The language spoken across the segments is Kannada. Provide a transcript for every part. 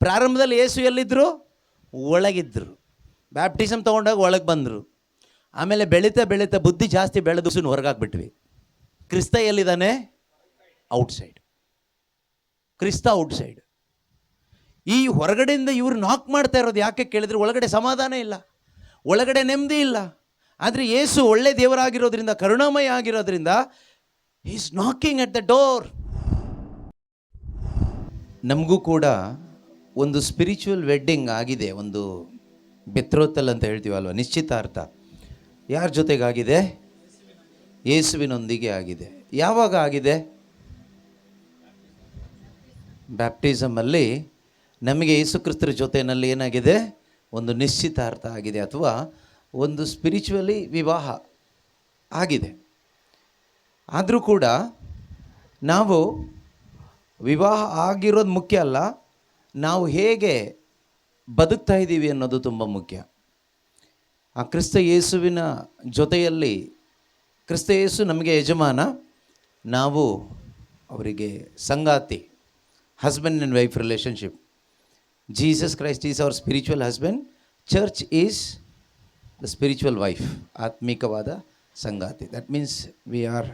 ಪ್ರಾರಂಭದಲ್ಲಿ ಯೇಸು ಎಲ್ಲಿದ್ದರು? ಒಳಗಿದ್ದರು. ಬ್ಯಾಪ್ಟಿಸಮ್ ತೊಗೊಂಡಾಗ ಒಳಗೆ ಬಂದರು. ಆಮೇಲೆ ಬೆಳೀತಾ ಬೆಳೀತಾ ಬುದ್ಧಿ ಜಾಸ್ತಿ ಬೆಳೆದು ಹೊರಗಾಕ್ಬಿಟ್ವಿ. ಕ್ರಿಸ್ತ ಎಲ್ಲಿದ್ದಾನೆ? ಔಟ್ಸೈಡ್. ಕ್ರಿಸ್ತ ಔಟ್ಸೈಡ್. ಈ ಹೊರಗಡೆಯಿಂದ ಇವರು ನಾಕ್ ಮಾಡ್ತಾ ಇರೋದು ಯಾಕೆ ಕೇಳಿದ್ರೆ, ಒಳಗಡೆ ಸಮಾಧಾನ ಇಲ್ಲ, ಒಳಗಡೆ ನೆಮ್ಮದಿ ಇಲ್ಲ. ಆದರೆ ಯೇಸು ಒಳ್ಳೆ ದೇವರಾಗಿರೋದ್ರಿಂದ, ಕರುಣಾಮಯ ಆಗಿರೋದ್ರಿಂದ, is knocking at the door. ನಮಗೂ ಕೂಡ ಒಂದು ಸ್ಪಿರಿಚುವಲ್ ವೆಡ್ಡಿಂಗ್ ಆಗಿದೆ, ಒಂದು ಬೆತ್ರೋತಲ್ ಅಂತ ಹೇಳ್ತೀವಲ್ವ, ನಿಶ್ಚಿತಾರ್ಥ. ಯಾರ ಜೊತೆಗಾಗಿದೆ? ಯೇಸುವಿನೊಂದಿಗೆ ಆಗಿದೆ. ಯಾವಾಗ ಆಗಿದೆ? ಬ್ಯಾಪ್ಟಿಸಮಲ್ಲಿ ನಮಗೆ ಯೇಸು ಕ್ರಿಸ್ತರ ಜೊತೆಯಲ್ಲಿ ಏನಾಗಿದೆ? ಒಂದು ನಿಶ್ಚಿತಾರ್ಥ ಆಗಿದೆ, ಅಥವಾ ಒಂದು ಸ್ಪಿರಿಚುವಲಿ ವಿವಾಹ ಆಗಿದೆ. ಆದರೂ ಕೂಡ ನಾವು ವಿವಾಹ ಆಗಿರೋದು ಮುಖ್ಯ ಅಲ್ಲ, ನಾವು ಹೇಗೆ ಬದುಕ್ತಾ ಇದ್ದೀವಿ ಅನ್ನೋದು ತುಂಬ ಮುಖ್ಯ. ಆ ಕ್ರಿಸ್ತ ಯೇಸುವಿನ ಜೊತೆಯಲ್ಲಿ, ಕ್ರಿಸ್ತ ಯೇಸು ನಮಗೆ ಯಜಮಾನ, ನಾವು ಅವರಿಗೆ ಸಂಗಾತಿ. Husband and wife relationship. Jesus Christ is our spiritual husband, church is the spiritual wife, ಆತ್ಮಿಕವಾದ ಸಂಗಾತಿ. That means we are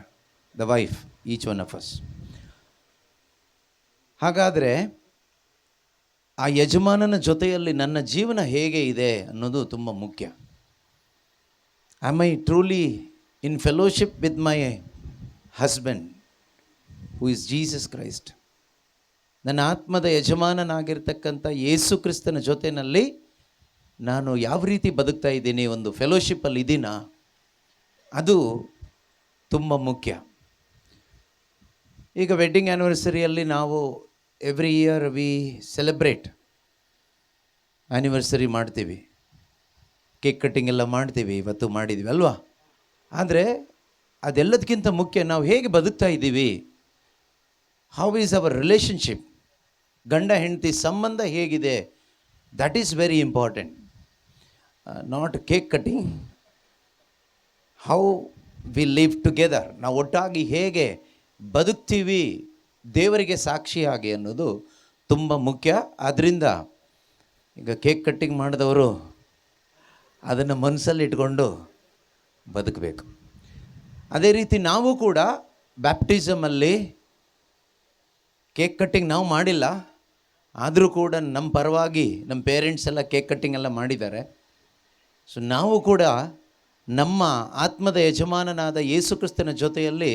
the wife, each one of us. ಹಾಗಾದರೆ ಆ ಯಜಮಾನನ ಜೊತೆಯಲ್ಲಿ ನನ್ನ ಜೀವನ ಹೇಗೆ ಇದೆ ಅನ್ನೋದು ತುಂಬ ಮುಖ್ಯ. Am I truly in fellowship with my husband who is Jesus Christ? ನನ್ನ ಆತ್ಮದ ಯಜಮಾನನಾಗಿರ್ತಕ್ಕಂಥ ಯೇಸು ಕ್ರಿಸ್ತನ ಜೊತೆಯಲ್ಲಿ ನಾನು ಯಾವ ರೀತಿ ಬದುಕ್ತಾ ಇದ್ದೀನಿ, ಒಂದು ಫೆಲೋಶಿಪ್ಪಲ್ಲಿ ಇದ್ದೀನಾ? ಅದು ತುಂಬ ಮುಖ್ಯ. ಈಗ ವೆಡ್ಡಿಂಗ್ ಆ್ಯನಿವರ್ಸರಿಯಲ್ಲಿ ನಾವು every year V celebrate, anniversary ಮಾಡ್ತೀವಿ, ಕೇಕ್ ಕಟ್ಟಿಂಗ್ ಎಲ್ಲ ಮಾಡ್ತೀವಿ, ಇವತ್ತು ಮಾಡಿದ್ದೀವಿ ಅಲ್ವಾ? ಆದರೆ ಅದೆಲ್ಲದಕ್ಕಿಂತ ಮುಖ್ಯ ನಾವು ಹೇಗೆ ಬದುಕ್ತಾ ಇದ್ದೀವಿ. How is our relationship? ಗಂಡ ಹೆಂಡತಿ ಸಂಬಂಧ ಹೇಗಿದೆ? That is very important. Not cake cutting, how we live together. ನಾವು ಒಟ್ಟಾಗಿ ಹೇಗೆ ಬದುಕ್ತೀವಿ ದೇವರಿಗೆ ಸಾಕ್ಷಿಯಾಗಿ ಅನ್ನೋದು ತುಂಬ ಮುಖ್ಯ. ಆದ್ದರಿಂದ ಈಗ ಕೇಕ್ ಕಟ್ಟಿಂಗ್ ಮಾಡಿದವರು ಅದನ್ನು ಮನಸ್ಸಲ್ಲಿ ಇಟ್ಕೊಂಡು ಬದುಕಬೇಕು. ಅದೇ ರೀತಿ ನಾವು ಕೂಡ ಬ್ಯಾಪ್ಟಿಸಮಲ್ಲಿ ಕೇಕ್ ಕಟ್ಟಿಂಗ್ ನಾವು ಮಾಡಿಲ್ಲ, ಆದರೂ ಕೂಡ ನಮ್ಮ ಪರವಾಗಿ ನಮ್ಮ ಪೇರೆಂಟ್ಸ್ ಎಲ್ಲ ಕೇಕ್ ಕಟ್ಟಿಂಗ್ ಎಲ್ಲ ಮಾಡಿದ್ದಾರೆ. ಸೊ ನಾವು ಕೂಡ ನಮ್ಮ ಆತ್ಮದ ಯಜಮಾನನಾದ ಯೇಸು ಕ್ರಿಸ್ತನ ಜೊತೆಯಲ್ಲಿ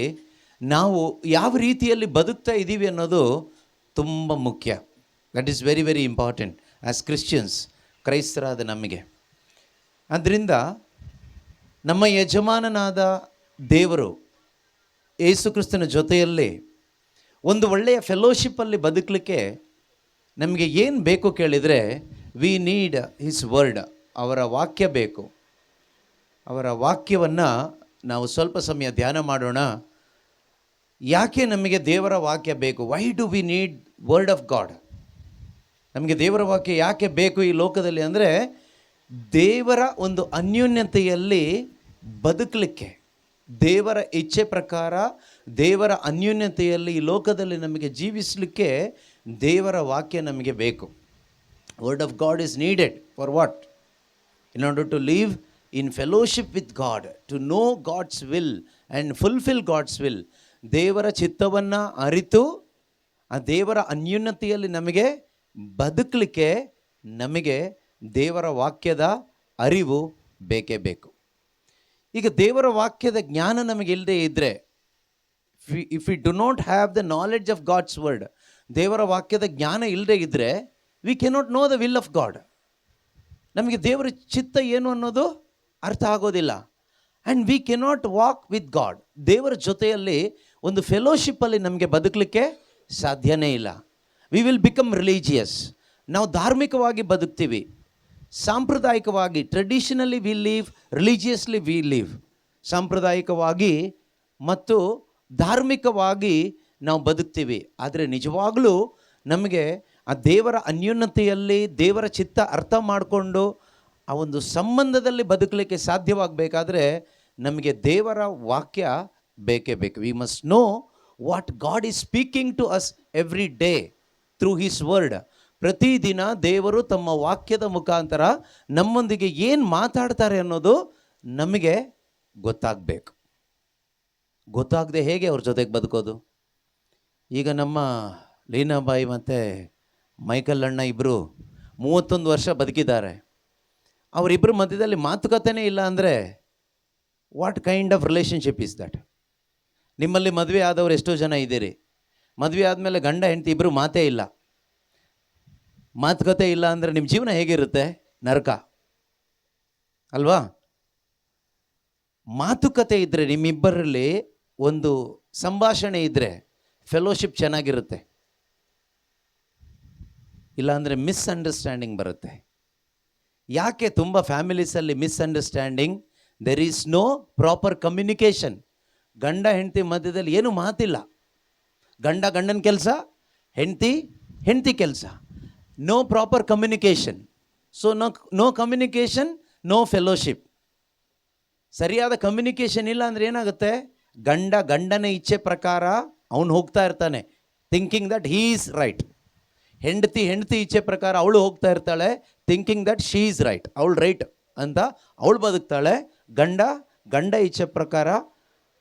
ನಾವು ಯಾವ ರೀತಿಯಲ್ಲಿ ಬದುಕ್ತಾ ಇದ್ದೀವಿ ಅನ್ನೋದು ತುಂಬ ಮುಖ್ಯ. That is very very important as Christians, ಕ್ರೈಸ್ತರಾದ ನಮಗೆ. ಆದ್ದರಿಂದ ನಮ್ಮ ಯಜಮಾನನಾದ ದೇವರು ಯೇಸು ಕ್ರಿಸ್ತನ ಜೊತೆಯಲ್ಲಿ ಒಂದು ಒಳ್ಳೆಯ ಫೆಲೋಶಿಪ್ಪಲ್ಲಿ ಬದುಕಲಿಕ್ಕೆ ನಮಗೆ ಏನು ಬೇಕು ಕೇಳಿದರೆ, ವಿ ನೀಡ್ ಹಿಸ್ ವರ್ಡ್, ಅವರ ವಾಕ್ಯ ಬೇಕು. ಅವರ ವಾಕ್ಯವನ್ನು ನಾವು ಸ್ವಲ್ಪ ಸಮಯ ಧ್ಯಾನ ಮಾಡೋಣ. ಯಾಕೆ ನಮಗೆ ದೇವರ ವಾಕ್ಯ ಬೇಕು? Why do we need word of God? ನಮಗೆ ದೇವರ ವಾಕ್ಯ ಯಾಕೆ ಬೇಕು ಈ ಲೋಕದಲ್ಲಿ ಅಂದರೆ, ದೇವರ ಒಂದು ಅನ್ಯೋನ್ಯತೆಯಲ್ಲಿ ಬದುಕಲಿಕ್ಕೆ, ದೇವರ ಇಚ್ಛೆ ಪ್ರಕಾರ ದೇವರ ಅನ್ಯೋನ್ಯತೆಯಲ್ಲಿ ಈ ಲೋಕದಲ್ಲಿ ನಮಗೆ ಜೀವಿಸಲಿಕ್ಕೆ ದೇವರ ವಾಕ್ಯ ನಮಗೆ ಬೇಕು. Word of God is needed for what? In order to live in fellowship with God, to know God's will and fulfil God's will. ದೇವರ ಚಿತ್ತವನ್ನು ಅರಿತು ಆ ದೇವರ ಅನ್ಯೋನ್ಯತೆಯಲ್ಲಿ ನಮಗೆ ಬದುಕಲಿಕ್ಕೆ ನಮಗೆ ದೇವರ ವಾಕ್ಯದ ಅರಿವು ಬೇಕೇ ಬೇಕು. ಈಗ ದೇವರ ವಾಕ್ಯದ ಜ್ಞಾನ ನಮಗೆ ಇಲ್ಲದೆ ಇದ್ದರೆ, if we do not have the knowledge of God's word, ದೇವರ ವಾಕ್ಯದ ಜ್ಞಾನ ಇಲ್ಲದೆ ಇದ್ದರೆ we cannot know the will of God. ನಮಗೆ ದೇವರ ಚಿತ್ತ ಏನು ಅನ್ನೋದು ಅರ್ಥ ಆಗೋದಿಲ್ಲ. And we cannot walk with God. ದೇವರ ಜೊತೆಯಲ್ಲಿ ಒಂದು ಫೆಲೋಶಿಪ್ಪಲ್ಲಿ ನಮಗೆ ಬದುಕಲಿಕ್ಕೆ ಸಾಧ್ಯನೇ ಇಲ್ಲ. We will become religious. ನಾವು ಧಾರ್ಮಿಕವಾಗಿ ಬದುಕ್ತೀವಿ, ಸಾಂಪ್ರದಾಯಿಕವಾಗಿ, traditionally we live, religiously we live. ಸಾಂಪ್ರದಾಯಿಕವಾಗಿ ಮತ್ತು ಧಾರ್ಮಿಕವಾಗಿ ನಾವು ಬದುಕ್ತೀವಿ. ಆದರೆ ನಿಜವಾಗಲೂ ನಮಗೆ ಆ ದೇವರ ಅನ್ಯೋನ್ಯತೆಯಲ್ಲಿ ದೇವರ ಚಿತ್ತ ಅರ್ಥ ಮಾಡಿಕೊಂಡು ಆ ಒಂದು ಸಂಬಂಧದಲ್ಲಿ ಬದುಕಲಿಕ್ಕೆ ಸಾಧ್ಯವಾಗಬೇಕಾದ್ರೆ ನಮಗೆ ದೇವರ ವಾಕ್ಯ ಬೇಕೇ ಬೇಕು. We must know what God is speaking to us every day through his word. ಪ್ರತಿದಿನ ದೇವರು ತಮ್ಮ ವಾಕ್ಯದ ಮುಖಾಂತರ ನಮ್ಮೊಂದಿಗೆ ಏನು ಮಾತಾಡ್ತಾರೆ ಅನ್ನೋದು ನಮಗೆ ಗೊತ್ತಾಗಬೇಕು. ಗೊತ್ತಾಗದೆ ಹೇಗೆ ಅವ್ರ ಜೊತೆಗೆ ಬದುಕೋದು? ಈಗ ನಮ್ಮ ಲೀನಾಬಾಯಿ ಮತ್ತು ಮೈಕಲ್ ಅಣ್ಣ ಇಬ್ಬರು 31 ವರ್ಷ ಬದುಕಿದ್ದಾರೆ. ಅವರಿಬ್ಬರ ಮಧ್ಯದಲ್ಲಿ ಮಾತುಕತೆನೇ ಇಲ್ಲ ಅಂದರೆ what kind of relationship is that? ನಿಮ್ಮಲ್ಲಿ ಮದುವೆ ಆದವರು ಎಷ್ಟೋ ಜನ ಇದ್ದೀರಿ, ಮದುವೆ ಆದಮೇಲೆ ಗಂಡ ಹೆಂಡತಿ ಇಬ್ಬರು ಮಾತೇ ಇಲ್ಲ, ಮಾತುಕತೆ ಇಲ್ಲ ಅಂದರೆ ನಿಮ್ಮ ಜೀವನ ಹೇಗಿರುತ್ತೆ? ನರಕ ಅಲ್ವಾ? ಮಾತುಕತೆ ಇದ್ದರೆ, ನಿಮ್ಮಿಬ್ಬರಲ್ಲಿ ಒಂದು ಸಂಭಾಷಣೆ ಇದ್ದರೆ ಫೆಲೋಶಿಪ್ ಚೆನ್ನಾಗಿರುತ್ತೆ. ಇಲ್ಲಾಂದರೆ ಮಿಸ್ಅಂಡರ್ಸ್ಟ್ಯಾಂಡಿಂಗ್ ಬರುತ್ತೆ. ಯಾಕೆ ತುಂಬ ಫ್ಯಾಮಿಲೀಸಲ್ಲಿ misunderstanding? There is no proper communication. ಗಂಡ ಹೆಂಡತಿ ಮಧ್ಯದಲ್ಲಿ ಏನೂ ಮಾತಿಲ್ಲ. ಗಂಡ ಗಂಡನ ಕೆಲಸ, ಹೆಂಡತಿ ಹೆಂಡತಿ ಕೆಲಸ. No proper communication. So no communication, no fellowship. ಸರಿಯಾದ ಕಮ್ಯುನಿಕೇಷನ್ ಇಲ್ಲ ಅಂದರೆ ಏನಾಗುತ್ತೆ? ಗಂಡನ ಇಚ್ಛೆ ಪ್ರಕಾರ ಅವನು ಹೋಗ್ತಾ ಇರ್ತಾನೆ, thinking that he is right. ಹೆಂಡತಿ ಇಚ್ಛೆ ಪ್ರಕಾರ ಅವಳು ಹೋಗ್ತಾ ಇರ್ತಾಳೆ, thinking that she is right, ಅವಳು ರೈಟ್ ಅಂತ ಅವಳು ಬದುಕ್ತಾಳೆ. ಗಂಡ ಇಚ್ಛೆ ಪ್ರಕಾರ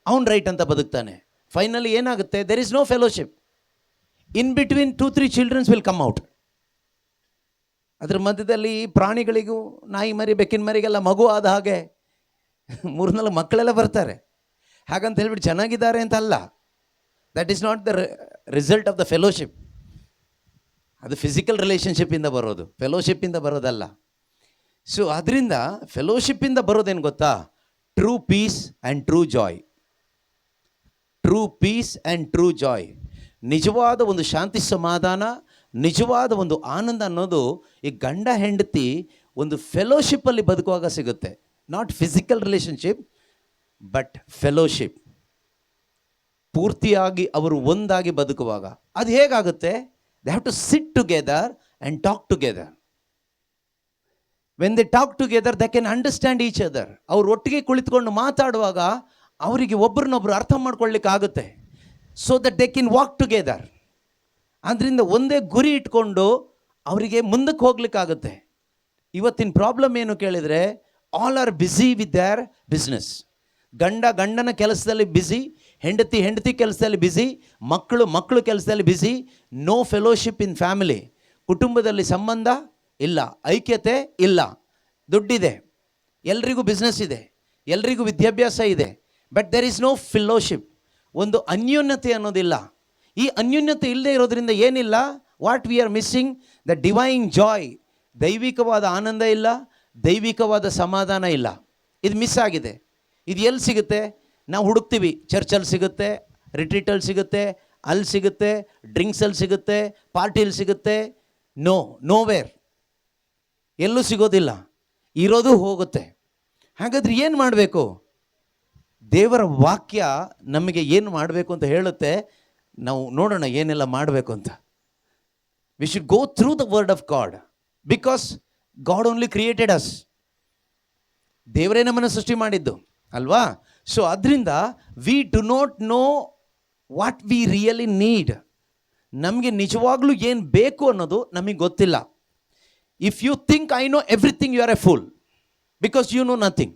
ಅವನು ರೈಟ್ ಅಂತ ಬದುಕ್ತಾನೆ. ಫೈನಲಿ ಏನಾಗುತ್ತೆ? There is no fellowship. In between 2-3 childrens will come out. ಅದ್ರ ಮಧ್ಯದಲ್ಲಿ ಪ್ರಾಣಿಗಳಿಗೂ, ನಾಯಿ ಮರಿ ಬೆಕ್ಕಿನ ಮರಿಗೆಲ್ಲ ಮಗು ಆದ ಹಾಗೆ 3-4 ಮಕ್ಕಳೆಲ್ಲ ಬರ್ತಾರೆ. ಹಾಗಂತ ಹೇಳ್ಬಿಟ್ಟು ಚೆನ್ನಾಗಿದ್ದಾರೆ ಅಂತ ಅಲ್ಲ. That is not the result of the fellowship. ಅದು ಫಿಸಿಕಲ್ ರಿಲೇಷನ್ಶಿಪ್ಪಿಂದ ಬರೋದು, ಫೆಲೋಶಿಪ್ಪಿಂದ ಬರೋದಲ್ಲ. ಸೊ ಅದರಿಂದ ಫೆಲೋಶಿಪ್ಪಿಂದ ಬರೋದೇನು ಗೊತ್ತಾ? True peace and true joy. True peace and true joy. ನಿಜವಾದ ಒಂದು ಶಾಂತಿ ಸಮಾಧಾನ, ನಿಜವಾದ ಒಂದು ಆನಂದ ಅನ್ನೋದು ಈ ಗಂಡ ಹೆಂಡತಿ ಒಂದು ಫೆಲೋಶಿಪ್ಪಲ್ಲಿ ಬದುಕುವಾಗ ಸಿಗುತ್ತೆ. Not physical relationship but fellowship. ಪೂರ್ತಿಯಾಗಿ ಅವರು ಒಂದಾಗಿ ಬದುಕುವಾಗ. ಅದು ಹೇಗಾಗುತ್ತೆ? They have to sit together and talk together. When they talk together they can understand each other. ಅವ್ರು ಒಟ್ಟಿಗೆ ಕುಳಿತುಕೊಂಡು ಮಾತಾಡುವಾಗ ಅವರಿಗೆ ಒಬ್ಬರನ್ನೊಬ್ಬರು ಅರ್ಥ ಮಾಡ್ಕೊಳ್ಳಿಕ್ಕಾಗುತ್ತೆ. So that they can walk together. ಆದ್ದರಿಂದ ಒಂದೇ ಗುರಿ ಇಟ್ಕೊಂಡು ಅವರಿಗೆ ಮುಂದಕ್ಕೆ ಹೋಗ್ಲಿಕ್ಕಾಗುತ್ತೆ. ಇವತ್ತಿನ ಪ್ರಾಬ್ಲಮ್ ಏನು ಕೇಳಿದರೆ, all are busy with their business. ಗಂಡನ ಕೆಲಸದಲ್ಲಿ ಬ್ಯುಸಿ, ಹೆಂಡತಿ ಕೆಲಸದಲ್ಲಿ ಬ್ಯುಸಿ, ಮಕ್ಕಳು ಕೆಲಸದಲ್ಲಿ busy. No fellowship in family. ಕುಟುಂಬದಲ್ಲಿ ಸಂಬಂಧ ಇಲ್ಲ, ಐಕ್ಯತೆ ಇಲ್ಲ. ದುಡ್ಡಿದೆ, ಎಲ್ರಿಗೂ ಬಿಸ್ನೆಸ್ ಇದೆ, ಎಲ್ರಿಗೂ ವಿದ್ಯಾಭ್ಯಾಸ ಇದೆ, but there is no fellowship. ಒಂದು ಅನ್ಯೋನ್ಯತೆ ಅನ್ನೋದಿಲ್ಲ. ಈ ಅನ್ಯೋನ್ಯತೆ ಇಲ್ಲದೆ ಇರೋದ್ರಿಂದ ಏನಿಲ್ಲ? What we are missing? The divine joy. ದೈವಿಕವಾದ ಆನಂದ ಇಲ್ಲ, ದೈವಿಕವಾದ ಸಮಾಧಾನ ಇಲ್ಲ. ಇದು ಮಿಸ್ ಆಗಿದೆ. ಇದು ಎಲ್ಲಿ ಸಿಗುತ್ತೆ? ನಾವು ಹುಡುಕ್ತೀವಿ. ಚರ್ಚಲ್ಲಿ ಸಿಗುತ್ತೆ, ರಿಟ್ರೀಟಲ್ಲಿ ಸಿಗುತ್ತೆ, ಅಲ್ಲಿ ಸಿಗುತ್ತೆ, ಡ್ರಿಂಕ್ಸಲ್ಲಿ ಸಿಗುತ್ತೆ, ಪಾರ್ಟಿಯಲ್ಲಿ ಸಿಗುತ್ತೆ. ನೋವೇರ್, ಎಲ್ಲೂ ಸಿಗೋದಿಲ್ಲ. ಇರೋದು ಹೋಗುತ್ತೆ. ಹಾಗಾದ್ರೆ ಏನು ಮಾಡಬೇಕು? ದೇವರ ವಾಕ್ಯ ನಮಗೆ ಏನು ಮಾಡಬೇಕು ಅಂತ ಹೇಳುತ್ತೆ. ನಾವು ನೋಡೋಣ ಏನೆಲ್ಲ ಮಾಡಬೇಕು ಅಂತ. We should go through the word of God, because God only created us. ದೇವರೇ ನಮ್ಮನ್ನು ಸೃಷ್ಟಿ ಮಾಡಿದ್ದು ಅಲ್ವಾ? ಸೊ ಅದರಿಂದ we do not know what we really need. ನಮಗೆ ನಿಜವಾಗ್ಲೂ ಏನು ಬೇಕು ಅನ್ನೋದು ನಮಗೆ ಗೊತ್ತಿಲ್ಲ. If you think I know everything, you are a fool, because you know nothing.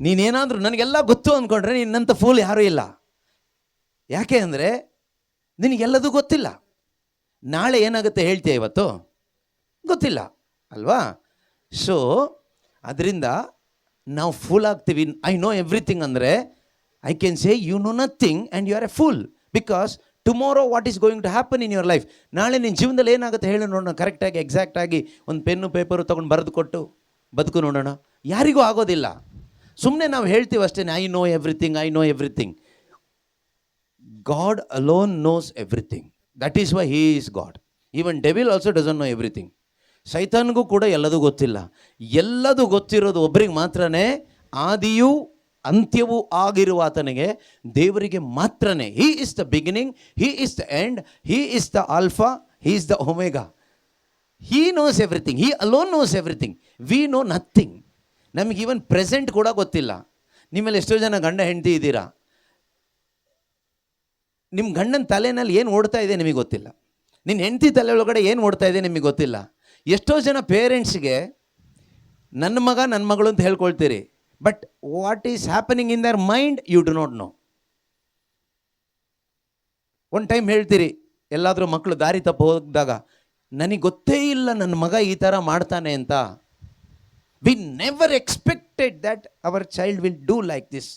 ನೀನೇನಾದರೂ ನನಗೆಲ್ಲ ಗೊತ್ತು ಅಂದ್ಕೊಂಡ್ರೆ ನಿನ್ನಂಥ ಫೂಲ್ ಯಾರೂ ಇಲ್ಲ. ಯಾಕೆ ಅಂದರೆ ನಿನಗೆಲ್ಲದೂ ಗೊತ್ತಿಲ್ಲ. ನಾಳೆ ಏನಾಗುತ್ತೆ ಹೇಳ್ತೀಯ, ಇವತ್ತು ಗೊತ್ತಿಲ್ಲ ಅಲ್ವಾ? ಸೊ ಅದರಿಂದ ನಾವು ಫೂಲ್ ಆಗ್ತೀವಿ. ಐ ನೋ ಎವ್ರಿಥಿಂಗ್ ಅಂದರೆ I can say you know nothing and you are a fool, because tomorrow what is going to happen in your life. ನಾಳೆ ನಿನ್ನ ಜೀವನದಲ್ಲಿ ಏನಾಗುತ್ತೆ ಹೇಳಿ ನೋಡೋಣ. ಕರೆಕ್ಟಾಗಿ ಎಕ್ಸಾಕ್ಟಾಗಿ ಒಂದು ಪೆನ್ನು ಪೇಪರು ತೊಗೊಂಡು ಬರೆದು ಕೊಟ್ಟು ಬದುಕು ನೋಡೋಣ. ಯಾರಿಗೂ ಆಗೋದಿಲ್ಲ. ಸುಮ್ಮನೆ ನಾವು ಹೇಳ್ತೀವಿ ಅಷ್ಟೇ, I know everything. God alone knows everything. That is why he is God. Even devil also doesn't know everything. ಸೈತಾನ್ಗೂ ಕೂಡ ಎಲ್ಲದೂ ಗೊತ್ತಿಲ್ಲ. ಎಲ್ಲದೂ ಗೊತ್ತಿರೋದು ಒಬ್ಬರಿಗೆ ಮಾತ್ರನೇ, ಆದಿಯೂ ಅಂತ್ಯವೂ ಆಗಿರುವ ಆತನಿಗೆ, ದೇವರಿಗೆ ಮಾತ್ರನೇ. ಹೀ is the beginning, Hi is the end, Hi is the alpha, Hi is the omega. Hi knows everything, Hi alone knows everything. We know nothing. ನಮಗೆ ಈವನ್ ಪ್ರೆಸೆಂಟ್ ಕೂಡ ಗೊತ್ತಿಲ್ಲ. ನಿಮ್ಮಲ್ಲಿ ಎಷ್ಟೋ ಜನ ಗಂಡ ಹೆಂಡತಿ ಇದ್ದೀರಾ, ನಿಮ್ಮ ಗಂಡನ ತಲೆಯಲ್ಲಿ ಏನು ಓಡ್ತಾ ಇದೆ ನಿಮಗೆ ಗೊತ್ತಿಲ್ಲ. ನಿನ್ನ ಹೆಂಡತಿ ತಲೆ ಒಳಗಡೆ ಏನು ಓಡ್ತಾ ಇದೆ ನಿಮಗೆ ಗೊತ್ತಿಲ್ಲ. ಎಷ್ಟೋ ಜನ ಪೇರೆಂಟ್ಸ್ಗೆ ನನ್ನ ಮಗ ನನ್ನ ಮಗಳು ಅಂತ ಹೇಳ್ಕೊಳ್ತೀರಿ, but what is happening in their mind you do not know. One time ಹೇಳ್ತೀರಿ, ಎಲ್ಲಾದರೂ ಮಕ್ಕಳು ದಾರಿ ತಪ್ಪು ಹೋಗಿದಾಗ, ನನಗೆ ಗೊತ್ತೇ ಇಲ್ಲ ನನ್ನ ಮಗ ಈ ಥರ ಮಾಡ್ತಾನೆ ಅಂತ. We never expected that our child will do like this,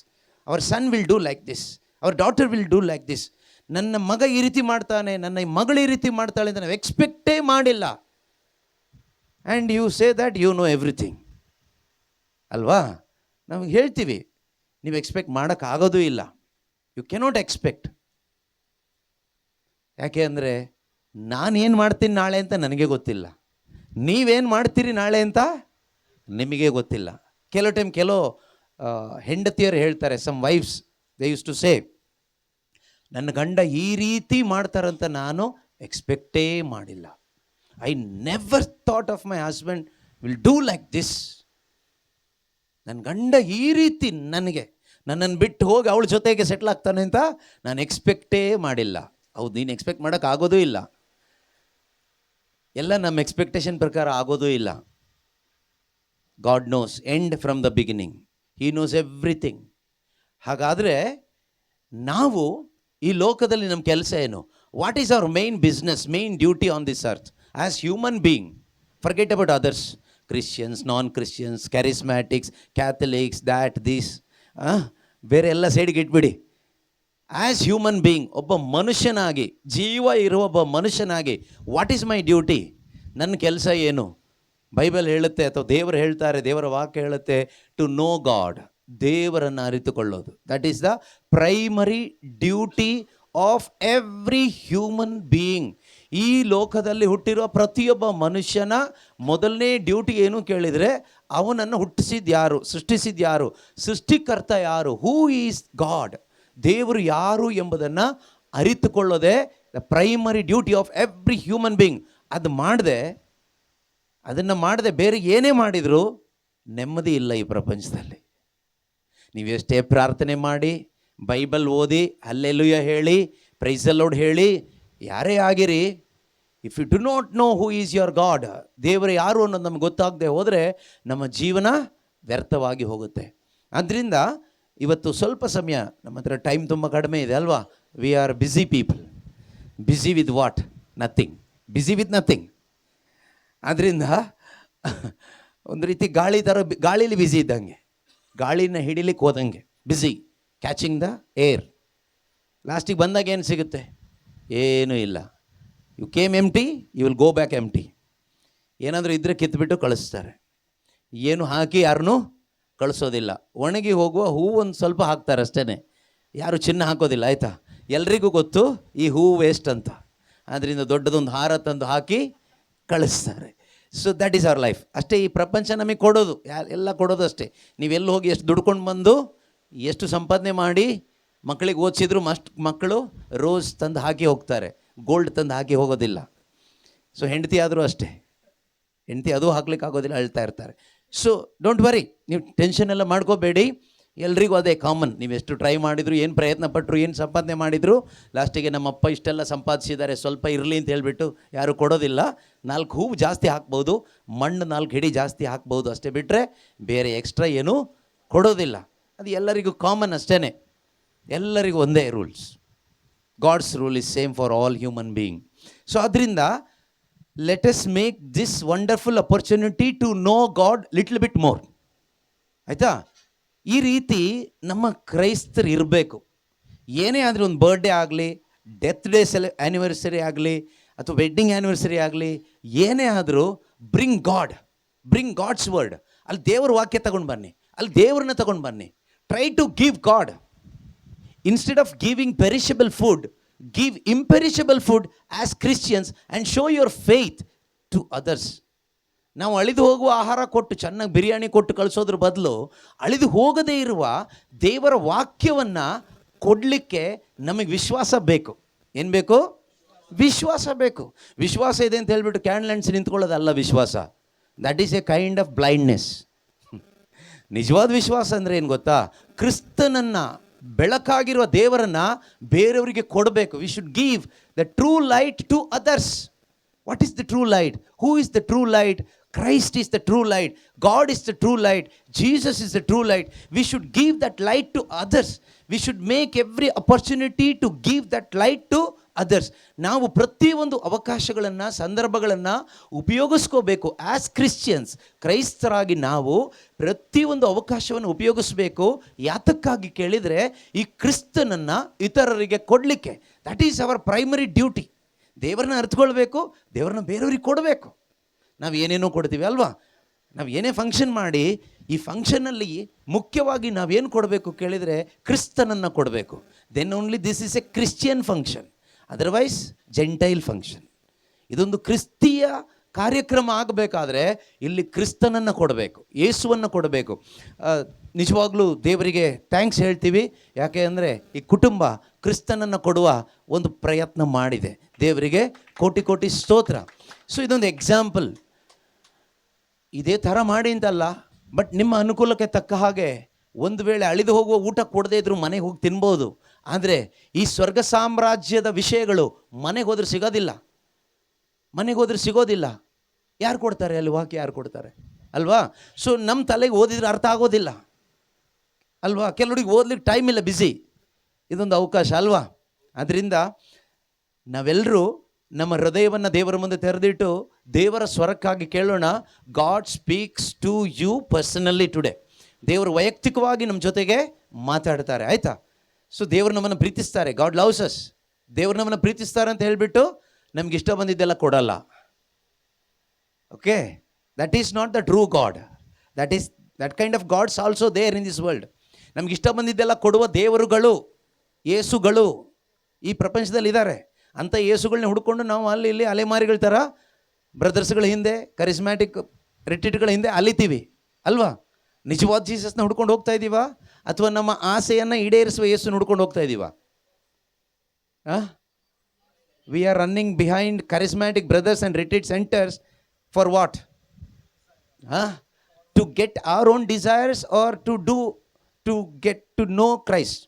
our son will do like this, our daughter will do like this. ನನ್ನ ಮಗ ಈ ರೀತಿ ಮಾಡ್ತಾನೆ, ನನ್ನ ಮಗಳು ಈ ರೀತಿ ಮಾಡ್ತಾಳೆ ಅಂತ ನಾವು ಎಕ್ಸ್ಪೆಕ್ಟೇ ಮಾಡಿಲ್ಲ. And you say that you know everything ಅಲ್ವಾ? ನಾವು ಹೇಳ್ತೀವಿ, ನೀವು ಎಕ್ಸ್ಪೆಕ್ಟ್ ಮಾಡೋಕ್ಕಾಗೋದೂ ಇಲ್ಲ. You cannot expect. ಯಾಕೆ ಅಂದರೆ ನಾನೇನು ಮಾಡ್ತೀನಿ ನಾಳೆ ಅಂತ ನನಗೆ ಗೊತ್ತಿಲ್ಲ, ನೀವೇನು ಮಾಡ್ತೀರಿ ನಾಳೆ ಅಂತ ನಿಮಗೆ ಗೊತ್ತಿಲ್ಲ. ಕೆಲವು ಟೈಮ್ ಹೆಂಡತಿಯರು ಹೇಳ್ತಾರೆ, some wives they use to say, ನನ್ನ ಗಂಡ ಈ ರೀತಿ ಮಾಡ್ತಾರಂತ ನಾನು ಎಕ್ಸ್ಪೆಕ್ಟೇ ಮಾಡಿಲ್ಲ. I never thought of my husband will do like this. ನನ್ನ ಗಂಡ ಈ ರೀತಿ ನನ್ನನ್ನು ಬಿಟ್ಟು ಹೋಗಿ ಅವಳ ಜೊತೆಗೆ ಸೆಟ್ಲ್ ಆಗ್ತಾನೆ ಅಂತ ನಾನು ಎಕ್ಸ್ಪೆಕ್ಟೇ ಮಾಡಿಲ್ಲ. ಹೌದು, ನೀನು ಎಕ್ಸ್ಪೆಕ್ಟ್ ಮಾಡೋಕ್ಕಾಗೋದೂ ಇಲ್ಲ. ಎಲ್ಲ ನಮ್ಮ ಎಕ್ಸ್ಪೆಕ್ಟೇಷನ್ ಪ್ರಕಾರ ಆಗೋದೂ ಇಲ್ಲ. God knows end from the beginning, he knows everything. ಹಾಗಾದರೆ ನಾವು ಈ ಲೋಕದಲ್ಲಿ ನಮ್ಮ ಕೆಲಸ ಏನು? What is our main business, main duty on this earth as human being? Forget about others, Christians, non Christians, charismatics, Catholics, that this, ಬೇರೆ ಎಲ್ಲ ಸೈಡ್ಗೆ ಇಟ್ಬಿಡಿ. ಆ್ಯಸ್ ಹ್ಯೂಮನ್ ಬೀಯಿಂಗ್, ಒಬ್ಬ ಮನುಷ್ಯನಾಗಿ, ಜೀವ ಇರುವ ಒಬ್ಬ ಮನುಷ್ಯನಾಗಿ, ವಾಟ್ ಈಸ್ ಮೈ ಡ್ಯೂಟಿ? ನನ್ನ ಕೆಲಸ ಏನು? ಬೈಬಲ್ ಹೇಳುತ್ತೆ, ಅಥವಾ ದೇವರು ಹೇಳ್ತಾರೆ, ದೇವರ ವಾಕ್ಯ ಹೇಳುತ್ತೆ, ಟು ನೋ ಗಾಡ್, ದೇವರನ್ನು ಅರಿತುಕೊಳ್ಳೋದು. That is the primary duty of every human being. ಈ ಲೋಕದಲ್ಲಿ ಹುಟ್ಟಿರುವ ಪ್ರತಿಯೊಬ್ಬ ಮನುಷ್ಯನ ಮೊದಲನೇ ಡ್ಯೂಟಿ ಏನು ಕೇಳಿದರೆ, ಅವನನ್ನು ಹುಟ್ಟಿಸಿದ್ಯಾರು, ಸೃಷ್ಟಿಸಿದ್ಯಾರು, ಸೃಷ್ಟಿಕರ್ತ ಯಾರು, ಹೂ ಈಸ್ ಗಾಡ್, ದೇವರು ಯಾರು ಎಂಬುದನ್ನು ಅರಿತುಕೊಳ್ಳೋದೇ the primary duty of every human being. ಅದನ್ನು ಮಾಡದೆ ಬೇರೆ ಏನೇ ಮಾಡಿದರೂ ನೆಮ್ಮದಿ ಇಲ್ಲ ಈ ಪ್ರಪಂಚದಲ್ಲಿ. ನೀವೆಷ್ಟೇ ಪ್ರಾರ್ಥನೆ ಮಾಡಿ, ಬೈಬಲ್ ಓದಿ, ಹಲ್ಲೆಲೂಯಾ ಹೇಳಿ, ಪ್ರೈಸ್ ದ ಲಾರ್ಡ್ ಹೇಳಿ, ಯಾರೇ ಆಗಿರಿ, if you do not know who is your God, ದೇವರು ಯಾರು ಅನ್ನೋದು ನಮ್ಗೆ ಗೊತ್ತಾಗದೆ ಹೋದರೆ ನಮ್ಮ ಜೀವನ ವ್ಯರ್ಥವಾಗಿ ಹೋಗುತ್ತೆ. ಆದ್ದರಿಂದ ಇವತ್ತು ಸ್ವಲ್ಪ ಸಮಯ, ನಮ್ಮ ಹತ್ರ ಟೈಮ್ ತುಂಬ ಕಡಿಮೆ ಇದೆ ಅಲ್ವಾ? We are busy people. Busy with what? Nothing. Busy with nothing. ಆದ್ದರಿಂದ ಒಂದು ರೀತಿ ಗಾಳೀಲಿ ಬ್ಯುಸಿ ಇದ್ದಂಗೆ, ಗಾಳಿನ ಹಿಡಿಲಿಕ್ಕೆ ಹೋದಂಗೆ ಬ್ಯುಸಿ, ಕ್ಯಾಚಿಂಗ್ ದ ಏರ್. ಲಾಸ್ಟಿಗೆ ಬಂದಾಗ ಏನು ಸಿಗುತ್ತೆ? ಏನೂ ಇಲ್ಲ. You came empty, you will go back empty. ಏನಾದರೂ ಇದ್ದರೆ ಕಿತ್ಬಿಟ್ಟು ಕಳಿಸ್ತಾರೆ, ಏನು ಹಾಕಿ ಯಾರನ್ನೂ ಕಳಿಸೋದಿಲ್ಲ. ಒಣಗಿ ಹೋಗುವ ಹೂವು ಒಂದು ಸ್ವಲ್ಪ ಹಾಕ್ತಾರೆ ಅಷ್ಟೇ, ಯಾರು ಚಿನ್ನ ಹಾಕೋದಿಲ್ಲ, ಆಯಿತಾ? ಎಲ್ರಿಗೂ ಗೊತ್ತು ಈ ಹೂವು ವೇಸ್ಟ್ ಅಂತ, ಆದ್ದರಿಂದ ದೊಡ್ಡದೊಂದು ಹಾರ ತಂದು ಹಾಕಿ ಕಳಿಸ್ತಾರೆ. So that is our life. ಅಷ್ಟೇ ಈ ಪ್ರಪಂಚ ನಮಗೆ ಕೊಡೋದು, ಎಲ್ಲ ಕೊಡೋದು ಅಷ್ಟೇ. ನೀವೆಲ್ಲಿ ಹೋಗಿ ಎಷ್ಟು ದುಡ್ಕೊಂಡು ಬಂದು, ಎಷ್ಟು ಸಂಪಾದನೆ ಮಾಡಿ ಮಕ್ಕಳಿಗೆ ಓದಿಸಿದ್ರು ಮಕ್ಕಳು ರೋಸ್ ತಂದು ಹಾಕಿ ಹೋಗ್ತಾರೆ, ಗೋಲ್ಡ್ ತಂದು ಹಾಕಿ ಹೋಗೋದಿಲ್ಲ. ಸೊ ಹೆಂಡತಿ ಆದರೂ ಅಷ್ಟೇ, ಹೆಂಡತಿ ಅದು ಹಾಕ್ಲಿಕ್ಕೆ ಆಗೋದಿಲ್ಲ, ಅಳ್ತಾ ಇರ್ತಾರೆ. ಸೊ ಡೋಂಟ್ ವರಿ, ನೀವು ಟೆನ್ಷನ್ ಎಲ್ಲ ಮಾಡ್ಕೋಬೇಡಿ. ಎಲ್ರಿಗೂ ಅದೇ ಕಾಮನ್. ನೀವು ಎಷ್ಟು ಟ್ರೈ ಮಾಡಿದ್ರು, ಏನು ಪ್ರಯತ್ನ ಪಟ್ಟರು, ಏನು ಸಂಪಾದನೆ ಮಾಡಿದ್ರು, ಲಾಸ್ಟಿಗೆ ನಮ್ಮಪ್ಪ ಇಷ್ಟೆಲ್ಲ ಸಂಪಾದಿಸಿದ್ದಾರೆ, ಸ್ವಲ್ಪ ಇರಲಿ ಅಂತ ಹೇಳಿಬಿಟ್ಟು ಯಾರು ಕೊಡೋದಿಲ್ಲ. 4 ಹೂವು ಜಾಸ್ತಿ ಹಾಕ್ಬೋದು, ಮಣ್ಣು 4 ಹಿಡಿ ಜಾಸ್ತಿ ಹಾಕ್ಬೋದು, ಅಷ್ಟೇ ಬಿಟ್ಟರೆ ಬೇರೆ ಎಕ್ಸ್ಟ್ರಾ ಏನೂ ಕೊಡೋದಿಲ್ಲ. ಅದು ಎಲ್ಲರಿಗೂ ಕಾಮನ್ ಅಷ್ಟೇ, ಎಲ್ಲರಿಗೂ ಒಂದೇ rules. God's rule is same for all human being. So ಅದರಿಂದ let us make this wonderful opportunity to know God little bit more. ಆಯಿತಾ? ಈ ರೀತಿ ನಮ್ಮ ಕ್ರೈಸ್ತರು ಇರಬೇಕು. ಏನೇ ಆದರೆ, ಒಂದು ಬರ್ಡೇ ಆಗಲಿ, ಡೆತ್ ಡೇ ಆ್ಯನಿವರ್ಸರಿ ಆಗಲಿ, ಅಥವಾ ವೆಡ್ಡಿಂಗ್ ಆ್ಯನಿವರ್ಸರಿ ಆಗಲಿ, ಏನೇ ಆದರೂ ಬ್ರಿಂಗ್ ಗಾಡ್ಸ್ ವರ್ಡ್. ಅಲ್ಲಿ ದೇವ್ರ ವಾಕ್ಯ ತಗೊಂಡು ಬನ್ನಿ, ಅಲ್ಲಿ ದೇವ್ರನ್ನ ತಗೊಂಡು ಬನ್ನಿ. Try to give God. Instead of giving perishable food, give imperishable food as Christians and show your faith to others. ನಾವು ಅಳಿದು ಹೋಗುವ ಆಹಾರ ಕೊಟ್ಟು, ಚೆನ್ನಾಗಿ ಬಿರಿಯಾನಿ ಕೊಟ್ಟು ಕಳಿಸೋದ್ರ ಬದಲು ಅಳಿದು ಹೋಗದೇ ಇರುವ ದೇವರ ವಾಕ್ಯವನ್ನು ಕೊಡಲಿಕ್ಕೆ ನಮಗೆ ವಿಶ್ವಾಸ ಬೇಕು. ಏನು ಬೇಕು? ವಿಶ್ವಾಸ ಬೇಕು. ವಿಶ್ವಾಸ ಇದೆ ಅಂತ ಹೇಳ್ಬಿಟ್ಟು ಕ್ಯಾಂಡ್ಲೆನ್ಸ್ ನಿಂತ್ಕೊಳ್ಳೋದಲ್ಲ ವಿಶ್ವಾಸ. That is A kind of blindness. ನಿಜವಾದ ವಿಶ್ವಾಸ ಅಂದರೆ ಏನು ಗೊತ್ತಾ? ಕ್ರಿಸ್ತನನ್ನು ಬೆಳಕಾಗಿರುವ ದೇವರನ್ನ ಬೇರೆಯವರಿಗೆ ಕೊಡಬೇಕು. We should give the true light to others. What is the true light? Who is the true light? Christ is the true light. God is the true light. Jesus is the true light. We should give that light to others. We should make every opportunity to give that light to others. ನಾವು ಪ್ರತಿಯೊಂದು ಅವಕಾಶಗಳನ್ನು, ಸಂದರ್ಭಗಳನ್ನು ಉಪಯೋಗಿಸ್ಕೋಬೇಕು. ಆ್ಯಸ್ ಕ್ರಿಶ್ಚಿಯನ್ಸ್, ಕ್ರೈಸ್ತರಾಗಿ ನಾವು ಪ್ರತಿಯೊಂದು ಅವಕಾಶವನ್ನು ಉಪಯೋಗಿಸ್ಬೇಕು. ಯಾತಕ್ಕಾಗಿ ಕೇಳಿದರೆ, ಈ ಕ್ರಿಸ್ತನನ್ನು ಇತರರಿಗೆ ಕೊಡಲಿಕ್ಕೆ. That is our primary duty. ದೇವರನ್ನ ಅರ್ಥಕೊಳ್ಬೇಕು, ದೇವರನ್ನ ಬೇರೆಯವ್ರಿಗೆ ಕೊಡಬೇಕು. ನಾವು ಏನೇನೋ ಕೊಡ್ತೀವಿ ಅಲ್ವಾ? ನಾವು ಏನೇ ಫಂಕ್ಷನ್ ಮಾಡಿ, ಈ ಫಂಕ್ಷನಲ್ಲಿ ಮುಖ್ಯವಾಗಿ ನಾವೇನು ಕೊಡಬೇಕು ಕೇಳಿದರೆ ಕ್ರಿಸ್ತನನ್ನು ಕೊಡಬೇಕು. Then only this is a Christian function, otherwise gentile function. ಇದೊಂದು ಕ್ರಿಸ್ತೀಯ ಕಾರ್ಯಕ್ರಮ ಆಗಬೇಕಾದ್ರೆ ಇಲ್ಲಿ ಕ್ರಿಸ್ತನನ್ನು ಕೊಡಬೇಕು, ಯೇಸುವನ್ನು ಕೊಡಬೇಕು. ನಿಜವಾಗ್ಲೂ ದೇವರಿಗೆ ಥ್ಯಾಂಕ್ಸ್ ಹೇಳ್ತೀವಿ. ಯಾಕೆ ಅಂದರೆ ಈ ಕುಟುಂಬ ಕ್ರಿಸ್ತನನ್ನು ಕೊಡುವ ಒಂದು ಪ್ರಯತ್ನ ಮಾಡಿದೆ. ದೇವರಿಗೆ ಕೋಟಿ ಕೋಟಿ ಸ್ತೋತ್ರ. ಸೊ ಇದೊಂದು ಎಕ್ಸಾಂಪಲ್. ಇದೇ ಥರ ಮಾಡಿ ಅಂತಲ್ಲ, ಬಟ್ ನಿಮ್ಮ ಅನುಕೂಲಕ್ಕೆ ತಕ್ಕ ಹಾಗೆ ಒಂದು ವೇಳೆ ಅಳಿದು ಹೋಗುವ ಊಟ ಕೊಡದೇ ಇದ್ರೂ ಮನೆಗೆ ಹೋಗಿ ತಿನ್ಬೋದು. ಆದರೆ ಈ ಸ್ವರ್ಗ ಸಾಮ್ರಾಜ್ಯದ ವಿಷಯಗಳು ಮನೆಗೆ ಹೋದ್ರೆ ಸಿಗೋದಿಲ್ಲ. ಮನೆಗೆ ಹೋದ್ರೆ ಸಿಗೋದಿಲ್ಲ. ಯಾರು ಕೊಡ್ತಾರೆ ಅಲ್ಲಿ? ವಾಕ್ಯ ಯಾರು ಕೊಡ್ತಾರೆ ಅಲ್ವಾ? ಸೊ ನಮ್ಮ ತಲೆಗೆ ಓದಿದ್ರೆ ಅರ್ಥ ಆಗೋದಿಲ್ಲ ಅಲ್ವಾ? ಕೆಲವರಿಗೆ ಓದ್ಲಿಕ್ಕೆ ಟೈಮ್ ಇಲ್ಲ, ಬ್ಯುಸಿ. ಇದೊಂದು ಅವಕಾಶ ಅಲ್ವಾ? ಅದರಿಂದ ನಾವೆಲ್ಲರೂ ನಮ್ಮ ಹೃದಯವನ್ನು ದೇವರ ಮುಂದೆ ತೆರೆದಿಟ್ಟು ದೇವರ ಸ್ವರಕ್ಕಾಗಿ ಕೇಳೋಣ. God speaks to you personally today. ದೇವರು ವೈಯಕ್ತಿಕವಾಗಿ ನಮ್ಮ ಜೊತೆಗೆ ಮಾತಾಡ್ತಾರೆ, ಆಯಿತಾ? ಸೊ ದೇವರು ನಮ್ಮನ್ನು ಪ್ರೀತಿಸ್ತಾರೆ. God loves us. ದೇವರು ನಮ್ಮನ್ನು ಪ್ರೀತಿಸ್ತಾರೆ ಅಂತ ಹೇಳಿಬಿಟ್ಟು ನಮ್ಗೆ ಇಷ್ಟ ಬಂದಿದ್ದೆಲ್ಲ ಕೊಡಲ್ಲ. Okay, that is not the true God. That kind of gods also there in this world. ನಮ್ಗೆ ಇಷ್ಟ ಬಂದಿದ್ದೆಲ್ಲ ಕೊಡುವ ದೇವರುಗಳು, ಯೇಸುಗಳು ಈ ಪ್ರಪಂಚದಲ್ಲಿ ಇದ್ದಾರೆ. ಅಂಥ ಯೇಸುಗಳನ್ನ ಹುಡ್ಕೊಂಡು ನಾವು ಅಲ್ಲಿ ಇಲ್ಲಿ ಅಲೆಮಾರಿಗಳ ಥರ ಬ್ರದರ್ಸ್ಗಳ ಹಿಂದೆ, ಕರಿಸ್ಮ್ಯಾಟಿಕ್ ರಿಟ್ರೀಟ್ಗಳ ಹಿಂದೆ ಅಲಿತೀವಿ ಅಲ್ವಾ? ನಿಜವಾದ ಜೀಸಸ್ನ ಹುಡ್ಕೊಂಡು ಹೋಗ್ತಾ ಇದ್ದೀವಾ, ಅಥವಾ ನಮ್ಮ ಆಸೆಯನ್ನು ಈಡೇರಿಸುವ ಯೇಸುನ ಹುಡ್ಕೊಂಡು ಹೋಗ್ತಾ ಇದ್ದೀವಾ? We are running behind charismatic brothers and retreat centres for what? To get our own desires or to get to know Christ.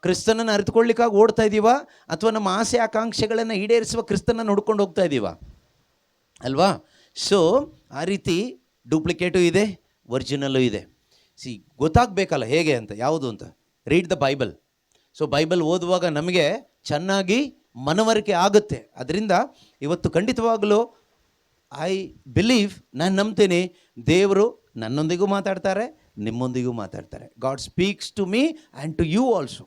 ಕ್ರಿಸ್ತನನ್ನು ಅರಿತುಕೊಳ್ಳಿಕ್ಕಾಗಿ ಓಡ್ತಾ ಇದ್ದೀವಾ, ಅಥವಾ ನಮ್ಮ ಆಸೆ ಆಕಾಂಕ್ಷೆಗಳನ್ನು ಈಡೇರಿಸುವ ಕ್ರಿಸ್ತನನ್ನು ಹುಡ್ಕೊಂಡು ಹೋಗ್ತಾ ಇದ್ದೀವಾ ಅಲ್ವಾ? ಸೊ ಆ ರೀತಿ ಡೂಪ್ಲಿಕೇಟು ಇದೆ, ಒರಿಜಿನಲ್ಲು ಇದೆ. ಗೊತ್ತಾಗಬೇಕಲ್ಲ ಹೇಗೆ ಅಂತ, ಯಾವುದು ಅಂತ. Read the Bible. So Bible ಓದುವಾಗ ನಮಗೆ ಚೆನ್ನಾಗಿ ಮನವರಿಕೆ ಆಗುತ್ತೆ. ಅದರಿಂದ ಇವತ್ತು ಖಂಡಿತವಾಗಲೂ ಐ ಬಿಲೀವ್, ನಾನು ನಂಬ್ತೀನಿ, ದೇವರು ನನ್ನೊಂದಿಗೂ ಮಾತಾಡ್ತಾರೆ, ನಿಮ್ಮೊಂದಿಗೂ ಮಾತಾಡ್ತಾರೆ. God speaks to me and to you also.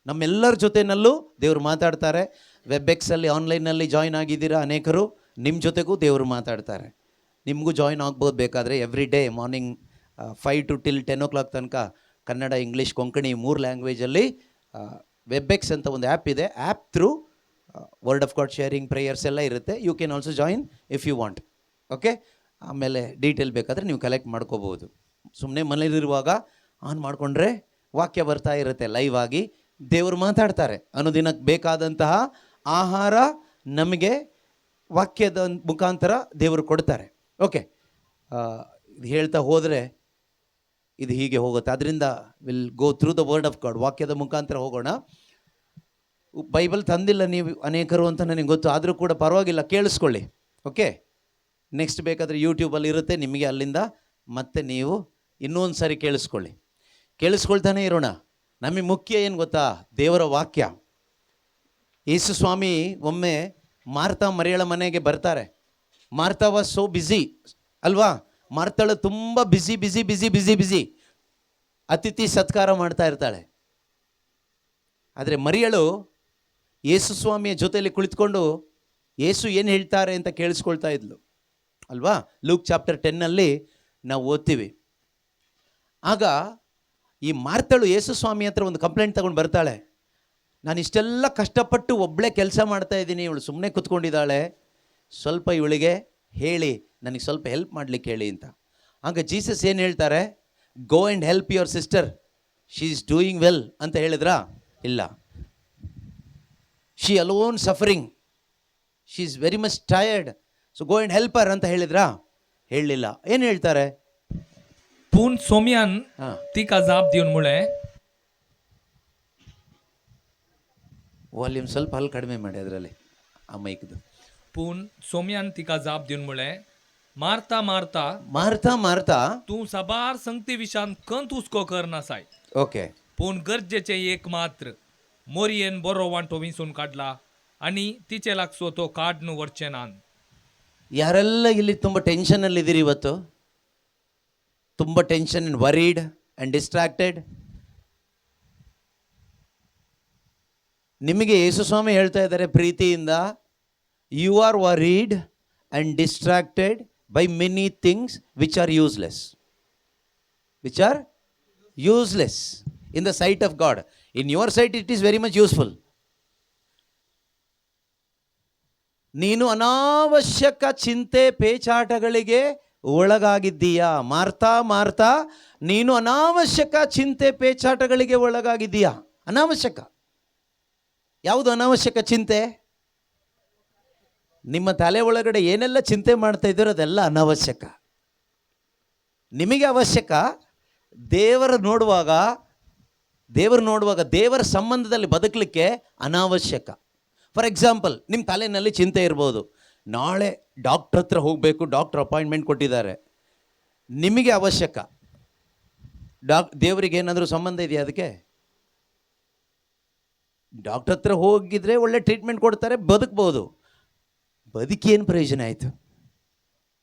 ನಮ್ಮೆಲ್ಲರ ಜೊತೆಯಲ್ಲೂ ದೇವರು ಮಾತಾಡ್ತಾರೆ. ವೆಬ್ಎಕ್ಸಲ್ಲಿ ಆನ್ಲೈನಲ್ಲಿ ಜಾಯ್ನ್ ಆಗಿದ್ದೀರಾ ಅನೇಕರು, ನಿಮ್ಮ ಜೊತೆಗೂ ದೇವರು ಮಾತಾಡ್ತಾರೆ. ನಿಮಗೂ ಜಾಯ್ನ್ ಆಗ್ಬೋದು ಬೇಕಾದರೆ. Every day morning 5 to 10 o'clock ತನಕ ಕನ್ನಡ, ಇಂಗ್ಲೀಷ್, ಕೊಂಕಣಿ 3 ಲ್ಯಾಂಗ್ವೇಜಲ್ಲಿ ವೆಬ್ಎಕ್ಸ್ ಅಂತ ಒಂದು ಆ್ಯಪ್ ಇದೆ. App through word of God sharing, prayers ಎಲ್ಲ ಇರುತ್ತೆ. You can also join if you want. Okay, ಆಮೇಲೆ ಡೀಟೇಲ್ ಬೇಕಾದರೆ ನೀವು ಕಲೆಕ್ಟ್ ಮಾಡ್ಕೋಬೋದು. ಸುಮ್ಮನೆ ಮನೇಲಿರುವಾಗ ಆನ್ ಮಾಡಿಕೊಂಡ್ರೆ ವಾಕ್ಯ ಬರ್ತಾ ಇರುತ್ತೆ ಲೈವ್ ಆಗಿ. ದೇವರು ಮಾತಾಡ್ತಾರೆ. ಅನುದಿನಕ್ಕೆ ಬೇಕಾದಂತಹ ಆಹಾರ ನಮಗೆ ವಾಕ್ಯದ ಮುಖಾಂತರ ದೇವರು ಕೊಡ್ತಾರೆ. ಓಕೆ, ಇದು ಹೇಳ್ತಾ ಹೋದರೆ ಇದು ಹೀಗೆ ಹೋಗುತ್ತೆ. ಅದರಿಂದ will go through the word of god. ವಾಕ್ಯದ ಮುಖಾಂತರ ಹೋಗೋಣ. ಬೈಬಲ್ ತಂದಿಲ್ಲ ನೀವು ಅನೇಕರು ಅಂತ ನನಗೆ ಗೊತ್ತು, ಆದರೂ ಕೂಡ ಪರವಾಗಿಲ್ಲ, ಕೇಳಿಸ್ಕೊಳ್ಳಿ. ಓಕೆ, ನೆಕ್ಸ್ಟ್ ಬೇಕಾದರೆ ಯೂಟ್ಯೂಬಲ್ಲಿ ಇರುತ್ತೆ, ನಿಮಗೆ ಅಲ್ಲಿಂದ ಮತ್ತೆ ನೀವು ಇನ್ನೊಂದು ಸಾರಿ ಕೇಳಿಸ್ಕೊಳ್ತಾನೆ ಇರೋಣ. ನಮಗೆ ಮುಖ್ಯ ಏನು ಗೊತ್ತಾ? ದೇವರ ವಾಕ್ಯ. ಯೇಸು ಸ್ವಾಮಿ ಒಮ್ಮೆ ಮಾರ್ತಾ ಮರಿಯಳ ಮನೆಗೆ ಬರ್ತಾರೆ. ಮಾರ್ತಾ ವಾಸ್ ಸೋ ಬ್ಯುಸಿ ಅಲ್ವಾ? ಮಾರ್ತಾಳು ತುಂಬ ಬಿಸಿ ಅತಿಥಿ ಸತ್ಕಾರ ಮಾಡ್ತಾ ಇರ್ತಾಳೆ. ಆದರೆ ಮರಿಯಳು ಯೇಸು ಸ್ವಾಮಿಯ ಜೊತೆಯಲ್ಲಿ ಕುಳಿತುಕೊಂಡು ಯೇಸು ಏನು ಹೇಳ್ತಾರೆ ಅಂತ ಕೇಳಿಸ್ಕೊಳ್ತಾ ಇದ್ಲು ಅಲ್ವಾ? ಲೂಕ್ ಚಾಪ್ಟರ್ 10 ನಾವು ಓದ್ತೀವಿ. ಆಗ ಈ ಮಾರ್ತಳು ಯೇಸು ಸ್ವಾಮಿ ಹತ್ರ ಒಂದು ಕಂಪ್ಲೇಂಟ್ ತಗೊಂಡು ಬರ್ತಾಳೆ. ನಾನು ಇಷ್ಟೆಲ್ಲ ಕಷ್ಟಪಟ್ಟು ಒಬ್ಬಳೇ ಕೆಲಸ ಮಾಡ್ತಾ ಇದ್ದೀನಿ, ಇವಳು ಸುಮ್ಮನೆ ಕೂತ್ಕೊಂಡಿದ್ದಾಳೆ, ಸ್ವಲ್ಪ ಇವಳಿಗೆ ಹೇಳಿ, ನನಗೆ ಸ್ವಲ್ಪ ಹೆಲ್ಪ್ ಮಾಡಲಿಕ್ಕೆ ಹೇಳಿ ಅಂತ. ಆಗ ಜೀಸಸ್ ಏನು ಹೇಳ್ತಾರೆ? Go and help your sister, she is doing well ಅಂತ ಹೇಳಿದ್ರಾ? ಇಲ್ಲ. She alone suffering, she is very much tired, so go and help her ಅಂತ ಹೇಳಿದ್ರಾ? ಹೇಳಲಿಲ್ಲ. ಏನು ಹೇಳ್ತಾರೆ? पूर्ण सोमियान ती का जाप दिवन मुळे ವಾಲ್ಯೂಮ್ ಸ್ವಲ್ಪ ಅಲ್ಲಿ ಕಡಿಮೆ ಮಾಡಿ ಅದರಲ್ಲಿ ಆ ಮೈಕ್ದು. पूण सोम्यान तिका जाप दिवन म्हळें, मारता मारता ಮಾರ್ತಾ ಮಾರ್ತಾ तूं साबार संगती विशान खंत हुस्को करनासाय, ಓಕೆ, पूण गरजेचें एक मात्र. मोरयेन बरो वांटो विंचून काडला आनी तिचे लागसो तो काडून व्हरचें नान. ಯಾರೆಲ್ಲ ಇಲ್ಲಿ ತುಂಬ ಟೆನ್ಷನಲ್ಲಿದ್ದೀರಿ ಇವತ್ತು, ತುಂಬ tension and worried and distracted, ನಿಮಗೆ ಯೇಸು ಸ್ವಾಮಿ ಹೇಳ್ತಾ ಇದ್ದಾರೆ ಪ್ರೀತಿಯಿಂದ, you are worried and distracted by many things which are useless, which are useless in the sight of God. In your sight it is very much useful. ನೀನು ಅನಾವಶ್ಯಕ ಚಿಂತೆ ಪೇಚಾಟಗಳಿಗೆ ಒಳಗಾಗಿದ್ದೀಯಾ? ಮಾರ್ತಾ ಮಾರ್ತಾ ನೀನು ಅನಾವಶ್ಯಕ ಚಿಂತೆ ಪೇಚಾಟಗಳಿಗೆ ಒಳಗಾಗಿದ್ದೀಯಾ? ಅನಾವಶ್ಯಕ. ಯಾವುದು ಅನಾವಶ್ಯಕ ಚಿಂತೆ? ನಿಮ್ಮ ತಲೆ ಒಳಗಡೆ ಏನೆಲ್ಲ ಚಿಂತೆ ಮಾಡ್ತಾ ಇದ್ದೀರೋ ಅದೆಲ್ಲ ಅನಾವಶ್ಯಕ. ನಿಮಗೆ ಅವಶ್ಯಕ ದೇವರು ನೋಡುವಾಗ ದೇವರ ಸಂಬಂಧದಲ್ಲಿ ಬದುಕಲಿಕ್ಕೆ ಅನಾವಶ್ಯಕ. ಫಾರ್ ಎಕ್ಸಾಂಪಲ್, ನಿಮ್ಮ ತಲೆಯಲ್ಲಿ ಚಿಂತೆ ಇರ್ಬೋದು, ನಾಳೆ ಡಾಕ್ಟ್ರ್ ಹತ್ರ ಹೋಗಬೇಕು, ಡಾಕ್ಟ್ರ್ ಅಪಾಯಿಂಟ್ಮೆಂಟ್ ಕೊಟ್ಟಿದ್ದಾರೆ, ನಿಮಗೆ ಅವಶ್ಯಕ. ದೇವರಿಗೆ ಏನಾದರೂ ಸಂಬಂಧ ಇದೆಯಾ ಅದಕ್ಕೆ? ಡಾಕ್ಟ್ರ್ ಹತ್ರ ಹೋಗಿದ್ರೆ ಒಳ್ಳೆ ಟ್ರೀಟ್ಮೆಂಟ್ ಕೊಡ್ತಾರೆ, ಬದುಕ್ಬೋದು. ಬದುಕೇನು ಪ್ರಯೋಜನ ಆಯಿತು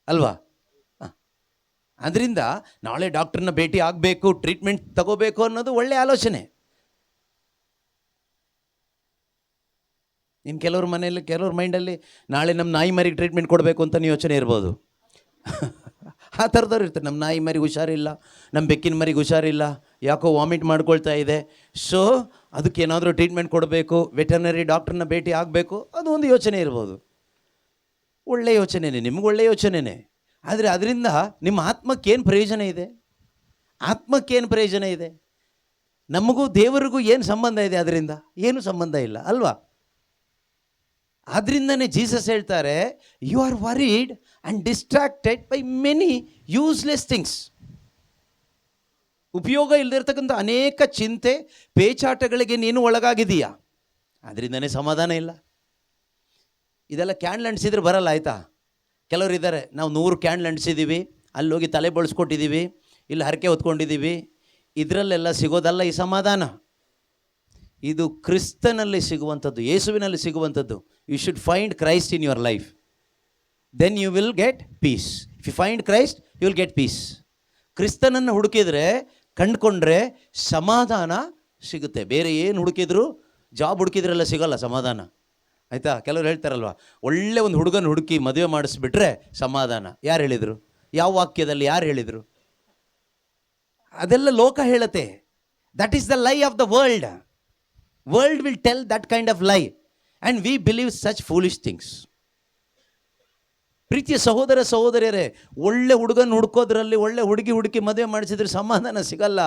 ಅಲ್ವಾ? ಅದರಿಂದ ನಾಳೆ ಡಾಕ್ಟ್ರನ್ನ ಭೇಟಿ ಆಗಬೇಕು, ಟ್ರೀಟ್ಮೆಂಟ್ ತಗೋಬೇಕು ಅನ್ನೋದು ಒಳ್ಳೆ ಆಲೋಚನೆ. ಇನ್ನು ಕೆಲವ್ರ ಮನೆಯಲ್ಲಿ, ಕೆಲವ್ರ ಮೈಂಡಲ್ಲಿ ನಾಳೆ ನಮ್ಮ ನಾಯಿ ಮರಿಗೆ ಟ್ರೀಟ್ಮೆಂಟ್ ಕೊಡಬೇಕು ಅಂತ ಯೋಚನೆ ಇರ್ಬೋದು. ಆ ಥರದವ್ರು ಇರ್ತಾರೆ, ನಮ್ಮ ನಾಯಿ ಮರಿಗೆ ಹುಷಾರಿಲ್ಲ, ನಮ್ಮ ಬೆಕ್ಕಿನ ಮರಿಗೆ ಹುಷಾರಿಲ್ಲ, ಯಾಕೋ ವಾಮಿಟ್ ಮಾಡ್ಕೊಳ್ತಾ ಇದೆ, ಸೊ ಅದಕ್ಕೆ ಏನಾದರೂ ಟ್ರೀಟ್ಮೆಂಟ್ ಕೊಡಬೇಕು, ವೆಟರ್ನರಿ ಡಾಕ್ಟ್ರನ್ನ ಭೇಟಿ ಆಗಬೇಕು, ಅದು ಒಂದು ಯೋಚನೆ ಇರ್ಬೋದು. ಒಳ್ಳೆಯ ಯೋಚನೆನೇ, ನಿಮ್ಗೆ ಒಳ್ಳೆಯ ಯೋಚನೆನೇ. ಆದರೆ ಅದರಿಂದ ನಿಮ್ಮ ಆತ್ಮಕ್ಕೇನು ಪ್ರಯೋಜನ ಇದೆ? ಆತ್ಮಕ್ಕೇನು ಪ್ರಯೋಜನ ಇದೆ? ನಮಗೂ ದೇವರಿಗೂ ಏನು ಸಂಬಂಧ ಇದೆ? ಅದರಿಂದ ಏನು ಸಂಬಂಧ ಇಲ್ಲ ಅಲ್ವಾ? ಆದ್ದರಿಂದನೇ ಜೀಸಸ್ ಹೇಳ್ತಾರೆ, you are worried and distracted by many useless things. ಉಪಯೋಗ ಇಲ್ಲದಿರ್ತಕ್ಕಂಥ ಅನೇಕ ಚಿಂತೆ ಪೇಚಾಟಗಳಿಗೆ ನೀನು ಒಳಗಾಗಿದೀಯಾ, ಅದರಿಂದನೇ ಸಮಾಧಾನ ಇಲ್ಲ. ಇದೆಲ್ಲ ಕ್ಯಾಂಡ್ಲ್ ಅಂಟಿಸಿದ್ರೆ ಬರಲ್ಲ, ಆಯಿತಾ? ಕೆಲವರು ಇದ್ದಾರೆ, ನಾವು 100 ಕ್ಯಾಂಡ್ಲ್ ಅಂಟಿಸಿದ್ದೀವಿ, ಅಲ್ಲಿ ಹೋಗಿ ತಲೆ ಬಳಸ್ಕೊಟ್ಟಿದ್ದೀವಿ, ಇಲ್ಲಿ ಹರಕೆ ಹೊತ್ಕೊಂಡಿದ್ದೀವಿ, ಇದರಲ್ಲೆಲ್ಲ ಸಿಗೋದಲ್ಲ ಈ ಸಮಾಧಾನ. ಇದು ಕ್ರಿಸ್ತನಲ್ಲಿ ಸಿಗುವಂಥದ್ದು, ಯೇಸುವಿನಲ್ಲಿ ಸಿಗುವಂಥದ್ದು. You should find Christ in your life, then you will get peace. If you find Christ you will get peace. ಕ್ರಿಸ್ತನನ್ನು ಹುಡುಕಿದರೆ, ಕಂಡುಕೊಂಡ್ರೆ ಸಮಾಧಾನ ಸಿಗುತ್ತೆ. ಬೇರೆ ಏನು ಹುಡುಕಿದ್ರು, ಜಾಬ್ ಹುಡುಕಿದ್ರೆಲ್ಲ ಸಿಗೋಲ್ಲ ಸಮಾಧಾನ, ಆಯಿತಾ? ಕೆಲವರು ಹೇಳ್ತಾರಲ್ವ, ಒಳ್ಳೆ ಒಂದು ಹುಡುಗನ ಹುಡುಕಿ ಮದುವೆ ಮಾಡಿಸ್ಬಿಟ್ರೆ ಸಮಾಧಾನ. ಯಾರು ಹೇಳಿದರು? ಯಾವ ವಾಕ್ಯದಲ್ಲಿ ಯಾರು ಹೇಳಿದರು? ಅದೆಲ್ಲ ಲೋಕ ಹೇಳುತ್ತೆ. That is the lie of the world. World will tell that kind of lie and we believe such foolish things. ಪ್ರೀತಿಯ ಸಹೋದರ ಸಹೋದರಿಯರೇ, ಒಳ್ಳೆ ಹುಡುಗನ ಹುಡುಕೋದ್ರಲ್ಲಿ, ಒಳ್ಳೆ ಹುಡುಕಿ ಮದುವೆ ಮಾಡಿಸಿದ್ರೆ ಸಮಾಧಾನ ಸಿಗಲ್ಲ.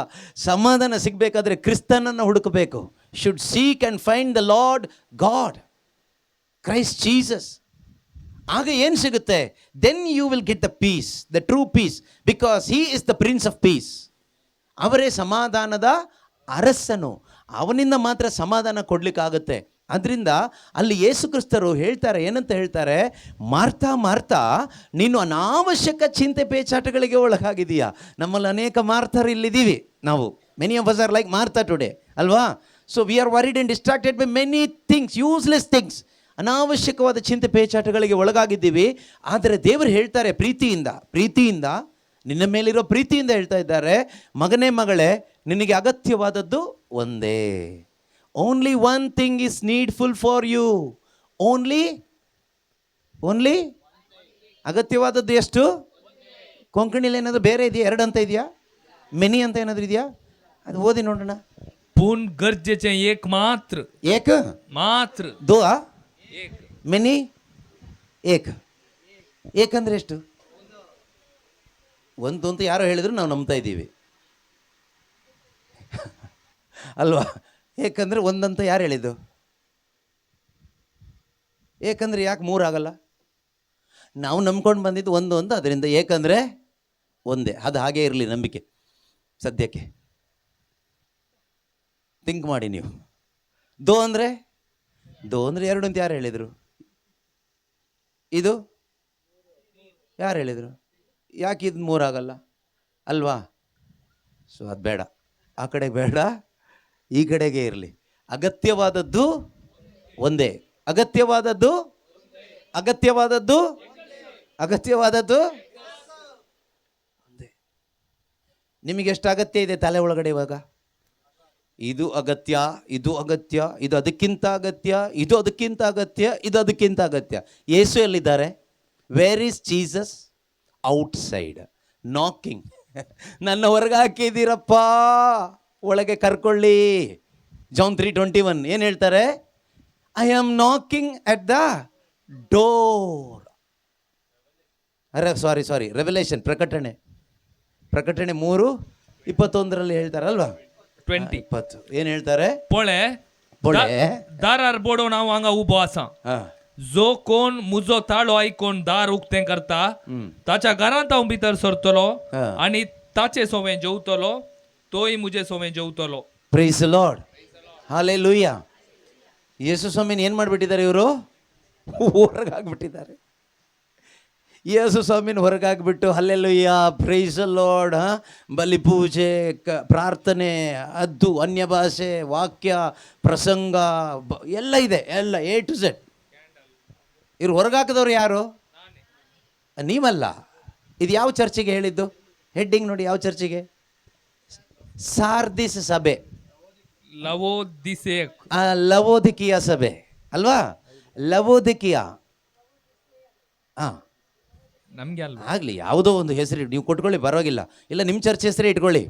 ಸಮಾಧಾನ ಸಿಗಬೇಕಾದ್ರೆ ಕ್ರಿಸ್ತನನ್ನು ಹುಡುಕಬೇಕು. Should seek and find the Lord God, Christ Jesus. ಆಗ ಏನು ಸಿಗುತ್ತೆ? Then you will get the peace, the true peace, because he is the prince of peace. ಅವರೇ ಸಮಾಧಾನದ ಅರಸನು, ಅವನಿಂದ ಮಾತ್ರ ಸಮಾಧಾನ ಕೊಡಲಿಕ್ಕಾಗುತ್ತೆ. ಅದರಿಂದ ಅಲ್ಲಿ ಯೇಸು ಕ್ರಿಸ್ತರು ಹೇಳ್ತಾರೆ, ಏನಂತ ಹೇಳ್ತಾರೆ? ಮಾರ್ತಾ ಮಾರ್ತಾ ನೀನು ಅನಾವಶ್ಯಕ ಚಿಂತೆ ಪೇಚಾಟಗಳಿಗೆ ಒಳಗಾಗಿದೆಯಾ. ನಮ್ಮಲ್ಲಿ ಅನೇಕ ಮಾರ್ತರು ಇಲ್ಲಿದ್ದೀವಿ ನಾವು. Many of us are like Martha today ಅಲ್ವಾ? So we are worried and distracted by many things, useless things. ಅನಾವಶ್ಯಕವಾದ ಚಿಂತೆ ಪೇಚಾಟಗಳಿಗೆ ಒಳಗಾಗಿದ್ದೀವಿ. ಆದರೆ ದೇವರು ಹೇಳ್ತಾರೆ ಪ್ರೀತಿಯಿಂದ ನಿನ್ನ ಮೇಲಿರೋ ಪ್ರೀತಿಯಿಂದ ಹೇಳ್ತಾ ಇದ್ದಾರೆ, ಮಗನೇ ಮಗಳೇ, ನಿನಗೆ ಅಗತ್ಯವಾದದ್ದು ಒಂದೇ. Only one thing is needful for you. Only ಅಗತ್ಯವಾದದ್ದು ಎಷ್ಟು? ಕೊಂಕಣಿಲಿ ಏನಾದರೂ ಬೇರೆ ಇದೆಯಾ? 2 ಅಂತ ಇದೆಯಾ? ಮೆನಿ ಅಂತ ಏನಾದರೂ ಇದೆಯಾ? ಅದು ಓದಿ ನೋಡೋಣ. पूण गरजेचें एक मात्र. एक मात्र. 2 एक. ಮೆನಿ ಏಕ್ ಅಂದರೆ ಎಷ್ಟು? ಒಂದು ಅಂತ ಯಾರೋ ಹೇಳಿದ್ರು ನಾವು ನಂಬ್ತಾ ಇದ್ದೀವಿ ಅಲ್ವಾ? ಏಕಂದರೆ ಒಂದಂತ ಯಾರು ಹೇಳಿದ್ದು? ಏಕಂದರೆ ಯಾಕೆ 3 ಆಗಲ್ಲ? ನಾವು ನಂಬ್ಕೊಂಡು ಬಂದಿದ್ದು ಒಂದು ಅಂತ, ಅದರಿಂದ ಏಕಂದರೆ ಒಂದೇ. ಅದು ಹಾಗೇ ಇರಲಿ ನಂಬಿಕೆ. ಸದ್ಯಕ್ಕೆ ಥಿಂಕ್ ಮಾಡಿ ನೀವು. 2 ಅಂದರೆ ದೋ ಅಂದರೆ ಎರಡು ಅಂತ ಯಾರು ಹೇಳಿದರು? ಇದು ಯಾರು ಹೇಳಿದರು? ಯಾಕೆ ಇದು ಮೂರಾಗಲ್ಲ ಅಲ್ವಾ? ಸೊ ಅದು ಬೇಡ, ಆ ಕಡೆಗೆ ಬೇಡ, ಈ ಕಡೆಗೆ ಇರಲಿ. ಅಗತ್ಯವಾದದ್ದು ಒಂದೇ. ಅಗತ್ಯವಾದದ್ದು ಅಗತ್ಯವಾದದ್ದು ಅಗತ್ಯವಾದದ್ದು ಒಂದೇ. ನಿಮಗೆ ಎಷ್ಟು ಅಗತ್ಯ ಇದೆ ತಲೆ ಒಳಗಡೆ ಇವಾಗ? ಇದು ಅಗತ್ಯ, ಇದು ಅಗತ್ಯ, ಇದು ಅದಕ್ಕಿಂತ ಅಗತ್ಯ, ಇದು ಅದಕ್ಕಿಂತ ಅಗತ್ಯ, ಇದು ಅದಕ್ಕಿಂತ ಅಗತ್ಯ. ಯೇಸು ಎಲ್ಲಿದ್ದಾರೆ? Where is Jesus? Outside knocking. ನನ್ನ ಹೊರಗೆ ಹಾಕಿದ್ದೀರಪ್ಪ, ಒಳಗೆ ಕರ್ಕೊಳ್ಳಿ. ಜಾನ್ 3:21 ಏನು ಹೇಳ್ತಾರೆ? I am knocking at the door. Sorry revelation, ಪ್ರಕಟಣೆ 3:21 ಹೇಳ್ತಾರಲ್ವಾ? 20 ಏನು ಹೇಳ್ತಾರೆ? पोळे पोळे दारार बोडोन हांव हांगा उबो आसा. जो कोण मुजो ताळो आयकोन दार उक्तें करता ताच्या घरांत हांव भितर सरतलो आनी ताचे सोवें जेवतलो, तोय मुजे सोवें जेवतलो. Praise the Lord, hallelujah. ಯೇಸು ಸ್ವಾಮಿನ ಏನು ಮಾಡಿಬಿಟ್ಟಿದ್ದಾರೆ ಇವರು? ಹೊರಗೆ ಹಾಕ್ಬಿಟ್ಟಿದ್ದಾರೆ. ಯೇಸು ಸ್ವಾಮಿನ ಹೊರಗೆ ಹಾಕ್ಬಿಟ್ಟು ಹಲ್ಲೆಲೂಯಾ, ಪ್ರೈಸ್ ದಿ ಲಾರ್ಡ್, ಬಲಿ ಪೂಜೆ, ಪ್ರಾರ್ಥನೆ, ಅದ್ದು, ಅನ್ಯ ಭಾಷೆ, ವಾಕ್ಯ, ಪ್ರಸಂಗ ಎಲ್ಲ ಇದೆ, ಎಲ್ಲ A to Z. ಇವ್ರು ಹೊರಗೆ ಹಾಕಿದವ್ರು ಯಾರು? ನೀವಲ್ಲ. ಇದು ಯಾವ ಚರ್ಚಿಗೆ ಹೇಳಿದ್ದು? ಹೆಡ್ಡಿಂಗ್ ನೋಡಿ, ಯಾವ ಚರ್ಚಿಗೆ? ಸಾರ್ದಿಸ್ ಸಭೆ, ಲವೋದಿಕಿಯ ಸಭೆ ಅಲ್ವಾ? ಲವೋದಿಕಿಯ. ನಮಗೆ ಅಲ್ವಾ? ಆಗಲಿ, ಯಾವುದೋ ಒಂದು ಹೆಸರು ನೀವು ಕೊಟ್ಕೊಳ್ಳಿ, ಪರವಾಗಿಲ್ಲ. ಇಲ್ಲ, ನಿಮ್ಮ ಚರ್ಚ್ ಹೆಸರೇ ಇಟ್ಕೊಳ್ಳಿ,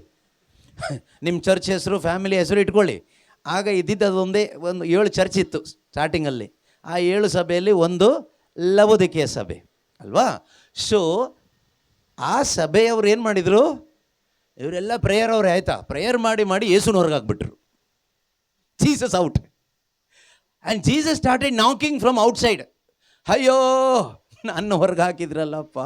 ನಿಮ್ಮ ಚರ್ಚ್ ಹೆಸರು, ಫ್ಯಾಮಿಲಿ ಹೆಸರು ಇಟ್ಕೊಳ್ಳಿ. ಆಗ ಇದ್ದಿದ್ದೊಂದೇ ಒಂದು 7 ಚರ್ಚ್ ಇತ್ತು ಸ್ಟಾರ್ಟಿಂಗಲ್ಲಿ. ಆ 7 ಸಭೆಯಲ್ಲಿ ಒಂದು ಲವೋದಿಕೆಯ ಸಭೆ ಅಲ್ವಾ? ಸೊ ಆ ಸಭೆಯವ್ರು ಏನು ಮಾಡಿದರು? ಇವರೆಲ್ಲ ಪ್ರೇಯರ್ ಅವರೇ, ಆಯಿತಾ? ಪ್ರೇಯರ್ ಮಾಡಿ ಯೇಸುನ ಹೊರಗೆ ಹಾಕ್ಬಿಟ್ರು. Jesus out. And Jesus started knocking from outside. ಅಯ್ಯೋ, ನನ್ನ ಹೊರಗೆ ಹಾಕಿದ್ರಲ್ಲಪ್ಪ,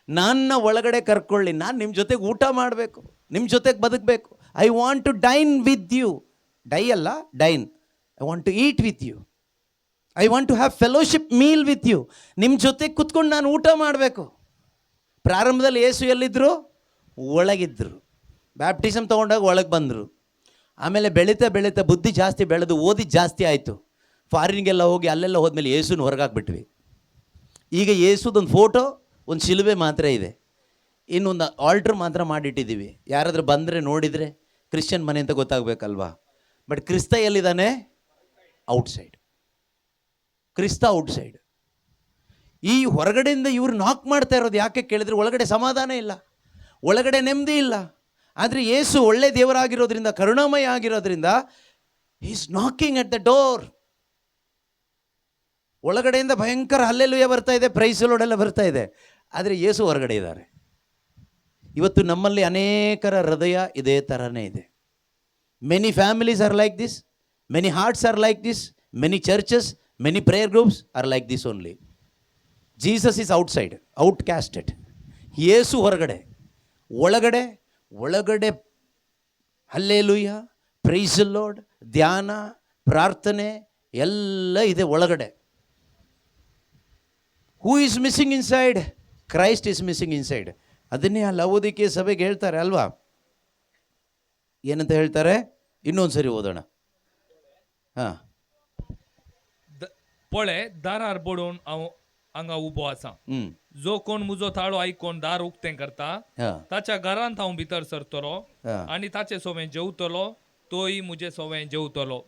ನನ್ನ ಒಳಗಡೆ ಕರ್ಕೊಳ್ಳಿ, ನಾನು ನಿಮ್ಮ ಜೊತೆಗೆ ಊಟ ಮಾಡಬೇಕು, ನಿಮ್ಮ ಜೊತೆಗೆ ಬದುಕಬೇಕು. I want to dine with you. Die ಅಲ್ಲ, dine. I want to eat with you. I want to have fellowship meal with you. ನಿಮ್ಮ ಜೊತೆಗೆ ಕುತ್ಕೊಂಡು ನಾನು ಊಟ ಮಾಡಬೇಕು. ಪ್ರಾರಂಭದಲ್ಲಿ ಯೇಸು ಎಲ್ಲಿದ್ದರು? ಒಳಗಿದ್ದರು. ಬ್ಯಾಪ್ಟಿಸಮ್ ತೊಗೊಂಡಾಗ ಒಳಗೆ ಬಂದರು. ಆಮೇಲೆ ಬೆಳೀತಾ ಬುದ್ಧಿ ಜಾಸ್ತಿ ಬೆಳೆದು ಓದಿದ್ದು ಜಾಸ್ತಿ ಆಯಿತು. ಫಾರಿನ್ಗೆಲ್ಲ ಹೋಗಿ ಅಲ್ಲೆಲ್ಲ ಹೋದ್ಮೇಲೆ ಯೇಸುನ ಹೊರಗಾಕ್ಬಿಟ್ವಿ. ಈಗ ಯೇಸುದೊಂದು ಫೋಟೋ, ಒಂದು ಶಿಲುಬೆ ಮಾತ್ರ ಇದೆ, ಇನ್ನೊಂದು ಆಲ್ಟ್ರ್ ಮಾತ್ರ ಮಾಡಿಟ್ಟಿದ್ದೀವಿ. ಯಾರಾದರೂ ಬಂದರೆ ನೋಡಿದರೆ ಕ್ರಿಶ್ಚಿಯನ್ ಮನೆ ಅಂತ ಗೊತ್ತಾಗಬೇಕಲ್ವಾ? ಬಟ್ ಕ್ರಿಸ್ತ ಎಲ್ಲಿದ್ದಾನೆ? ಔಟ್ಸೈಡ್. ಕ್ರಿಸ್ತ ಔಟ್ಸೈಡ್. ಈ ಹೊರಗಡೆಯಿಂದ ಇವರು ನಾಕ್ ಮಾಡ್ತಾ ಇರೋದು ಯಾಕೆ ಕೇಳಿದರೆ, ಒಳಗಡೆ ಸಮಾಧಾನ ಇಲ್ಲ, ಒಳಗಡೆ ನೆಮ್ಮದಿ ಇಲ್ಲ. ಆದರೆ ಯೇಸು ಒಳ್ಳೆ ದೇವರಾಗಿರೋದ್ರಿಂದ, ಕರುಣಾಮಯ ಆಗಿರೋದ್ರಿಂದ, is knocking at the door. ಒಳಗಡೆಯಿಂದ ಭಯಂಕರ ಹಲ್ಲೆಲೂಯ ಬರ್ತಾ ಇದೆ, ಪ್ರೈಸ್ ದಿ ಲಾರ್ಡ್ ಎಲ್ಲ ಬರ್ತಾ ಇದೆ. ಆದರೆ ಯೇಸು ಹೊರಗಡೆ ಇದ್ದಾರೆ. ಇವತ್ತು ನಮ್ಮಲ್ಲಿ ಅನೇಕರ ಹೃದಯ ಇದೇ ಥರನೇ ಇದೆ. Many families are like this, many hearts are like this, many churches, many prayer groups are like this only. Jesus is outside, out casted. ಯೇಸು ಹೊರಗಡೆ. ಒಳಗಡೆ ಹಲ್ಲೆಲೂಯ, ಪ್ರೈಸ್ ದಿ ಲಾರ್ಡ್, ಧ್ಯಾನ, ಪ್ರಾರ್ಥನೆ ಎಲ್ಲ ಇದೆ ಒಳಗಡೆ. Who is missing inside? Christ is missing inside. ಅದನ್ನೇ ಆ ಲವೋದಿಕೆಯ ಸಭೆಗೆ ಹೇಳ್ತಾರೆ ಅಲ್ವಾ? ಏನಂತ ಹೇಳ್ತಾರೆ? ಇನ್ನೊಂದು ಸರಿ ಓದೋಣ. ಹಾಂ. पोळे दारार बोडोन हांव हांगा उबो आसा. जो कोण मुजो ताळो आयकोन दार उक्तें करता ताच्या घरांत हांव भितर सरतलो आनी ताचे सोवें जेवतलो, तोय मुजे सोवें जेवतलो.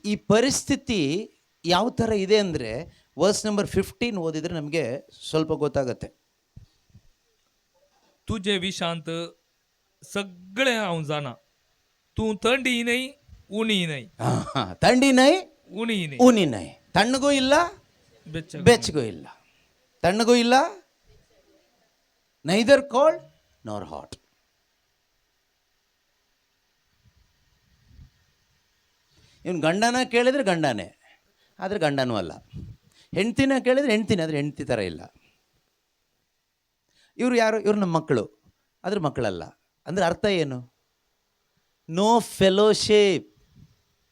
ಈ ಪರಿಸ್ಥಿತಿ ಯಾವ ಥರ ಇದೆ ಅಂದರೆ, ವರ್ಸ್ ನಂಬರ್ 15 ಓದಿದರೆ ನಮಗೆ ಸ್ವಲ್ಪ ಗೊತ್ತಾಗತ್ತೆ. तुजे विशांत सगळे हांव जाणा. तूं थंडी न्हय, उणी न्हय. ಥಂಡಿ ನೈ, ಉಣಿ ನ್ಹೈ. ಉನಿ ನೈ. ತಣ್ಣಗೂ ಇಲ್ಲ, ಬೆಚ್ಚಗೂ ಇಲ್ಲ. ತಣ್ಣಗೂ ಇಲ್ಲ, ನೈದರ್ ಕೋಲ್ಡ್ ನಾರ್ ಹಾಟ್. ಇವನು ಗಂಡನ ಕೇಳಿದರೆ ಗಂಡನೇ, ಆದರೆ ಗಂಡನೂ ಅಲ್ಲ. ಹೆಂಡ್ತಿನ ಕೇಳಿದರೆ ಹೆಂಡ್ತಿನೇ, ಆದರೆ ಹೆಂಡ್ತಿ ಥರ ಇಲ್ಲ. ಇವರು ಯಾರು? ಇವರು ನಮ್ಮ ಮಕ್ಕಳು, ಆದರೆ ಮಕ್ಕಳಲ್ಲ. ಅಂದರೆ ಅರ್ಥ ಏನು? No fellowship.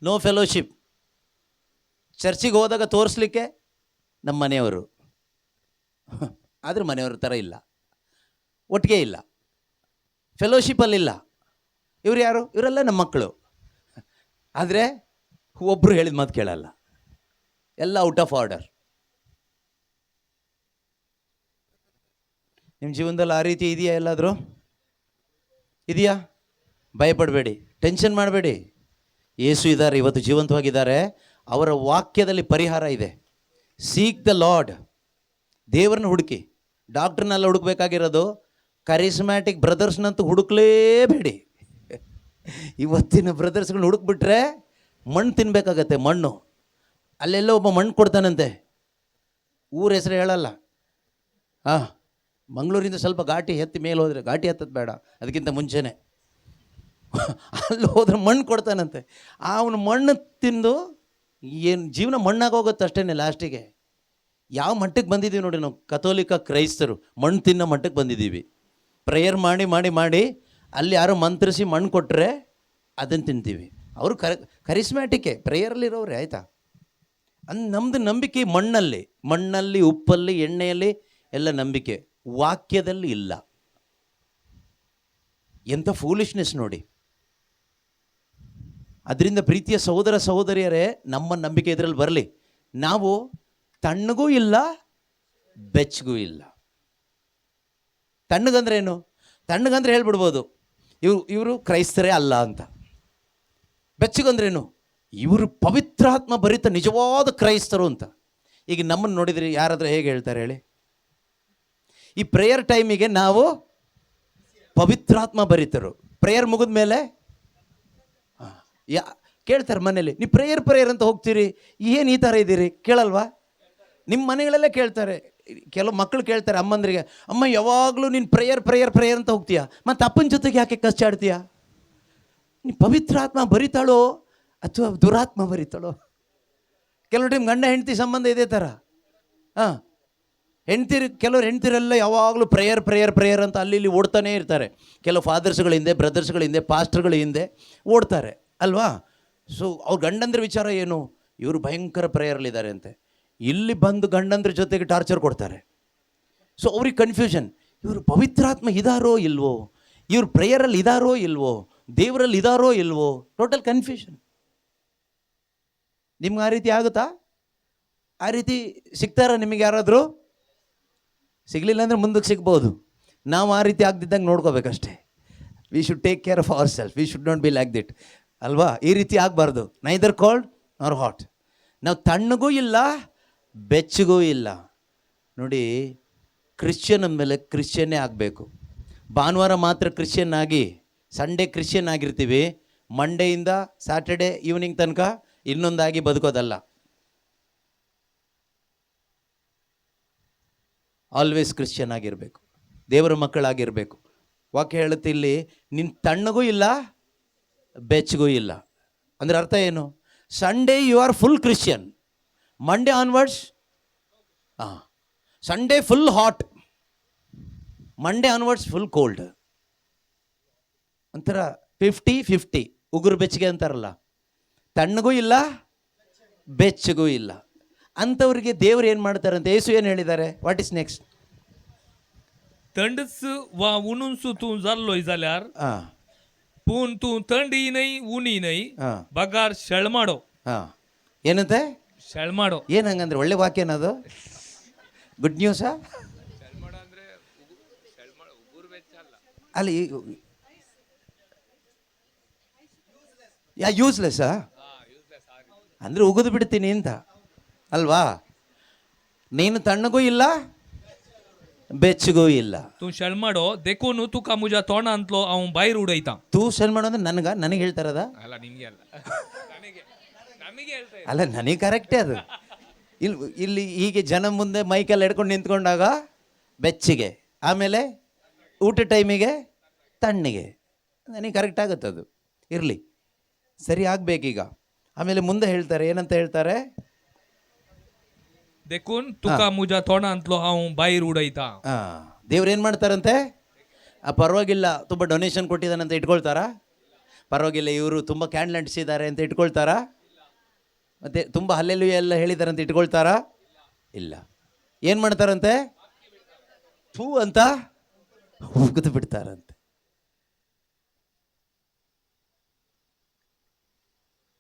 No fellowship. ಚರ್ಚಿಗೆ ಹೋದಾಗ ತೋರಿಸ್ಲಿಕ್ಕೆ ನಮ್ಮ ಮನೆಯವರು, ಆದರೆ ಮನೆಯವ್ರ ಥರ ಇಲ್ಲ, ಒಟ್ಟಿಗೆ ಇಲ್ಲ, ಫೆಲೋಶಿಪ್ಪಲ್ಲಿಲ್ಲ. ಇವ್ರು ಯಾರು? ಇವರೆಲ್ಲ ನಮ್ಮ ಮಕ್ಕಳು. ಆದರೆ ಒಬ್ಬರು ಹೇಳಿದ ಮಾತು ಕೇಳಲ್ಲ, ಎಲ್ಲ ಔಟ್ ಆಫ್ ಆರ್ಡರ್. ನಿಮ್ಮ ಜೀವನದಲ್ಲಿ ಆ ರೀತಿ ಇದೆಯಾ? ಎಲ್ಲಾದರೂ ಇದೆಯಾ? ಭಯಪಡಬೇಡಿ, ಟೆನ್ಷನ್ ಮಾಡಬೇಡಿ. ಯೇಸು ಇದ್ದಾರೆ, ಇವತ್ತು ಜೀವಂತವಾಗಿದ್ದಾರೆ. ಅವರ ವಾಕ್ಯದಲ್ಲಿ ಪರಿಹಾರ ಇದೆ. Seek the lord. ದೇವರನ್ನ ಹುಡುಕಿ. ಡಾಕ್ಟ್ರನ್ನೆಲ್ಲ ಹುಡುಕ್ಬೇಕಾಗಿರೋದು. ಕರಿಸ್ಮ್ಯಾಟಿಕ್ ಬ್ರದರ್ಸ್ನಂತೂ ಹುಡುಕ್ಲೇಬೇಡಿ. ಇವತ್ತಿನ ಬ್ರದರ್ಸ್ಗಳನ್ನ ಹುಡುಕ್ಬಿಟ್ರೆ ಮಣ್ಣು ತಿನ್ನಬೇಕಾಗತ್ತೆ. ಮಣ್ಣು ಅಲ್ಲೆಲ್ಲ ಒಬ್ಬ ಮಣ್ಣು ಕೊಡ್ತಾನಂತೆ, ಊರ ಹೆಸರು ಹೇಳಲ್ಲ. ಮಂಗಳೂರಿಂದ ಸ್ವಲ್ಪ ಘಾಟಿ ಎತ್ತಿ ಮೇಲೆ ಹೋದರೆ, ಘಾಟಿ ಹತ್ತದು ಬೇಡ, ಅದಕ್ಕಿಂತ ಮುಂಚೆನೆ ಅಲ್ಲಿ ಹೋದ್ರೆ ಮಣ್ಣು ಕೊಡ್ತಾನಂತೆ. ಅವನು ಮಣ್ಣು ತಿಂದು ಏನು ಜೀವನ ಮಣ್ಣಾಗೋಗುತ್ತೆ ಅಷ್ಟೇ ಲಾಸ್ಟಿಗೆ. ಯಾವ ಮಟ್ಟಕ್ಕೆ ಬಂದಿದ್ದೀವಿ ನೋಡಿ ನಾವು ಕಥೋಲಿಕ ಕ್ರೈಸ್ತರು, ಮಣ್ಣು ತಿನ್ನೋ ಮಟ್ಟಕ್ಕೆ ಬಂದಿದ್ದೀವಿ. ಪ್ರೇಯರ್ ಮಾಡಿ ಮಾಡಿ ಮಾಡಿ ಅಲ್ಲಿ ಯಾರೋ ಮಂತ್ರಿಸಿ ಮಣ್ಣು ಕೊಟ್ಟರೆ ಅದನ್ನು ತಿಂತೀವಿ. ಅವರು ಕರಿಸ್ಮ್ಯಾಟಿಕ್ಕೆ ಪ್ರೇಯರಲ್ಲಿರೋರೆ, ಆಯಿತಾ? ನಮ್ಮದು ನಂಬಿಕೆ ಮಣ್ಣಲ್ಲಿ ಉಪ್ಪಲ್ಲಿ ಎಣ್ಣೆಯಲ್ಲಿ ಎಲ್ಲ ನಂಬಿಕೆ, ವಾಕ್ಯದಲ್ಲಿ ಇಲ್ಲ. ಎಂಥ ಫೂಲಿಶ್ನೆಸ್ ನೋಡಿ. ಅದರಿಂದ ಪ್ರೀತಿಯ ಸಹೋದರ ಸಹೋದರಿಯರೇ, ನಮ್ಮ ನಂಬಿಕೆ ಇದರಲ್ಲಿ ಬರಲಿ. ನಾವು ತಣ್ಣಗೂ ಇಲ್ಲ, ಬೆಚ್ಚಗೂ ಇಲ್ಲ. ತಣ್ಣಗಂದ್ರೆ ಏನು? ತಣ್ಣಗಂದ್ರೆ ಹೇಳ್ಬಿಡ್ಬೋದು ಇವರು ಕ್ರೈಸ್ತರೇ ಅಲ್ಲ ಅಂತ. ಬೆಚ್ಚಗಂದ್ರೇನು? ಇವರು ಪವಿತ್ರಾತ್ಮ ಭರಿತ ನಿಜವಾದ ಕ್ರೈಸ್ತರು ಅಂತ. ಈಗ ನಮ್ಮನ್ನು ನೋಡಿದ್ರಿ ಯಾರಾದರೂ ಹೇಗೆ ಹೇಳ್ತಾರೆ ಹೇಳಿ? ಈ ಪ್ರೇಯರ್ ಟೈಮಿಗೆ ನಾವು ಪವಿತ್ರಾತ್ಮ ಭರಿತರು. ಪ್ರೇಯರ್ ಮುಗಿದ ಮೇಲೆ ಕೇಳ್ತಾರೆ ಮನೇಲಿ, ನೀವು ಪ್ರೇಯರ್ ಅಂತ ಹೋಗ್ತೀರಿ, ಏನು ಈ ಥರ ಇದ್ದೀರಿ? ಕೇಳಲ್ವಾ? ನಿಮ್ಮ ಮನೆಗಳಲ್ಲೇ ಕೇಳ್ತಾರೆ. ಕೆಲವು ಮಕ್ಕಳು ಕೇಳ್ತಾರೆ ಅಮ್ಮಂದ್ರಿಗೆ, ಅಮ್ಮ ಯಾವಾಗಲೂ ನೀನು ಪ್ರೇಯರ್ ಅಂತ ಹೋಗ್ತೀಯಾ, ಮತ್ತು ಅಪ್ಪನ ಜೊತೆಗೆ ಯಾಕೆ ಕಚ್ಚಾಡ್ತೀಯಾ? ನೀನು ಪವಿತ್ರಾತ್ಮ ಭರಿತಾಳೋ ಅಥವಾ ದುರಾತ್ಮ ಭರಿತಾಳೋ? ಕೆಲವು ಟೈಮ್ ಗಂಡ ಹೆಂಡತಿ ಸಂಬಂಧ ಇದೇ ಥರ. ಕೆಲವರು ಹೆಂಡ್ತಿರೆಲ್ಲ ಯಾವಾಗಲೂ ಪ್ರೇಯರ್ ಅಂತ ಅಲ್ಲಿ ಇಲ್ಲಿ ಓಡ್ತಾನೇ ಇರ್ತಾರೆ. ಕೆಲವು ಫಾದರ್ಸ್ಗಳ ಹಿಂದೆ, ಬ್ರದರ್ಸ್ಗಳ ಹಿಂದೆ, ಪಾಸ್ಟರ್ಗಳ ಹಿಂದೆ ಓಡ್ತಾರೆ ಅಲ್ವಾ? ಸೊ ಅವ್ರ ಗಂಡಂದ್ರ ವಿಚಾರ ಏನು? ಇವರು ಭಯಂಕರ ಪ್ರೇಯರ್ಲಿದ್ದಾರೆ ಅಂತೆ. ಇಲ್ಲಿ ಬಂದು ಗಂಡಂದ್ರ ಜೊತೆಗೆ ಟಾರ್ಚರ್ ಕೊಡ್ತಾರೆ. ಸೊ ಅವ್ರಿಗೆ ಕನ್ಫ್ಯೂಷನ್, ಇವರು ಪವಿತ್ರಾತ್ಮ ಇದಾರೋ ಇಲ್ವೋ, ಇವ್ರು ಪ್ರೇಯರಲ್ಲಿ ಇದಾರೋ ಇಲ್ವೋ, ದೇವರಲ್ಲಿ ಇದಾರೋ ಇಲ್ವೋ, ಟೋಟಲ್ ಕನ್ಫ್ಯೂಷನ್. ನಿಮ್ಗೆ ಆ ರೀತಿ ಆಗುತ್ತಾ? ಆ ರೀತಿ ಸಿಗ್ತಾರ ನಿಮಗೆ ಯಾರಾದರೂ? ಸಿಗಲಿಲ್ಲ ಅಂದರೆ ಮುಂದಕ್ಕೆ ಸಿಗ್ಬೋದು. ನಾವು ಆ ರೀತಿ ಆಗದಿದ್ದಂಗೆ ನೋಡ್ಕೋಬೇಕಷ್ಟೇ. We should take care of ourself. We should not be like that, ಅಲ್ವಾ? ಈ ರೀತಿ ಆಗಬಾರ್ದು. Neither cold nor hot. ನಾವು ತಣ್ಣಗೂ ಇಲ್ಲ, ಬೆಚ್ಚಗೂ ಇಲ್ಲ. ನೋಡಿ, ಕ್ರಿಶ್ಚಿಯನ್ ಅಂದಮೇಲೆ ಕ್ರಿಶ್ಚಿಯನ್ನೇ ಆಗಬೇಕು. ಭಾನುವಾರ ಮಾತ್ರ ಕ್ರಿಶ್ಚಿಯನ್ ಆಗಿ ಸಂಡೇ ಕ್ರಿಶ್ಚಿಯನ್ ಆಗಿರ್ತೀವಿ, ಮಂಡೆಯಿಂದ ಸ್ಯಾಟರ್ಡೇ ಈವ್ನಿಂಗ್ ತನಕ ಇನ್ನೊಂದಾಗಿ ಬದುಕೋದಲ್ಲ. ಆಲ್ವೇಸ್ ಕ್ರಿಶ್ಚಿಯನ್ ಆಗಿರಬೇಕು, ದೇವರ ಮಕ್ಕಳಾಗಿರಬೇಕು. ವಾಕ್ಯ ಹೇಳುತ್ತೆ ಇಲ್ಲಿ, ನಿನ್ನ ತಣ್ಣಗೂ ಇಲ್ಲ, ಬೆಚ್ಚಗೂ ಇಲ್ಲ. ಅಂದರೆ ಅರ್ಥ ಏನು? Sunday you are full Christian, Monday onwards Sunday full hot, Monday onwards full cold. ಒಂಥರ 50-50 ಉಗುರು ಬೆಚ್ಚಗೆ ಅಂತಾರಲ್ಲ, ತಣ್ಣಗೂ ಇಲ್ಲ, ಬೆಚ್ಚಗೂ ಇಲ್ಲ. ಅಂಥವ್ರಿಗೆ ದೇವರು ಏನು ಮಾಡ್ತಾರಂತೆ? ಯೇಸು ಏನು ಹೇಳಿದ್ದಾರೆ? What is next? थंडच वा उन्हांसू तू जाल्लोय जाल्यार पूण तू थंडी नाही उनी नाही बगार ಶೆಳ್ಮಾಡೋ. ಏನಂತೆ? ಶೆಳ್ಮಾಡೋ. ಏನು ಹಂಗಂದ್ರೆ ಒಳ್ಳೆ ವಾಕ್ಯ ಏನದು? ಗುಡ್ ನ್ಯೂಸಾ? ಅಲ್ಲಿ ಯೂಸ್ಲೆಸ್ಸಾ? ಅಂದರೆ ಉಗಿದು ಬಿಡ್ತೀನಿ ಅಂತ ಅಲ್ವಾ? ನೀನು ತಣ್ಣಗೂ ಇಲ್ಲ, ಬೆಚ್ಚಗೂ ಇಲ್ಲ. तू ಶೆಳ್ಮಾಡೋ देखून तुका मुजा तोंड ಅಂತಲೋ ಅವನು ಬಾಯಿರ್ ಉಡೈತಾ. ತೂ ಶೆಳ್ಮಾಡೋ ಅಂದ್ರೆ ನನಗೆ ಹೇಳ್ತಾರದ? ಅಲ್ಲ ನಿಮಗೆ ಅಲ್ಲ, ನಮಗೆ ಹೇಳ್ತಾ ಅಲ್ಲ, ನನಗೆ ಕರೆಕ್ಟೇ ಅದು. ಇಲ್ಲಿ ಹೀಗೆ ಜನ ಮುಂದೆ ಮೈಕೆಲ್ಲ ಹಿಡ್ಕೊಂಡು ನಿಂತ್ಕೊಂಡಾಗ ಬೆಚ್ಚಗೆ, ಆಮೇಲೆ ಊಟ ಟೈಮಿಗೆ ತಣ್ಣಗೆ. ನನಗೆ ಕರೆಕ್ಟ್ ಆಗುತ್ತೆ ಅದು. ಇರಲಿ, ಸರಿ ಆಗಬೇಕೀಗ. ಆಮೇಲೆ ಮುಂದೆ ಹೇಳ್ತಾರೆ, ಏನಂತ ಹೇಳ್ತಾರೆ? देखून तुका मुजा तोंड ಅಂತಲೋ ಅವನು ಬಾಯಿರ್ ಉಡೈತಾ. ದೇವ್ರು ಏನು ಮಾಡ್ತಾರಂತೆ? ಪರವಾಗಿಲ್ಲ, ತುಂಬ ಡೊನೇಷನ್ ಕೊಟ್ಟಿದ್ದಾನಂತ ಇಟ್ಕೊಳ್ತಾರಾ? ಪರವಾಗಿಲ್ಲ ಇವರು ತುಂಬ ಕ್ಯಾಂಡಲ್ ಅಂಟಿಸಿದ್ದಾರೆ ಅಂತ ಇಟ್ಕೊಳ್ತಾರಾ? ಮತ್ತೆ ತುಂಬ ಹಲ್ಲೆಲೂಯಾ ಎಲ್ಲ ಹೇಳಿದ್ದಾರೆ ಅಂತ ಇಟ್ಕೊಳ್ತಾರಾ? ಇಲ್ಲ. ಏನು ಮಾಡ್ತಾರಂತೆ? ಥೂ ಅಂತ ಉಗಿದು ಬಿಡ್ತಾರಂತೆ.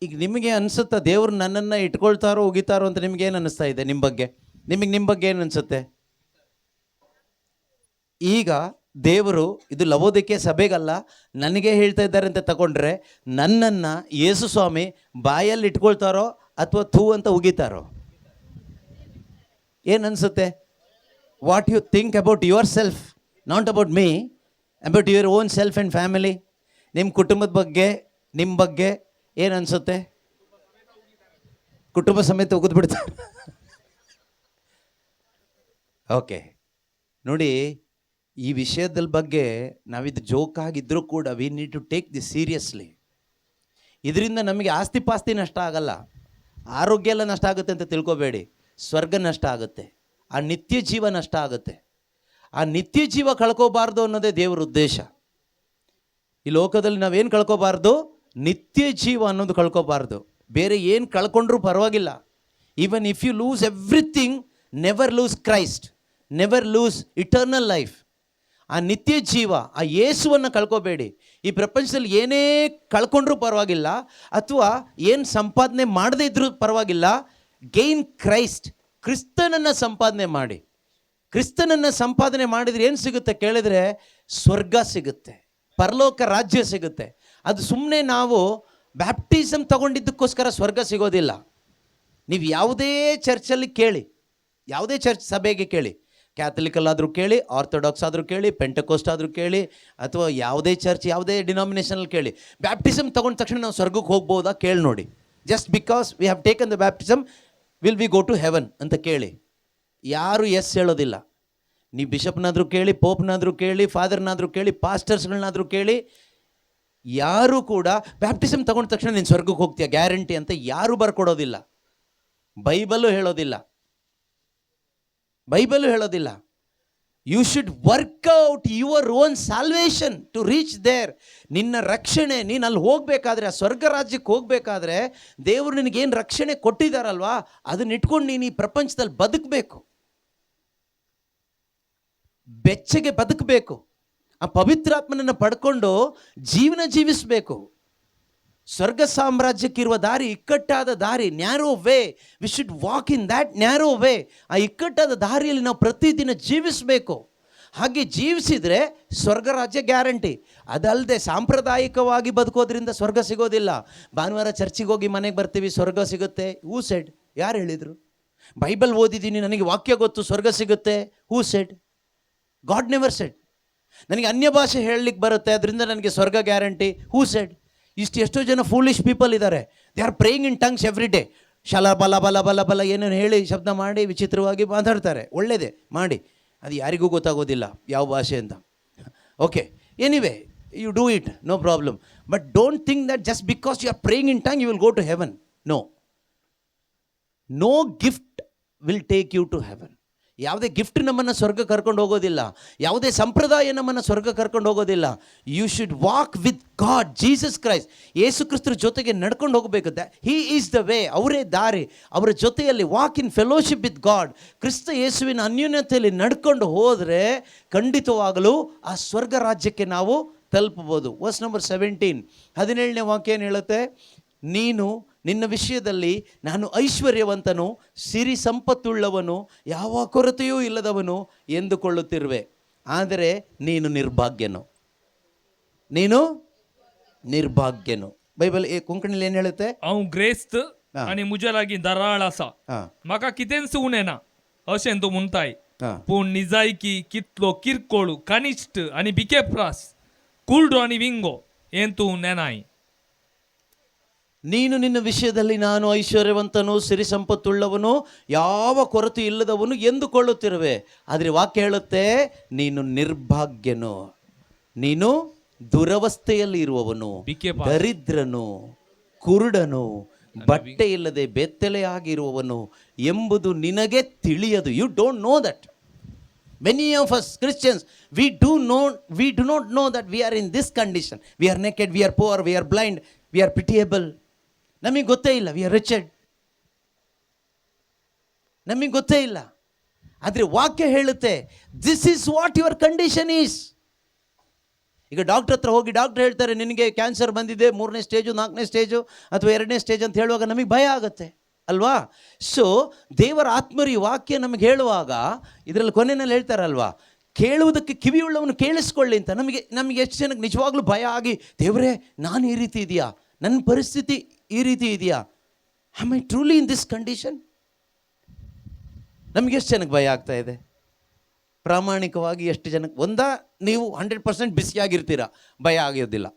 ಈಗ ನಿಮಗೆ ಅನಿಸುತ್ತಾ ದೇವ್ರು ನನ್ನನ್ನು ಇಟ್ಕೊಳ್ತಾರೋ ಉಗಿತಾರೋ ಅಂತ ನಿಮ್ಗೆ ಏನು ಅನ್ನಿಸ್ತಾ ಇದೆ ನಿಮ್ಮ ಬಗ್ಗೆ? ನಿಮ್ಮ ಬಗ್ಗೆ ಏನು ಅನಿಸುತ್ತೆ? ಈಗ ದೇವರು ಇದು ಲವೋದಿಕೆ ಸಭೆಗಲ್ಲ, ನನಗೆ ಹೇಳ್ತಾ ಇದ್ದಾರೆ ಅಂತ ತಗೊಂಡ್ರೆ ನನ್ನನ್ನು ಯೇಸು ಸ್ವಾಮಿ ಬಾಯಲ್ಲಿ ಇಟ್ಕೊಳ್ತಾರೋ ಅಥವಾ ಥೂ ಅಂತ ಉಗಿತಾರೋ? ಏನು ಅನಿಸುತ್ತೆ? What you think about yourself, not about me, about your own self and family. ನಿಮ್ಮ ಕುಟುಂಬದ ಬಗ್ಗೆ, ನಿಮ್ಮ ಬಗ್ಗೆ ಏನು ಅನಿಸುತ್ತೆ? ಕುಟುಂಬ ಸಮೇತ ಉಗಿದು ಬಿಡ್ತಾರೆ. ಓಕೆ ನೋಡಿ, ಈ ವಿಷಯದ ಬಗ್ಗೆ ನಾವಿದು ಜೋಕ್ ಆಗಿದ್ದರೂ ಕೂಡ we need to take this seriously. ಇದರಿಂದ ನಮಗೆ ಆಸ್ತಿ ಪಾಸ್ತಿ ನಷ್ಟ ಆಗಲ್ಲ, ಆರೋಗ್ಯ ಎಲ್ಲ ನಷ್ಟ ಆಗುತ್ತೆ ಅಂತ ತಿಳ್ಕೊಬೇಡಿ. ಸ್ವರ್ಗ ನಷ್ಟ ಆಗುತ್ತೆ, ಆ ನಿತ್ಯ ಜೀವ ನಷ್ಟ ಆಗುತ್ತೆ. ಆ ನಿತ್ಯ ಜೀವ ಕಳ್ಕೋಬಾರ್ದು ಅನ್ನೋದೇ ದೇವರ ಉದ್ದೇಶ. ಈ ಲೋಕದಲ್ಲಿ ನಾವೇನು ಕಳ್ಕೋಬಾರ್ದು? ನಿತ್ಯ ಜೀವ ಅನ್ನೋದು ಕಳ್ಕೋಬಾರ್ದು. ಬೇರೆ ಏನು ಕಳ್ಕೊಂಡ್ರೂ ಪರವಾಗಿಲ್ಲ. Even if you lose everything, never lose Christ, never lose eternal life. ಆ ನಿತ್ಯ ಜೀವ, ಆ ಯೇಸುವನ್ನು ಕಳ್ಕೋಬೇಡಿ. ಈ ಪ್ರಪಂಚದಲ್ಲಿ ಏನೇ ಕಳ್ಕೊಂಡ್ರೂ ಪರವಾಗಿಲ್ಲ, ಅಥವಾ ಏನು ಸಂಪಾದನೆ ಮಾಡದೇ ಇದ್ರೂ ಪರವಾಗಿಲ್ಲ. ಗೇನ್ ಕ್ರೈಸ್ಟ್, ಕ್ರಿಸ್ತನನ್ನು ಸಂಪಾದನೆ ಮಾಡಿ. ಕ್ರಿಸ್ತನನ್ನು ಸಂಪಾದನೆ ಮಾಡಿದರೆ ಏನು ಸಿಗುತ್ತೆ ಕೇಳಿದರೆ? ಸ್ವರ್ಗ ಸಿಗುತ್ತೆ, ಪರಲೋಕ ರಾಜ್ಯ ಸಿಗುತ್ತೆ. ಅದು ಸುಮ್ಮನೆ ನಾವು ಬ್ಯಾಪ್ಟಿಸಮ್ ತಗೊಂಡಿದ್ದಕ್ಕೋಸ್ಕರ ಸ್ವರ್ಗ ಸಿಗೋದಿಲ್ಲ. ನೀವು ಯಾವುದೇ ಚರ್ಚಲ್ಲಿ ಕೇಳಿ, ಯಾವುದೇ ಚರ್ಚ್ ಸಭೆಗೆ ಕೇಳಿ, ಕ್ಯಾಥಲಿಕಲ್ಲಾದರೂ ಕೇಳಿ, ಆರ್ಥೋಡಾಕ್ಸ್ ಆದರೂ ಕೇಳಿ, ಪೆಂಟಕೋಸ್ಟ್ ಆದರೂ ಕೇಳಿ, ಅಥವಾ ಯಾವುದೇ ಚರ್ಚ್, ಯಾವುದೇ ಡಿನಾಮಿನೇಷನಲ್ಲಿ ಕೇಳಿ, ಬ್ಯಾಪ್ಟಿಸಮ್ ತಗೊಂಡ ತಕ್ಷಣ ನಾವು ಸ್ವರ್ಗಕ್ಕೆ ಹೋಗ್ಬೋದಾ ಕೇಳಿ ನೋಡಿ. Just because we have taken the baptism will we go to heaven ಅಂತ ಕೇಳಿ. ಯಾರು ಎಸ್ ಹೇಳೋದಿಲ್ಲ. ನೀವು ಬಿಷಪ್ನಾದರೂ ಕೇಳಿ, ಪೋಪ್ನಾದರೂ ಕೇಳಿ, ಫಾದರ್ನಾದರೂ ಕೇಳಿ, ಪಾಸ್ಟರ್ಸ್ಗಳನ್ನಾದರೂ ಕೇಳಿ, ಯಾರೂ ಕೂಡ ಬ್ಯಾಪ್ಟಿಸಮ್ ತಗೊಂಡ ತಕ್ಷಣ ನೀನು ಸ್ವರ್ಗಕ್ಕೆ ಹೋಗ್ತೀಯ ಗ್ಯಾರಂಟಿ ಅಂತ ಯಾರೂ ಬರ್ಕೊಡೋದಿಲ್ಲ. ಬೈಬಲು ಹೇಳೋದಿಲ್ಲ. You should work out your own salvation to reach there. ನಿನ್ನ ರಕ್ಷಣೆ, ನೀನು ಅಲ್ಲಿ ಹೋಗಬೇಕಾದ್ರೆ, ಆ ಸ್ವರ್ಗ ರಾಜ್ಯಕ್ಕೆ ಹೋಗಬೇಕಾದ್ರೆ ದೇವರು ನಿನಗೇನು ರಕ್ಷಣೆ ಕೊಟ್ಟಿದ್ದಾರಲ್ವಾ, ಅದನ್ನ ಇಟ್ಕೊಂಡು ನೀನು ಈ ಪ್ರಪಂಚದಲ್ಲಿ ಬದುಕಬೇಕು, ಬೆಚ್ಚಗೆ ಬದುಕಬೇಕು. ಆ ಪವಿತ್ರಾತ್ಮನನ್ನು ಪಡ್ಕೊಂಡು ಜೀವನ ಜೀವಿಸಬೇಕು. ಸ್ವರ್ಗ ಸಾಮ್ರಾಜ್ಯಕ್ಕಿರುವ ದಾರಿ ಇಕ್ಕಟ್ಟಾದ ದಾರಿ, narrow way. We should walk in that narrow way. ಆ ಇಕ್ಕಟ್ಟಾದ ದಾರಿಯಲ್ಲಿ ನಾವು ಪ್ರತಿದಿನ ಜೀವಿಸಬೇಕು. ಹಾಗೆ ಜೀವಿಸಿದರೆ ಸ್ವರ್ಗ ರಾಜ್ಯ ಗ್ಯಾರಂಟಿ. ಅದಲ್ಲದೆ ಸಾಂಪ್ರದಾಯಿಕವಾಗಿ ಬದುಕೋದ್ರಿಂದ ಸ್ವರ್ಗ ಸಿಗೋದಿಲ್ಲ. ಭಾನುವಾರ ಚರ್ಚಿಗೆ ಹೋಗಿ ಮನೆಗೆ ಬರ್ತೀವಿ, ಸ್ವರ್ಗ ಸಿಗುತ್ತೆ. ಹೂ ಸೆಡ್? ಯಾರು ಹೇಳಿದರು? ಬೈಬಲ್ ಓದಿದ್ದೀನಿ, ನನಗೆ ವಾಕ್ಯ ಗೊತ್ತು, ಸ್ವರ್ಗ ಸಿಗುತ್ತೆ. ಹೂ ಸೆಡ್? God never said. ನನಗೆ ಅನ್ಯ ಭಾಷೆ ಹೇಳಲಿಕ್ಕೆ ಬರುತ್ತೆ, ಅದರಿಂದ ನನಗೆ ಸ್ವರ್ಗ ಗ್ಯಾರಂಟಿ. ಹೂ ಸೆಡ್? ಎಷ್ಟೋ ಜನ ಫೂಲಿಶ್ ಪೀಪಲ್ ಇದ್ದಾರೆ. They are praying in tongues every day. ಶಲ ಬಲ ಬಲ ಬಲ ಬಲ ಏನೇನು ಹೇಳಿ ಶಬ್ದ ಮಾಡಿ ವಿಚಿತ್ರವಾಗಿ ಮಾತಾಡ್ತಾರೆ. ಒಳ್ಳೆಯದೇ ಮಾಡಿ, ಅದು ಯಾರಿಗೂ ಗೊತ್ತಾಗೋದಿಲ್ಲ ಯಾವ ಭಾಷೆ ಅಂತ. Okay, anyway you do it, no problem. But don't think that just because you are praying in tongue you will go to heaven. No gift will take you to heaven. ಯಾವುದೇ ಗಿಫ್ಟ್ ನಮ್ಮನ್ನು ಸ್ವರ್ಗ ಕರ್ಕೊಂಡು ಹೋಗೋದಿಲ್ಲ. ಯಾವುದೇ ಸಂಪ್ರದಾಯ ನಮ್ಮನ್ನು ಸ್ವರ್ಗ ಕರ್ಕೊಂಡು ಹೋಗೋದಿಲ್ಲ. You should walk with God, Jesus Christ. ಯೇಸು ಕ್ರಿಸ್ತರ ಜೊತೆಗೆ ನಡ್ಕೊಂಡು ಹೋಗಬೇಕು. ಹಿ ಈಸ್ ದ ವೇ, ಅವರೇ ದಾರಿ. ಅವರ ಜೊತೆಯಲ್ಲಿ walk in fellowship with god. ಕ್ರಿಸ್ತ ಯೇಸುವಿನ ಅನ್ಯೋನ್ಯತೆಯಲ್ಲಿ ನಡ್ಕೊಂಡು ಹೋದರೆ ಖಂಡಿತವಾಗಲೂ ಆ ಸ್ವರ್ಗ ರಾಜ್ಯಕ್ಕೆ ನಾವು ತಲುಪಬಹುದು. ವರ್ಸ್ ನಂಬರ್ 17, 17ನೇ ವಾಕ್ಯ ಏನು ಹೇಳುತ್ತೆ? ನೀನು ನಿನ್ನ ವಿಷಯದಲ್ಲಿ ನಾನು ಐಶ್ವರ್ಯವಂತನು, ಸಿರಿ ಸಂಪತ್ತುಳ್ಳವನು, ಯಾವ ಕೊರತೆಯೂ ಇಲ್ಲದವನು ಎಂದುಕೊಳ್ಳುತ್ತಿರುವೆ, ಆದರೆ ನೀನು ನಿರ್ಭಾಗ್ಯನು. ಬೈಬಲ್ ಕೊಂಕಣಿಲಿ ಏನು ಹೇಳುತ್ತೆ? अव ग्रेस्त आणि मुझे लागी दराळ असा म्हाका कितें सुनेना अशें तूं म्हणटाय. पूण निजायकी कितलो किरकोळ, कनिष्ठ आनी बिकेप्रास, कुल्डो आनी विंगो हें तूं नेनाय. ನೀನು ನಿನ್ನ ವಿಷಯದಲ್ಲಿ ನಾನು ಐಶ್ವರ್ಯವಂತನು, ಸಿರಿ ಸಂಪತ್ತುಳ್ಳವನು, ಯಾವ ಕೊರತೆ ಇಲ್ಲದವನು ಎಂದುಕೊಳ್ಳುತ್ತಿರುವೆ, ಆದರೆ ವಾಕ್ಯ ಹೇಳುತ್ತೆ ನೀನು ನಿರ್ಭಾಗ್ಯನು, ನೀನು ದುರವಸ್ಥೆಯಲ್ಲಿ ಇರುವವನು, ದರಿದ್ರನು, ಕುರುಡನು, ಬಟ್ಟೆ ಇಲ್ಲದೆ ಬೆತ್ತಲೆಯಾಗಿರುವವನು ಎಂಬುದು ನಿನಗೆ ತಿಳಿಯದು. You don't know that. Many of us Christians, we do not know that we are in this condition. We are naked, we are poor, we are blind, we are pitiable. ನಮಗೆ ಗೊತ್ತೇ ಇಲ್ಲ. we are wretched. ನಮಗೆ ಗೊತ್ತೇ ಇಲ್ಲ. ಆದರೆ ವಾಕ್ಯ ಹೇಳುತ್ತೆ, this is what your condition is. ಈಗ ಡಾಕ್ಟರ್ ಹತ್ರ ಹೋಗಿ ಡಾಕ್ಟರ್ ಹೇಳ್ತಾರೆ ನಿನಗೆ ಕ್ಯಾನ್ಸರ್ ಬಂದಿದೆ, 3ನೇ ಸ್ಟೇಜು, 4ನೇ ಸ್ಟೇಜು ಅಥವಾ 2ನೇ ಸ್ಟೇಜ್ ಅಂತ ಹೇಳುವಾಗ ನಮಗೆ ಭಯ ಆಗುತ್ತೆ ಅಲ್ವಾ? ಸೊ ದೇವರ ಆತ್ಮರು ಈ ವಾಕ್ಯ ನಮಗೆ ಹೇಳುವಾಗ ಇದರಲ್ಲಿ ಕೊನೆಯಲ್ಲಿ ಹೇಳ್ತಾರಲ್ವಾ, ಕೇಳುವುದಕ್ಕೆ ಕಿವಿಯುಳ್ಳವನು ಕೇಳಿಸ್ಕೊಳ್ಳಿ ಅಂತ. ನಮಗೆ ಎಷ್ಟು ಜನಕ್ಕೆ ನಿಜವಾಗ್ಲೂ ಭಯ ಆಗಿ, ದೇವರೇ ನಾನು ಈ ರೀತಿ ಇದೆಯಾ, ನನ್ನ ಪರಿಸ್ಥಿತಿ ಈ ರೀತಿ ಇದೆಯಾ, am I truly in this condition? ನಮಗೆ ಎಷ್ಟು ಜನಕ್ಕೆ ಭಯ ಆಗ್ತಾ ಇದೆ? ಪ್ರಾಮಾಣಿಕವಾಗಿ ಎಷ್ಟು ಜನಕ್ಕೆ? ನೀವು 100% ಬಿಸಿಯಾಗಿರ್ತೀರ, ಭಯ ಆಗಿರೋದಿಲ್ಲ.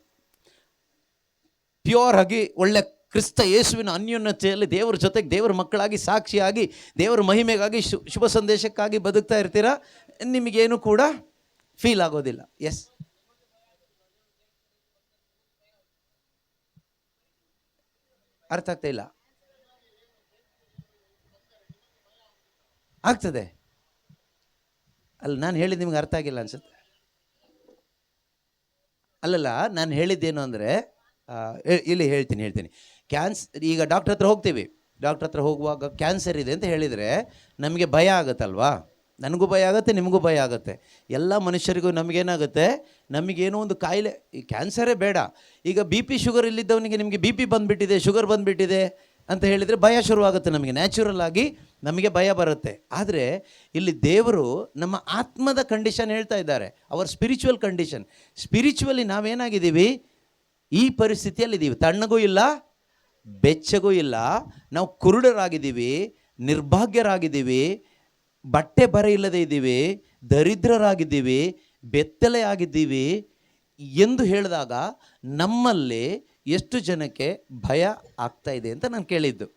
ಪ್ಯೂರ್ ಆಗಿ ಒಳ್ಳೆ ಕ್ರಿಸ್ತ ಯೇಸುವಿನ ಅನ್ಯೋನ್ಯತೆಯಲ್ಲಿ ದೇವರ ಜೊತೆಗೆ ದೇವರ ಮಕ್ಕಳಾಗಿ ಸಾಕ್ಷಿಯಾಗಿ ದೇವರ ಮಹಿಮೆಗಾಗಿ ಶುಭ ಸಂದೇಶಕ್ಕಾಗಿ ಬದುಕ್ತಾ ಇರ್ತೀರಾ, ನಿಮಗೇನು ಕೂಡ ಫೀಲ್ ಆಗೋದಿಲ್ಲ. ಎಸ್, ಅರ್ಥ ಆಗ್ತಾ ಇಲ್ಲ? ಆಗ್ತದೆ ಅಲ್ಲ, ನಾನು ಹೇಳಿದ್ದು ನಿಮ್ಗೆ ಅರ್ಥ ಆಗಿಲ್ಲ ಅನ್ಸುತ್ತೆ. ಅಲ್ಲಲ್ಲ, ನಾನು ಹೇಳಿದ್ದೇನು ಅಂದರೆ, ಇಲ್ಲಿ ಹೇಳ್ತೀನಿ. ಈಗ ಡಾಕ್ಟ್ರ್ ಹತ್ರ ಹೋಗ್ತೀವಿ, ಡಾಕ್ಟ್ರ್ ಹತ್ರ ಹೋಗುವಾಗ ಕ್ಯಾನ್ಸರ್ ಇದೆ ಅಂತ ಹೇಳಿದರೆ ನಮಗೆ ಭಯ ಆಗುತ್ತಲ್ವಾ? ನನಗೂ ಭಯ ಆಗುತ್ತೆ, ನಿಮಗೂ ಭಯ ಆಗುತ್ತೆ, ಎಲ್ಲ ಮನುಷ್ಯರಿಗೂ. ನಮಗೇನಾಗುತ್ತೆ, ನಮಗೇನೋ ಒಂದು ಕಾಯಿಲೆ, ಈ ಕ್ಯಾನ್ಸರೇ ಬೇಡ, ಈಗ BP ಶುಗರ್ ಇಲ್ಲಿದ್ದವನಿಗೆ ನಿಮಗೆ BP ಬಂದುಬಿಟ್ಟಿದೆ, ಶುಗರ್ ಬಂದುಬಿಟ್ಟಿದೆ ಅಂತ ಹೇಳಿದರೆ ಭಯ ಶುರುವಾಗುತ್ತೆ ನಮಗೆ. ನ್ಯಾಚುರಲ್ ಆಗಿ ನಮಗೆ ಭಯ ಬರುತ್ತೆ. ಆದರೆ ಇಲ್ಲಿ ದೇವರು ನಮ್ಮ ಆತ್ಮದ ಕಂಡೀಷನ್ ಹೇಳ್ತಾ ಇದ್ದಾರೆ, ಅವರ್ ಸ್ಪಿರಿಚುವಲ್ ಕಂಡೀಷನ್. ಸ್ಪಿರಿಚುವಲಿ ನಾವೇನಾಗಿದ್ದೀವಿ? ಈ ಪರಿಸ್ಥಿತಿಯಲ್ಲಿದ್ದೀವಿ, ತಣ್ಣಗೂ ಇಲ್ಲ, ಬೆಚ್ಚಗೂ ಇಲ್ಲ, ನಾವು ಕುರುಡರಾಗಿದ್ದೀವಿ, ನಿರ್ಭಾಗ್ಯರಾಗಿದ್ದೀವಿ, ಬಟ್ಟೆ ಬರ ಇಲ್ಲದೆ ಇದ್ದೀವಿ, ದರಿದ್ರರಾಗಿದ್ದೀವಿ, ಬೆತ್ತಲೆ ಆಗಿದ್ದೀವಿ ಎಂದು ಹೇಳಿದಾಗ ನಮ್ಮಲ್ಲಿ ಎಷ್ಟು ಜನಕ್ಕೆ ಭಯ ಆಗ್ತಾ ಇದೆ ಅಂತ ನಾನು ಕೇಳಿದ್ದು.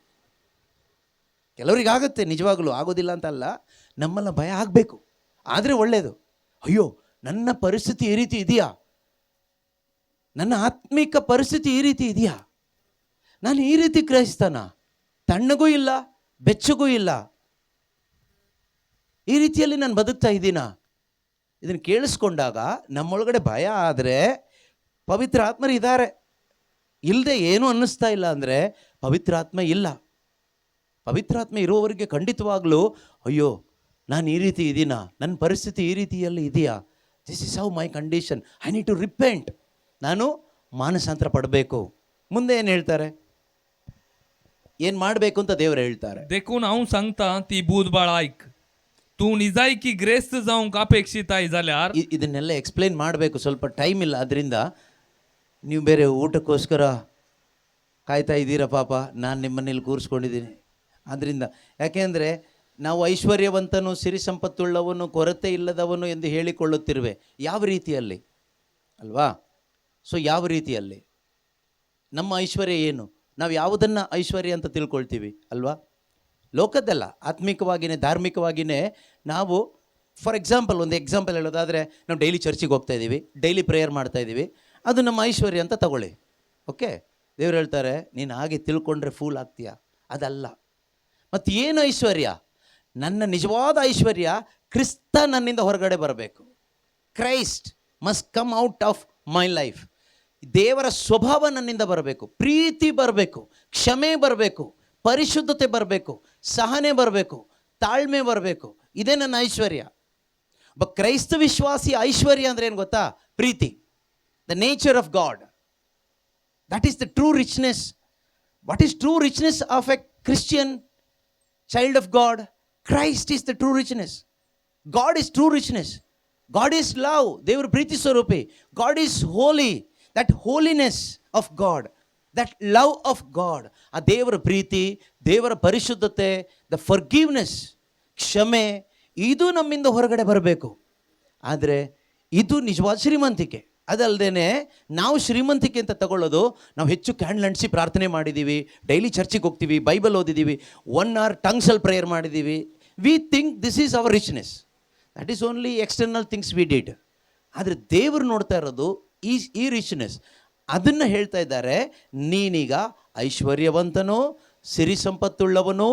ಕೆಲವರಿಗಾಗುತ್ತೆ, ನಿಜವಾಗಲೂ ಆಗೋದಿಲ್ಲ ಅಂತಲ್ಲ, ನಮ್ಮಲ್ಲ ಭಯ ಆಗಬೇಕು. ಆದರೆ ಒಳ್ಳೆಯದು. ಅಯ್ಯೋ, ನನ್ನ ಪರಿಸ್ಥಿತಿ ಈ ರೀತಿ ಇದೆಯಾ, ನನ್ನ ಆತ್ಮಿಕ ಪರಿಸ್ಥಿತಿ ಈ ರೀತಿ ಇದೆಯಾ, ನಾನು ಈ ರೀತಿ ಕ್ರೈಸ್ತನ, ತಣ್ಣಗೂ ಇಲ್ಲ, ಬೆಚ್ಚಗೂ ಇಲ್ಲ, ಈ ರೀತಿಯಲ್ಲಿ ನಾನು ಬದುಕ್ತಾ ಇದ್ದೀನಾ? ಇದನ್ನು ಕೇಳಿಸ್ಕೊಂಡಾಗ ನಮ್ಮೊಳಗಡೆ ಭಯ ಆದರೆ ಪವಿತ್ರ ಆತ್ಮರು ಇದ್ದಾರೆ. ಇಲ್ಲದೆ ಏನೂ ಅನ್ನಿಸ್ತಾ ಇಲ್ಲ ಅಂದರೆ ಪವಿತ್ರಾತ್ಮ ಇಲ್ಲ. ಪವಿತ್ರಾತ್ಮ ಇರೋವರೆಗೆ ಖಂಡಿತವಾಗ್ಲೂ ಅಯ್ಯೋ ನಾನು ಈ ರೀತಿ ಇದ್ದೀನಾ, ನನ್ನ ಪರಿಸ್ಥಿತಿ ಈ ರೀತಿಯಲ್ಲಿ ಇದೆಯಾ, this is how my condition, I need to repent, ನಾನು ಮಾನಸಾಂತರ ಪಡಬೇಕು. ಮುಂದೆ ಏನು ಹೇಳ್ತಾರೆ, ಏನು ಮಾಡಬೇಕು ಅಂತ ದೇವರು ಹೇಳ್ತಾರೆ. देखून हांव सांगता ती बुधबाळ ऐक, तू निजायकी ग्रेस्त जावंक अपेक्षित आहे जाल्यार. ಇದನ್ನೆಲ್ಲ ಎಕ್ಸ್ಪ್ಲೇನ್ ಮಾಡಬೇಕು, ಸ್ವಲ್ಪ ಟೈಮ್ ಇಲ್ಲ, ಅದರಿಂದ ನೀವು ಬೇರೆ ಊಟಕ್ಕೋಸ್ಕರ ಕಾಯ್ತಾ ಇದ್ದೀರಾ ಪಾಪ, ನಾನು ನಿಮ್ಮನೇಲಿ ಕೂರಿಸ್ಕೊಂಡಿದ್ದೀನಿ. ಆದ್ದರಿಂದ ಯಾಕೆಂದರೆ ನಾವು ಐಶ್ವರ್ಯವಂತನು, ಸಿರಿ ಸಂಪತ್ತುಳ್ಳವನು, ಕೊರತೆ ಇಲ್ಲದವನು ಎಂದು ಹೇಳಿಕೊಳ್ಳುತ್ತಿರುವೆ. ಯಾವ ರೀತಿಯಲ್ಲಿ ಅಲ್ವಾ? ಸೊ ಯಾವ ರೀತಿಯಲ್ಲಿ ನಮ್ಮ ಐಶ್ವರ್ಯ ಏನು? ನಾವು ಯಾವುದನ್ನು ಐಶ್ವರ್ಯ ಅಂತ ತಿಳ್ಕೊಳ್ತೀವಿ ಅಲ್ವಾ? ಲೋಕದ್ದಲ್ಲ, ಆತ್ಮಿಕವಾಗಿಯೇ ಧಾರ್ಮಿಕವಾಗಿಯೇ ನಾವು. ಫಾರ್ ಎಕ್ಸಾಂಪಲ್, ಒಂದು ಎಕ್ಸಾಂಪಲ್ ಹೇಳೋದಾದರೆ, ನಾವು ಡೈಲಿ ಚರ್ಚಿಗೆ ಹೋಗ್ತಾ ಇದ್ದೀವಿ, ಡೈಲಿ ಪ್ರೇಯರ್ ಮಾಡ್ತಾ ಇದ್ದೀವಿ, ಅದು ನಮ್ಮ ಐಶ್ವರ್ಯ ಅಂತ ತಗೊಳ್ಳಿ. ಓಕೆ, ದೇವ್ರು ಹೇಳ್ತಾರೆ ನೀನು ಹಾಗೆ ತಿಳ್ಕೊಂಡ್ರೆ ಫೂಲ್ ಆಗ್ತೀಯಾ, ಅದಲ್ಲ. ಮತ್ತು ಏನು ಐಶ್ವರ್ಯ? ನನ್ನ ನಿಜವಾದ ಐಶ್ವರ್ಯ ಕ್ರಿಸ್ತ ನನ್ನಿಂದ ಹೊರಗಡೆ ಬರಬೇಕು. Christ must come out of my life. ದೇವರ ಸ್ವಭಾವ ನನ್ನಿಂದ ಬರಬೇಕು, ಪ್ರೀತಿ ಬರಬೇಕು, ಕ್ಷಮೆ ಬರಬೇಕು, ಪರಿಶುದ್ಧತೆ ಬರಬೇಕು, ಸಹನೆ ಬರಬೇಕು, ತಾಳ್ಮೆ ಬರಬೇಕು. ಇದೇ ನನ್ನ ಐಶ್ವರ್ಯ. ಕ್ರೈಸ್ತ ವಿಶ್ವಾಸಿ ಐಶ್ವರ್ಯ ಅಂದರೆ ಏನು ಗೊತ್ತಾ? ಪ್ರೀತಿ, the nature of God. That is the true richness. What is true richness of a Christian child of God? Christ is the true richness. God is true richness. God is love. ದೇವರು ಪ್ರೀತಿ ಸ್ವರೂಪಿ. God is holy. That holiness of God, that love of God, ಆ ದೇವರ ಪ್ರೀತಿ, ದೇವರ ಪರಿಶುದ್ಧತೆ, ದ ಫರ್ಗಿವ್ನೆಸ್, ಕ್ಷಮೆ, ಇದು ನಮ್ಮಿಂದ ಹೊರಗಡೆ ಬರಬೇಕು. ಆದರೆ ಇದು ನಿಜವಾದ ಶ್ರೀಮಂತಿಕೆ. ಅದಲ್ಲದೆ ನಾವು ಶ್ರೀಮಂತಿಕೆ ಅಂತ ತಗೊಳ್ಳೋದು, ನಾವು ಹೆಚ್ಚು ಕ್ಯಾಂಡಲ್ ಅಂಟಿಸಿ ಪ್ರಾರ್ಥನೆ ಮಾಡಿದ್ದೀವಿ, ಡೈಲಿ ಚರ್ಚಿಗೆ ಹೋಗ್ತೀವಿ, ಬೈಬಲ್ ಓದಿದ್ದೀವಿ, 1 hour ಟಂಗ್ಸಲ್ಲಿ ಪ್ರೇಯರ್ ಮಾಡಿದ್ದೀವಿ. We think this is our richness. That is only external things we did. ಆದರೆ ದೇವರು ನೋಡ್ತಾ ಇರೋದು ಈ ರಿಚ್ನೆಸ್. ಅದನ್ನು ಹೇಳ್ತಾ ಇದ್ದಾರೆ, ನೀನೀಗ ಐಶ್ವರ್ಯವಂತನು, ಸಿರಿ ಸಂಪತ್ತುಳ್ಳವನು,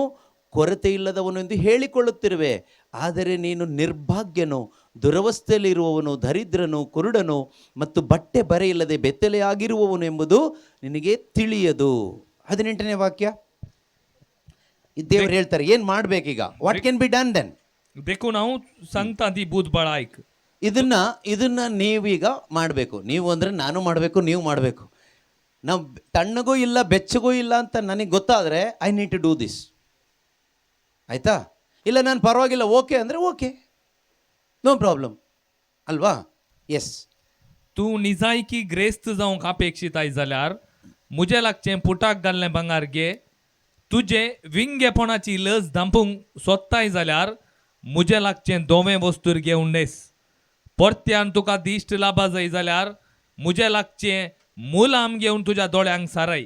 ಕೊರತೆ ಇಲ್ಲದವನು ಎಂದು ಹೇಳಿಕೊಳ್ಳುತ್ತಿರುವೆ. ಆದರೆ ನೀನು ನಿರ್ಭಾಗ್ಯನು, ದುರವಸ್ಥೆಯಲ್ಲಿರುವವನು, ದರಿದ್ರನು, ಕುರುಡನು ಮತ್ತು ಬಟ್ಟೆ ಬರೆಯಿಲ್ಲದೆ ಬೆತ್ತಲೆಯಾಗಿರುವವನು ಎಂಬುದು ನಿನಗೆ ತಿಳಿಯದು. 18ನೇ ವಾಕ್ಯ ದೇವರು ಹೇಳ್ತಾರೆ ಏನು ಮಾಡ್ಬೇಕೀಗ. What can be done then? देखो ನಾವು सांगता ती बहुत बड़ा ऐक ಇದನ್ನ ನೀವೀಗ ಮಾಡಬೇಕು. ನೀವು ಅಂದರೆ ನಾನು ಮಾಡಬೇಕು, ನೀವು ಮಾಡಬೇಕು. ನಾವು ತಣ್ಣಗೂ ಇಲ್ಲ ಬೆಚ್ಚಗೂ ಇಲ್ಲ ಅಂತ ನನಗೆ ಗೊತ್ತಾದರೆ I need to do this. ಆಯಿತಾ? ಇಲ್ಲ ನಾನು ಪರವಾಗಿಲ್ಲ ಓಕೆ ಅಂದರೆ ಓಕೆ, ನೋ ಪ್ರಾಬ್ಲಮ್ ಅಲ್ವಾ? ಎಸ್. तू निजायकी ग्रेस्त जावंक अपेक्षीत आय जाल्यार मुझे लागचें पुटाक घाल्लें भांगार घे. तुजे विंगेपणाची लस धांपूंक सोदताय जाल्यार मुझे लागचें दोवें वस्तूर घेवन नेस. परत्यान तुका दिश्ट लाभा जाय जाल्यार मुझे लागचें मुलाम घेवन तुज्या दोळ्यांक साराय.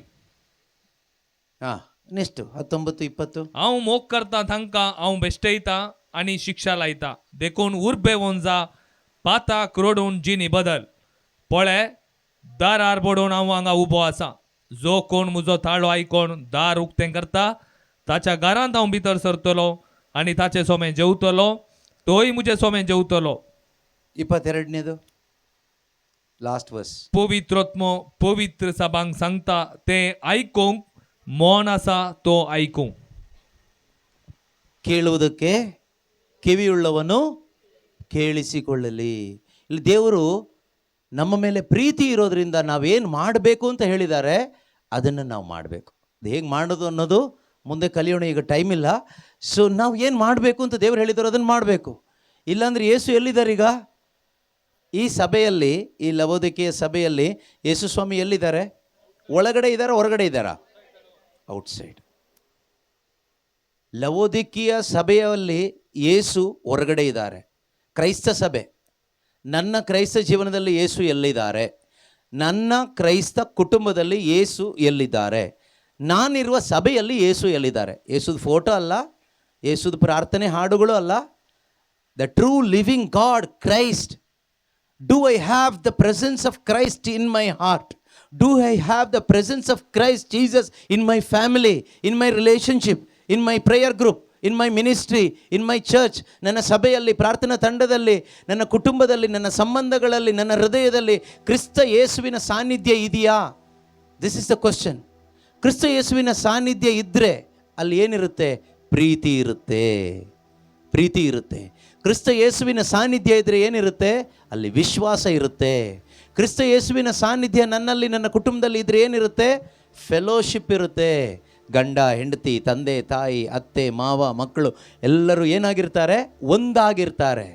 हां, नेक्स्ट 19-20. हांव मोग करता तांकां हांव बेश्टयता आनी शिक्षा लायता. देखून उर्बे वोंजा पाताक रोडून जिनी बदल. पळय, दारार बडोवन हांव हांगा उबो आसा. जो कोण म्हजो ताळो आयकोन दार उक्तें करता ताच्या घरांत हांव भितर सरतलो आनी ताचें सोमें जेवतलो, तोय म्हजें सोमें जेवतलो. 22ನೇದು लास्ट वर्स. पवित्रोत्मो पवित्र सभांक सांगता तें आयकूंक मौन आसा तो आयकूंक. ಕೇಳುವುದಕ್ಕೆ ಕಿವಿಯುಳ್ಳವನು ಕೇಳಿಸಿಕೊಳ್ಳಲಿ. ಇಲ್ಲಿ ದೇವರು ನಮ್ಮ ಮೇಲೆ ಪ್ರೀತಿ ಇರೋದ್ರಿಂದ ನಾವೇನು ಮಾಡಬೇಕು ಅಂತ ಹೇಳಿದ್ದಾರೆ ಅದನ್ನು ನಾವು ಮಾಡಬೇಕು. ಅದು ಹೇಗೆ ಮಾಡೋದು ಅನ್ನೋದು ಮುಂದೆ ಕಲಿಯೋಣ, ಈಗ ಟೈಮ್ ಇಲ್ಲ. ಸೊ ನಾವು ಏನು ಮಾಡಬೇಕು ಅಂತ ದೇವರು ಹೇಳಿದಾರೋ ಅದನ್ನು ಮಾಡಬೇಕು. ಇಲ್ಲಾಂದರೆ ಯೇಸು ಎಲ್ಲಿದ್ದಾರೆ ಈಗ? ಈ ಸಭೆಯಲ್ಲಿ, ಈ ಲವೋದಿಕೆಯ ಸಭೆಯಲ್ಲಿ ಯೇಸು ಸ್ವಾಮಿ ಎಲ್ಲಿದ್ದಾರೆ? ಒಳಗಡೆ ಇದ್ದಾರಾ, ಹೊರಗಡೆ ಇದ್ದಾರಾ? ಔಟ್ಸೈಡ್. ಲವೋದಿಕೆಯ ಸಭೆಯಲ್ಲಿ ಯೇಸು ಹೊರಗಡೆ ಇದ್ದಾರೆ. ಕ್ರೈಸ್ತ ಸಭೆ, ನನ್ನ ಕ್ರೈಸ್ತ ಜೀವನದಲ್ಲಿ ಯೇಸು ಎಲ್ಲಿದ್ದಾರೆ? ನನ್ನ ಕ್ರೈಸ್ತ ಕುಟುಂಬದಲ್ಲಿ ಯೇಸು ಎಲ್ಲಿದ್ದಾರೆ? ನಾನಿರುವ ಸಭೆಯಲ್ಲಿ ಯೇಸು ಎಲ್ಲಿದ್ದಾರೆ? ಯೇಸುದ ಫೋಟೋ ಅಲ್ಲ, ಯೇಸುದ ಪ್ರಾರ್ಥನೆ ಹಾಡುಗಳು ಅಲ್ಲ. The true living god Christ. Do I have the presence of Christ in my heart? Do I have the presence of Christ Jesus in my family, in my relationship, in my prayer group, in my ministry, in my church? ನನ್ನ ಸಭೆಯಲ್ಲಿ, ಪ್ರಾರ್ಥನಾ ತಂಡದಲ್ಲಿ, ನನ್ನ ಕುಟುಂಬದಲ್ಲಿ, ನನ್ನ ಸಂಬಂಧಗಳಲ್ಲಿ, ನನ್ನ ಹೃದಯದಲ್ಲಿ ಕ್ರಿಸ್ತ ಯೇಸುವಿನ ಸಾನ್ನಿಧ್ಯ ಇದೆಯಾ? This is the question. ಕ್ರಿಸ್ತ ಯೇಸುವಿನ ಸಾನ್ನಿಧ್ಯ ಇದ್ದರೆ ಅಲ್ಲಿ ಏನಿರುತ್ತೆ? ಪ್ರೀತಿ ಇರುತ್ತೆ, ಪ್ರೀತಿ ಇರುತ್ತೆ. ಕ್ರಿಸ್ತ ಯೇಸುವಿನ ಸಾನ್ನಿಧ್ಯ ಇದ್ದರೆ ಏನಿರುತ್ತೆ? ಅಲ್ಲಿ ವಿಶ್ವಾಸ ಇರುತ್ತೆ. ಕ್ರಿಸ್ತ ಯೇಸುವಿನ ಸಾನ್ನಿಧ್ಯ ನನ್ನಲ್ಲಿ, ನನ್ನ ಕುಟುಂಬದಲ್ಲಿ ಇದ್ದರೆ ಏನಿರುತ್ತೆ? ಫೆಲೋಶಿಪ್ ಇರುತ್ತೆ. ಗಂಡ ಹೆಂಡತಿ, ತಂದೆ ತಾಯಿ, ಅತ್ತೆ ಮಾವ, ಮಕ್ಕಳು ಎಲ್ಲರೂ ಏನಾಗಿರ್ತಾರೆ? ಒಂದಾಗಿರ್ತಾರೆ.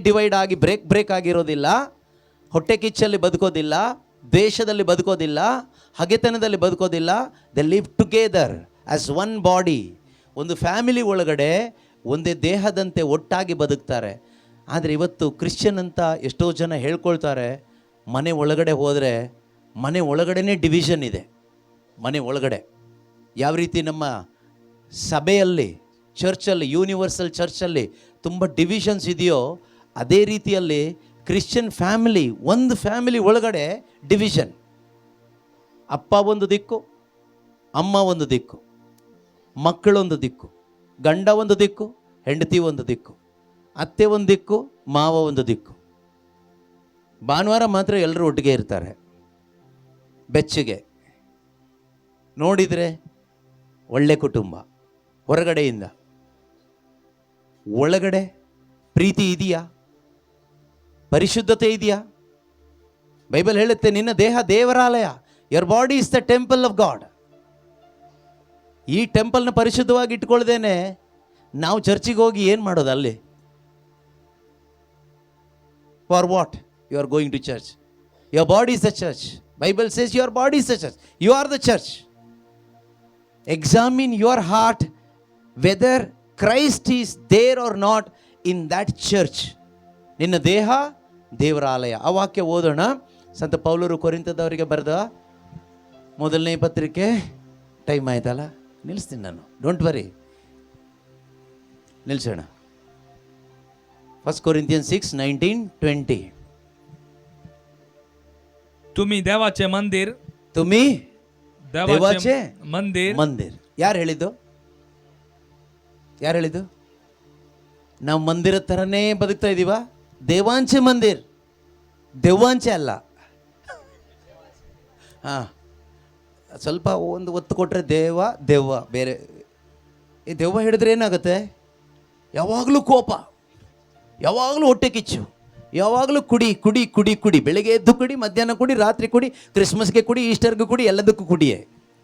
ಡಿವೈಡ್ ಆಗಿ ಬ್ರೇಕ್ ಆಗಿರೋದಿಲ್ಲ. ಹೊಟ್ಟೆ ಕಿಚ್ಚಲ್ಲಿ ಬದುಕೋದಿಲ್ಲ, ದೇಶದಲ್ಲಿ ಬದುಕೋದಿಲ್ಲ, ಹಗೆತನದಲ್ಲಿ ಬದುಕೋದಿಲ್ಲ. They live together as one body. ಒಂದು ಫ್ಯಾಮಿಲಿ ಒಳಗಡೆ ಒಂದೇ ದೇಹದಂತೆ ಒಟ್ಟಾಗಿ ಬದುಕ್ತಾರೆ. ಆದರೆ ಇವತ್ತು ಕ್ರಿಶ್ಚಿಯನ್ ಅಂತ ಎಷ್ಟೋ ಜನ ಹೇಳ್ಕೊಳ್ತಾರೆ. ಮನೆ ಒಳಗಡೆ ಹೋದರೆ ಮನೆ ಒಳಗಡೆನೇ ಡಿವಿಷನ್ ಇದೆ. ಮನೆ ಒಳಗಡೆ ಯಾವ ರೀತಿ ನಮ್ಮ ಸಭೆಯಲ್ಲಿ, ಚರ್ಚಲ್ಲಿ, ಯೂನಿವರ್ಸಲ್ ಚರ್ಚಲ್ಲಿ ತುಂಬ ಡಿವಿಷನ್ಸ್ ಇದೆಯೋ ಅದೇ ರೀತಿಯಲ್ಲಿ ಕ್ರಿಶ್ಚಿಯನ್ ಫ್ಯಾಮಿಲಿ, ಒಂದು ಫ್ಯಾಮಿಲಿ ಒಳಗಡೆ ಡಿವಿಷನ್. ಅಪ್ಪ ಒಂದು ದಿಕ್ಕು, ಅಮ್ಮ ಒಂದು ದಿಕ್ಕು, ಮಕ್ಕಳೊಂದು ದಿಕ್ಕು, ಗಂಡ ಒಂದು ದಿಕ್ಕು, ಹೆಂಡತಿ ಒಂದು ದಿಕ್ಕು, ಅತ್ತೆ ಒಂದು ದಿಕ್ಕು, ಮಾವ ಒಂದು ದಿಕ್ಕು. ಭಾನುವಾರ ಮಾತ್ರ ಎಲ್ಲರೂ ಒಟ್ಟಿಗೆ ಇರ್ತಾರೆ ಬೆಚ್ಚಗೆ. ನೋಡಿದರೆ ಒಳ್ಳೆ ಕುಟುಂಬ. ಹೊರಗಡೆಯಿಂದ ಒಳಗಡೆ ಪ್ರೀತಿ ಇದೆಯಾ? ಪರಿಶುದ್ಧತೆ ಇದೆಯಾ? ಬೈಬಲ್ ಹೇಳುತ್ತೆ ನಿನ್ನ ದೇಹ ದೇವರಾಲಯ. Your body is the temple of God. ಈ ಟೆಂಪಲ್ನ ಪರಿಶುದ್ಧವಾಗಿ ಇಟ್ಕೊಳ್ದೇನೆ ನಾವು ಚರ್ಚಿಗೆ ಹೋಗಿ ಏನು ಮಾಡೋದು ಅಲ್ಲಿ? For what you are going to church? Your body is the church. Bible says your body is the church. You are the church. Examine your heart whether Christ is there or not in that church. ನಿನ್ನ ದೇಹ ದೇವರ ಆಲಯ. ಆ ವಾಕ್ಯ ಓದೋಣ. ಸಂತ ಪೌಲರು ಕೊರಿಂಥದವರಿಗೆ ಬರೆದ ಮೊದಲನೇ ಪತ್ರಿಕೆ. ಟೈಮ್ ಆಯ್ತಲ್ಲ, ನಿಲ್ಲಿಸ್ತೀನಿ ನಾನು, ಡೋಂಟ್ ವರಿ, ನಿಲ್ಲಿಸೋಣ. 1 Corinthians 6:19-20. तुम्ही देवाचे मंदिर, तुम्ही ದೇವಾಚೆ मंदिर. ಮಂದಿರ್. ಯಾರು ಹೇಳಿದ್ದು? ಯಾರು ಹೇಳಿದ್ದು? ನಾವು ಮಂದಿರ ಥರನೇ ಬದುಕ್ತಾ ಇದ್ದೀವ? ದೇವಾಂಚೆ ಮಂದಿರ್, ದೆವ್ವಾಂಚೆ ಅಲ್ಲ. ಹಾಂ, ಸ್ವಲ್ಪ ಒಂದು ಒತ್ತು ಕೊಟ್ಟರೆ ದೆವ್ವ ಬೇರೆ. ಈ ದೆವ್ವ ಹಿಡಿದ್ರೆ ಏನಾಗುತ್ತೆ? ಯಾವಾಗಲೂ ಕೋಪ, ಯಾವಾಗಲೂ ಹೊಟ್ಟೆ ಕಿಚ್ಚು, ಯಾವಾಗಲೂ ಕುಡಿ ಕುಡಿ ಕುಡಿ ಕುಡಿ, ಬೆಳಗ್ಗೆ ಎದ್ದು ಕುಡಿ, ಮಧ್ಯಾಹ್ನ ಕುಡಿ, ರಾತ್ರಿ ಕುಡಿ, ಕ್ರಿಸ್ಮಸ್ಗೆ ಕುಡಿ, ಈಸ್ಟರ್ಗೂ ಕುಡಿ, ಎಲ್ಲದಕ್ಕೂ ಕುಡಿಯೇ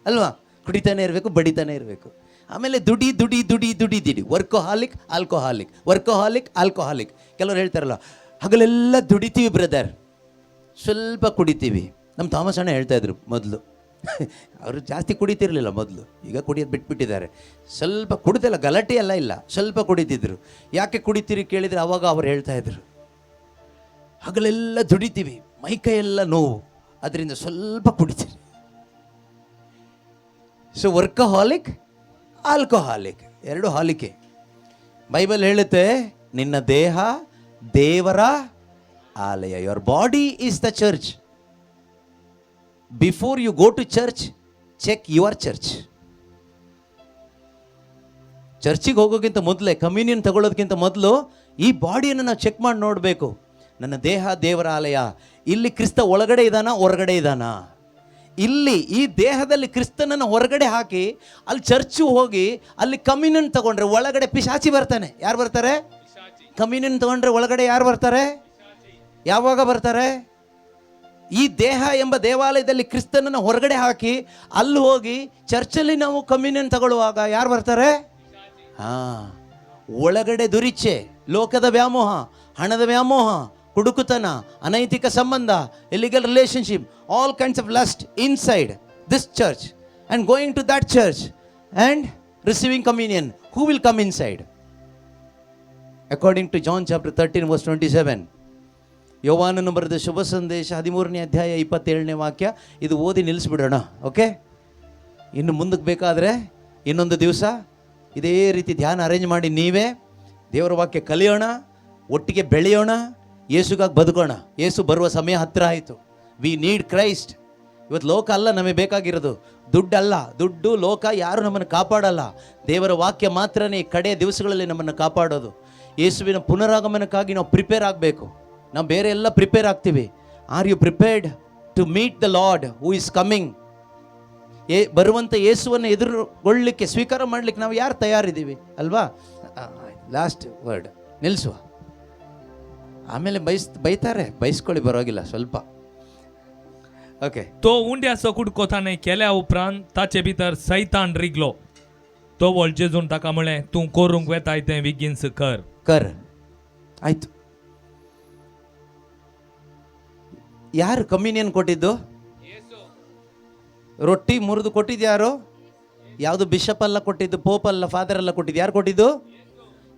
ಅಲ್ವಾ? ಕುಡಿತಾನೆ ಇರಬೇಕು, ಬಡಿತಾನೆ ಇರಬೇಕು. ಆಮೇಲೆ ದುಡಿ ದುಡಿ ದುಡಿ ದುಡಿ ದುಡಿ, ವರ್ಕೋಹಾಲಿಕ್ ಆಲ್ಕೋಹಾಲಿಕ್, ವರ್ಕೋಹಾಲಿಕ್ ಆಲ್ಕೋಹಾಲಿಕ್. ಕೆಲವ್ರು ಹೇಳ್ತಾರಲ್ಲ, ಹಗಲೆಲ್ಲ ದುಡಿತೀವಿ ಬ್ರದರ್, ಸ್ವಲ್ಪ ಕುಡಿತೀವಿ. ನಮ್ಮ ಥಾಮಸ್ ಅಣ್ಣ ಹೇಳ್ತಾಯಿದ್ರು ಮೊದಲು, ಅವರು ಜಾಸ್ತಿ ಕುಡಿತಿರ್ಲಿಲ್ಲ ಮೊದಲು, ಈಗ ಕುಡಿಯೋದು ಬಿಟ್ಬಿಟ್ಟಿದ್ದಾರೆ. ಸ್ವಲ್ಪ ಕುಡಿದಿಲ್ಲ, ಗಲಾಟೆ ಎಲ್ಲ ಇಲ್ಲ, ಸ್ವಲ್ಪ ಕುಡಿತಿದ್ರು. ಯಾಕೆ ಕುಡಿತೀರಿ ಕೇಳಿದರೆ ಅವಾಗ ಅವ್ರು ಹೇಳ್ತಾಯಿದ್ರು, ಹಗಲೆಲ್ಲ ದುಡಿತೀವಿ, ಮೈಕೈ ಎಲ್ಲ ನೋವು, ಅದರಿಂದ ಸ್ವಲ್ಪ ಕುಡಿತೀರಿ. ಸೊ ವರ್ಕಹಾಲಿಕ್ ಆಲ್ಕೋಹಾಲಿಕ್ ಎರಡು ಹಾಲಿಕೆ. ಬೈಬಲ್ ಹೇಳುತ್ತೆ, ನಿನ್ನ ದೇಹ ದೇವರ ಆಲಯ. Your body is the church. Before you go to church, check your church. ಚರ್ಚಿಗೆ ಹೋಗೋಕ್ಕಿಂತ ಮೊದಲೇ, ಕಮ್ಯುನಿಯನ್ ತಗೊಳ್ಳೋದಕ್ಕಿಂತ ಮೊದಲು ಈ ಬಾಡಿಯನ್ನು ನಾವು ಚೆಕ್ ಮಾಡಿ ನೋಡಬೇಕು. ನನ್ನ ದೇಹ ದೇವರ ಆಲಯ. ಇಲ್ಲಿ ಕ್ರಿಸ್ತ ಒಳಗಡೆ ಇದ್ದಾನ, ಹೊರಗಡೆ ಇದ್ದಾನ? ಇಲ್ಲಿ ಈ ದೇಹದಲ್ಲಿ ಕ್ರಿಸ್ತನನ್ನು ಹೊರಗಡೆ ಹಾಕಿ ಅಲ್ಲಿ ಚರ್ಚು ಹೋಗಿ ಅಲ್ಲಿ ಕಮ್ಯುನಿಯನ್ ತಗೊಂಡ್ರೆ ಒಳಗಡೆ ಪಿಶಾಚಿ ಬರ್ತಾನೆ. ಯಾರು ಬರ್ತಾರೆ? ಕಮ್ಯುನಿಯನ್ ತಗೊಂಡ್ರೆ ಒಳಗಡೆ ಯಾರು ಬರ್ತಾರೆ? ಯಾವಾಗ ಬರ್ತಾರೆ? ಈ ದೇಹ ಎಂಬ ದೇವಾಲಯದಲ್ಲಿ ಕ್ರಿಸ್ತನನ್ನು ಹೊರಗಡೆ ಹಾಕಿ ಅಲ್ಲಿ ಹೋಗಿ ಚರ್ಚಲ್ಲಿ ನಾವು ಕಮ್ಯುನಿಯನ್ ತಗೊಳ್ಳುವಾಗ ಯಾರು ಬರ್ತಾರೆ? ಒಳಗಡೆ ದುರಿಚ್ಛೆ, ಲೋಕದ ವ್ಯಾಮೋಹ, ಹಣದ ವ್ಯಾಮೋಹ, ಕುಡುಕುತನ, ಅನೈತಿಕ ಸಂಬಂಧ, illegal relationship, all kinds of lust inside this church and going to that church and receiving communion. Who will come inside? According to John chapter 13 verse 27. ಯೋವಾನನು ಬರೆದ ಶುಭ ಸಂದೇಶ 13ನೇ ಅಧ್ಯಾಯ 27ನೇ ವಾಕ್ಯ. ಇದು ಓದಿ ನಿಲ್ಲಿಸ್ಬಿಡೋಣ, ಓಕೆ? ಇನ್ನು ಮುಂದಕ್ಕೆ ಬೇಕಾದರೆ ಇನ್ನೊಂದು ದಿವಸ ಇದೇ ರೀತಿ ಧ್ಯಾನ ಅರೇಂಜ್ ಮಾಡಿ ನೀವೇ ದೇವರ ವಾಕ್ಯ ಕಲಿಯೋಣ, ಒಟ್ಟಿಗೆ ಬೆಳೆಯೋಣ, ಯೇಸುಗಾಗಿ ಬದುಕೋಣ. ಯೇಸು ಬರುವ ಸಮಯ ಹತ್ತಿರ ಆಯಿತು. We need Christ. ಇವತ್ತು ಲೋಕ ಅಲ್ಲ ನಮಗೆ ಬೇಕಾಗಿರೋದು, ದುಡ್ಡಲ್ಲ. ದುಡ್ಡು, ಲೋಕ ಯಾರು ನಮ್ಮನ್ನು ಕಾಪಾಡಲ್ಲ. ದೇವರ ವಾಕ್ಯ ಮಾತ್ರನೇ ಕಡೆ ದಿವಸಗಳಲ್ಲಿ ನಮ್ಮನ್ನು ಕಾಪಾಡೋದು. ಯೇಸುವಿನ ಪುನರಾಗಮನಕ್ಕಾಗಿ ನಾವು ಪ್ರಿಪೇರ್ ಆಗಬೇಕು. ನಾವು ಬೇರೆ ಎಲ್ಲ ಪ್ರಿಪೇರ್ ಆಗ್ತೀವಿ. Are you prepared to meet the Lord who is coming? ಬರುವಂಥ ಯೇಸುವನ್ನು ಎದುರುಗೊಳ್ಳಲಿಕ್ಕೆ, ಸ್ವೀಕಾರ ಮಾಡಲಿಕ್ಕೆ ನಾವು ಯಾರು ತಯಾರಿದ್ದೀವಿ ಅಲ್ವಾ? ಲಾಸ್ಟ್ ವರ್ಡ್ ನಿಲ್ಲಿಸುವ. ಆಮೇಲೆ ಬೈತಾರೆ, ಬೈಸ್ಕೊಳ್ಳಿ, ಬರೋಗಿಲ್ಲ ಸ್ವಲ್ಪ. ओके. तो उंड्या सकूड कोथाने केल्या उपरांत ताचे भितर सैतान रिगलो. तो वळजेजून ताका म्हळें, तूं करूंक वेताय तें बेगीनच कर. ಆಯ್ತು. ಯಾರು ಕಮ್ಯುನಿಯನ್ ಕೊಟ್ಟಿದ್ದು? ರೊಟ್ಟಿ ಮುರಿದು ಕೊಟ್ಟಿದ್ದು ಯಾರು? ಯಾವುದು ಬಿಷಪ್ ಅಲ್ಲ ಕೊಟ್ಟಿದ್ದು, ಪೋಪ್ ಅಲ್ಲ, ಫಾದರ್ ಅಲ್ಲ ಕೊಟ್ಟಿದ್ದು. ಯಾರು ಕೊಟ್ಟಿದ್ದು?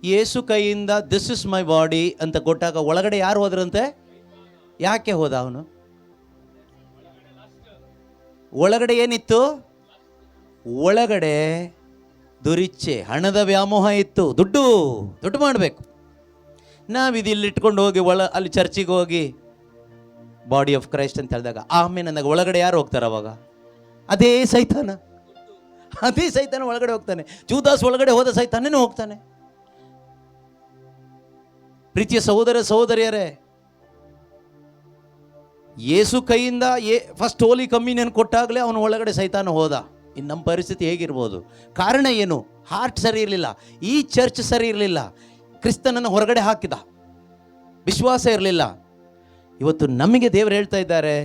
ಯೇಸು ಕೈಯಿಂದ ದಿಸ್ ಇಸ್ ಮೈ ಬಾಡಿ ಅಂತ ಕೊಟ್ಟಾಗ ಒಳಗಡೆ ಯಾರು ಹೋದ್ರಂತೆ? ಯಾಕೆ ಹೋದ ಅವನು? ಒಳಗಡೆ ಏನಿತ್ತು? ಒಳಗಡೆ ದುರಿಚ್ಛೆ, ಹಣದ ವ್ಯಾಮೋಹ ಇತ್ತು. ದುಡ್ಡು ಮಾಡಬೇಕು. ನಾವಿದು ಇಲ್ಲಿ ಇಟ್ಕೊಂಡು ಹೋಗಿ ಅಲ್ಲಿ ಚರ್ಚಿಗೆ ಹೋಗಿ ಬಾಡಿ ಆಫ್ ಕ್ರೈಸ್ಟ್ ಅಂತ ಹೇಳಿದಾಗ ಆಮೇಲೆ ಅಂದಾಗ ಒಳಗಡೆ ಯಾರು ಹೋಗ್ತಾರೆ ಅವಾಗ? ಅದೇ ಸೈತಾನ ಒಳಗಡೆ ಹೋಗ್ತಾನೆ. ಜೂದಾಸ್ ಒಳಗಡೆ ಹೋದ ಸೈತಾನೇನು ಹೋಗ್ತಾನೆ. ಪ್ರೀತಿಯ ಸಹೋದರ ಸಹೋದರಿಯರೇ, ಯೇಸು ಕೈಯಿಂದ ಫಸ್ಟ್ ಹೋಲಿ ಕಮ್ಯುನಿಯನ್ ಕೊಟ್ಟಾಗಲೇ ಅವನು ಒಳಗಡೆ ಸೈತಾನ ಹೋದ. ಇನ್ನು ನಮ್ಮ ಪರಿಸ್ಥಿತಿ ಹೇಗಿರ್ಬೋದು? ಕಾರಣ ಏನು? ಹಾರ್ಟ್ ಸರಿ ಇರಲಿಲ್ಲ, ಈ ಚರ್ಚ್ ಸರಿ ಇರಲಿಲ್ಲ, ಕ್ರಿಸ್ತನನ್ನು ಹೊರಗಡೆ ಹಾಕಿದ, ವಿಶ್ವಾಸ ಇರಲಿಲ್ಲ. ಇವತ್ತು ನಮಗೆ ದೇವರು ಹೇಳ್ತಾ ಇದ್ದಾರೆ,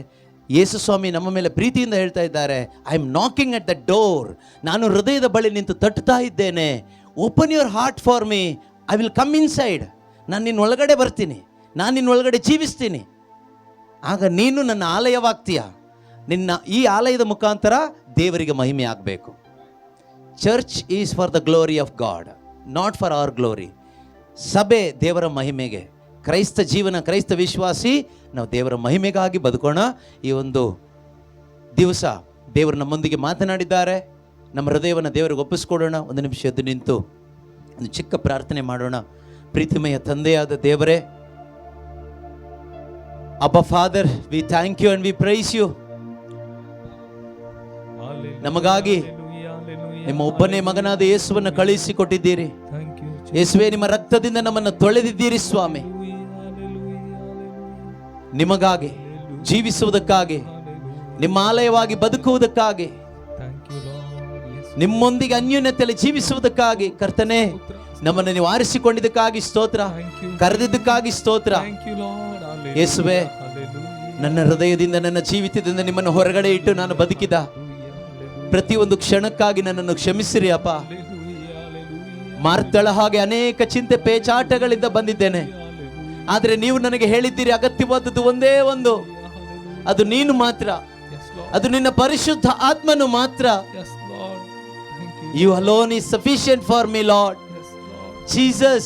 ಯೇಸು ಸ್ವಾಮಿ ನಮ್ಮ ಮೇಲೆ ಪ್ರೀತಿಯಿಂದ ಹೇಳ್ತಾ ಇದ್ದಾರೆ, I am knocking at the door. ನಾನು ಹೃದಯದ ಬಳಿ ನಿಂತು ತಟ್ಟುತ್ತಾ ಇದ್ದೇನೆ. Open your heart for me, I will come inside. ನಾನು ನಿನ್ನ ಒಳಗಡೆ ಬರ್ತೀನಿ, ನಾನು ನಿನ್ನ ಒಳಗಡೆ ಜೀವಿಸ್ತೀನಿ. ಆಗ ನೀನು ನನ್ನ ಆಲಯವಾಗ್ತೀಯ. ನಿನ್ನ ಈ ಆಲಯದ ಮುಖಾಂತರ ದೇವರಿಗೆ ಮಹಿಮೆ ಆಗಬೇಕು. Church is for the glory of god, not for our glory. ಸಭೆ ದೇವರ ಮಹಿಮೆಗೆ, ಕ್ರೈಸ್ತ ಜೀವನ, ಕ್ರೈಸ್ತ ವಿಶ್ವಾಸಿ ನಾವು ದೇವರ ಮಹಿಮೆಗಾಗಿ ಬದುಕೋಣ. ಈ ಒಂದು ದಿವಸ ದೇವರು ನಮ್ಮೊಂದಿಗೆ ಮಾತನಾಡಿದ್ದಾರೆ. ನಮ್ಮ ಹೃದಯವನ್ನು ದೇವರಿಗೆ ಒಪ್ಪಿಸ್ಕೊಡೋಣ. ಒಂದು ನಿಮಿಷ ಎದ್ದು ನಿಂತು ಒಂದು ಚಿಕ್ಕ ಪ್ರಾರ್ಥನೆ ಮಾಡೋಣ. ಪ್ರೀತಿಮಯ ತಂದೆಯಾದ ದೇವರೇ, ಅಬ್ಬಾ father, we thank you and we praise you. ನಮಗಾಗಿ ನಿಮ್ಮ ಒಬ್ಬನೇ ಮಗನಾದ ಯೇಸುವನ್ನು ಕಳುಹಿಸಿಕೊಟ್ಟಿದ್ದೀರಿ. ಯೇಸುವೆ, ನಿಮ್ಮ ರಕ್ತದಿಂದ ನಮ್ಮನ್ನು ತೊಳೆದಿದ್ದೀರಿ ಸ್ವಾಮಿ. ನಿಮಗಾಗಿ ಜೀವಿಸುವುದಕ್ಕಾಗಿ, ನಿಮ್ಮ ಆಲಯವಾಗಿ ಬದುಕುವುದಕ್ಕಾಗಿ, ನಿಮ್ಮೊಂದಿಗೆ ಅನ್ಯೋನ್ಯತೆಯಲ್ಲಿ ಜೀವಿಸುವುದಕ್ಕಾಗಿ ಕರ್ತನೆ ನಮ್ಮನ್ನು ನೀವು ಆರಿಸಿಕೊಂಡಿದ್ದಕ್ಕಾಗಿ ಸ್ತೋತ್ರ, ಕರೆದಿದ್ದಕ್ಕಾಗಿ ಸ್ತೋತ್ರ. ಯೇಸುವೆ, ನನ್ನ ಹೃದಯದಿಂದ, ನನ್ನ ಜೀವಿತದಿಂದ ನಿಮ್ಮನ್ನು ಹೊರಗಡೆ ಇಟ್ಟು ನಾನು ಬದುಕಿದ ಪ್ರತಿಯೊಂದು ಕ್ಷಣಕ್ಕಾಗಿ ನನ್ನನ್ನು ಕ್ಷಮಿಸಿರಿ ಅಪ್ಪ. ಮಾರ್ತಳ ಹಾಗೆ ಅನೇಕ ಚಿಂತೆ ಪೇಚಾಟಗಳಿಂದ ಬಂದಿದ್ದೇನೆ, ಆದರೆ ನೀವು ನನಗೆ ಹೇಳಿದ್ದೀರಿ ಅಗತ್ಯವಾದದ್ದು ಒಂದೇ ಒಂದು, ಅದು ನೀನು ಮಾತ್ರ, ಅದು ನಿನ್ನ ಪರಿಶುದ್ಧ ಆತ್ಮನು ಮಾತ್ರ. You alone is sufficient for me, Lord. Jesus,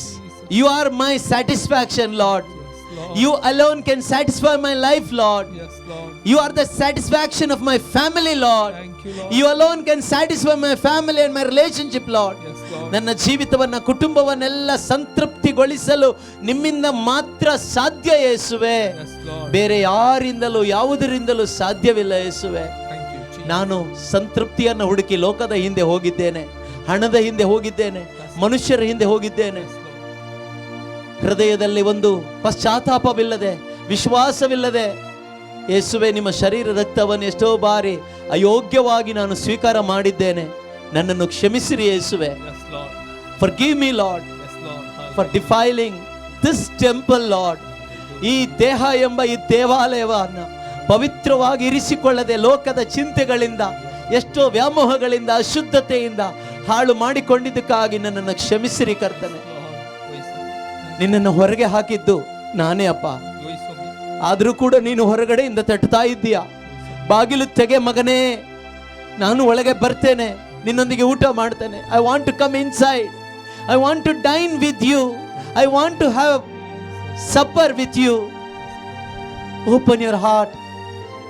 you are my satisfaction, Lord. You alone can satisfy my life, Lord. You are the satisfaction of my family, Lord. You alone can satisfy my family and my relationship, Lord. ನನ್ನ ಜೀವಿತವನ್ನ, ಕುಟುಂಬವನ್ನೆಲ್ಲ ಸಂತೃಪ್ತಿಗೊಳಿಸಲು ನಿಮ್ಮಿಂದ ಮಾತ್ರ ಸಾಧ್ಯ ಯೇಸುವೆ. ಬೇರೆ ಯಾರಿಂದಲೂ ಯಾವುದರಿಂದಲೂ ಸಾಧ್ಯವಿಲ್ಲ ಯೇಸುವೆ. ನಾನು ಸಂತೃಪ್ತಿಯನ್ನು ಹುಡುಕಿ ಲೋಕದ ಹಿಂದೆ ಹೋಗಿದ್ದೇನೆ, ಹಣದ ಹಿಂದೆ ಹೋಗಿದ್ದೇನೆ, ಮನುಷ್ಯರ ಹಿಂದೆ ಹೋಗಿದ್ದೇನೆ. ಹೃದಯದಲ್ಲಿ ಒಂದು ಪಶ್ಚಾತ್ತಾಪವಿಲ್ಲದೆ, ವಿಶ್ವಾಸವಿಲ್ಲದೆ ಯೇಸುವೆ, ನಿಮ್ಮ ಶರೀರ ರಕ್ತವನ್ನು ಎಷ್ಟೋ ಬಾರಿ ಅಯೋಗ್ಯವಾಗಿ ನಾನು ಸ್ವೀಕಾರ ಮಾಡಿದ್ದೇನೆ. ನನ್ನನ್ನು ಕ್ಷಮಿಸಿರಿ ಯೇಸುವೆ. Forgive me, Lord, for defiling this temple, Lord. ಈ ದೇಹ ಎಂಬ ಈ ದೇವಾಲಯವನ್ನು ಪವಿತ್ರವಾಗಿ ಇರಿಸಿಕೊಳ್ಳದೆ ಲೋಕದ ಚಿಂತೆಗಳಿಂದ, ಎಷ್ಟೋ ವ್ಯಾಮೋಹಗಳಿಂದ, ಅಶುದ್ಧತೆಯಿಂದ ಹಾಳು ಮಾಡಿಕೊಂಡಿದ್ದಕ್ಕಾಗಿ ನನ್ನನ್ನು ಕ್ಷಮಿಸಿರಿ ಕರ್ತನೆ. ನಿನ್ನನ್ನು ಹೊರಗೆ ಹಾಕಿದ್ದು ನಾನೇ ಅಪ್ಪ, ಆದರೂ ಕೂಡ ನೀನು ಹೊರಗಡೆಯಿಂದ ತಟ್ಟುತ್ತಾ ಇದ್ದೀಯ. ಬಾಗಿಲು ತೆಗೆ ಮಗನೇ, ನಾನು ಒಳಗೆ ಬರ್ತೇನೆ, ನಿನ್ನೊಂದಿಗೆ ಊಟ ಮಾಡ್ತೇನೆ. I want to come inside, I want to dine with you, I want to have supper with you. Open your heart.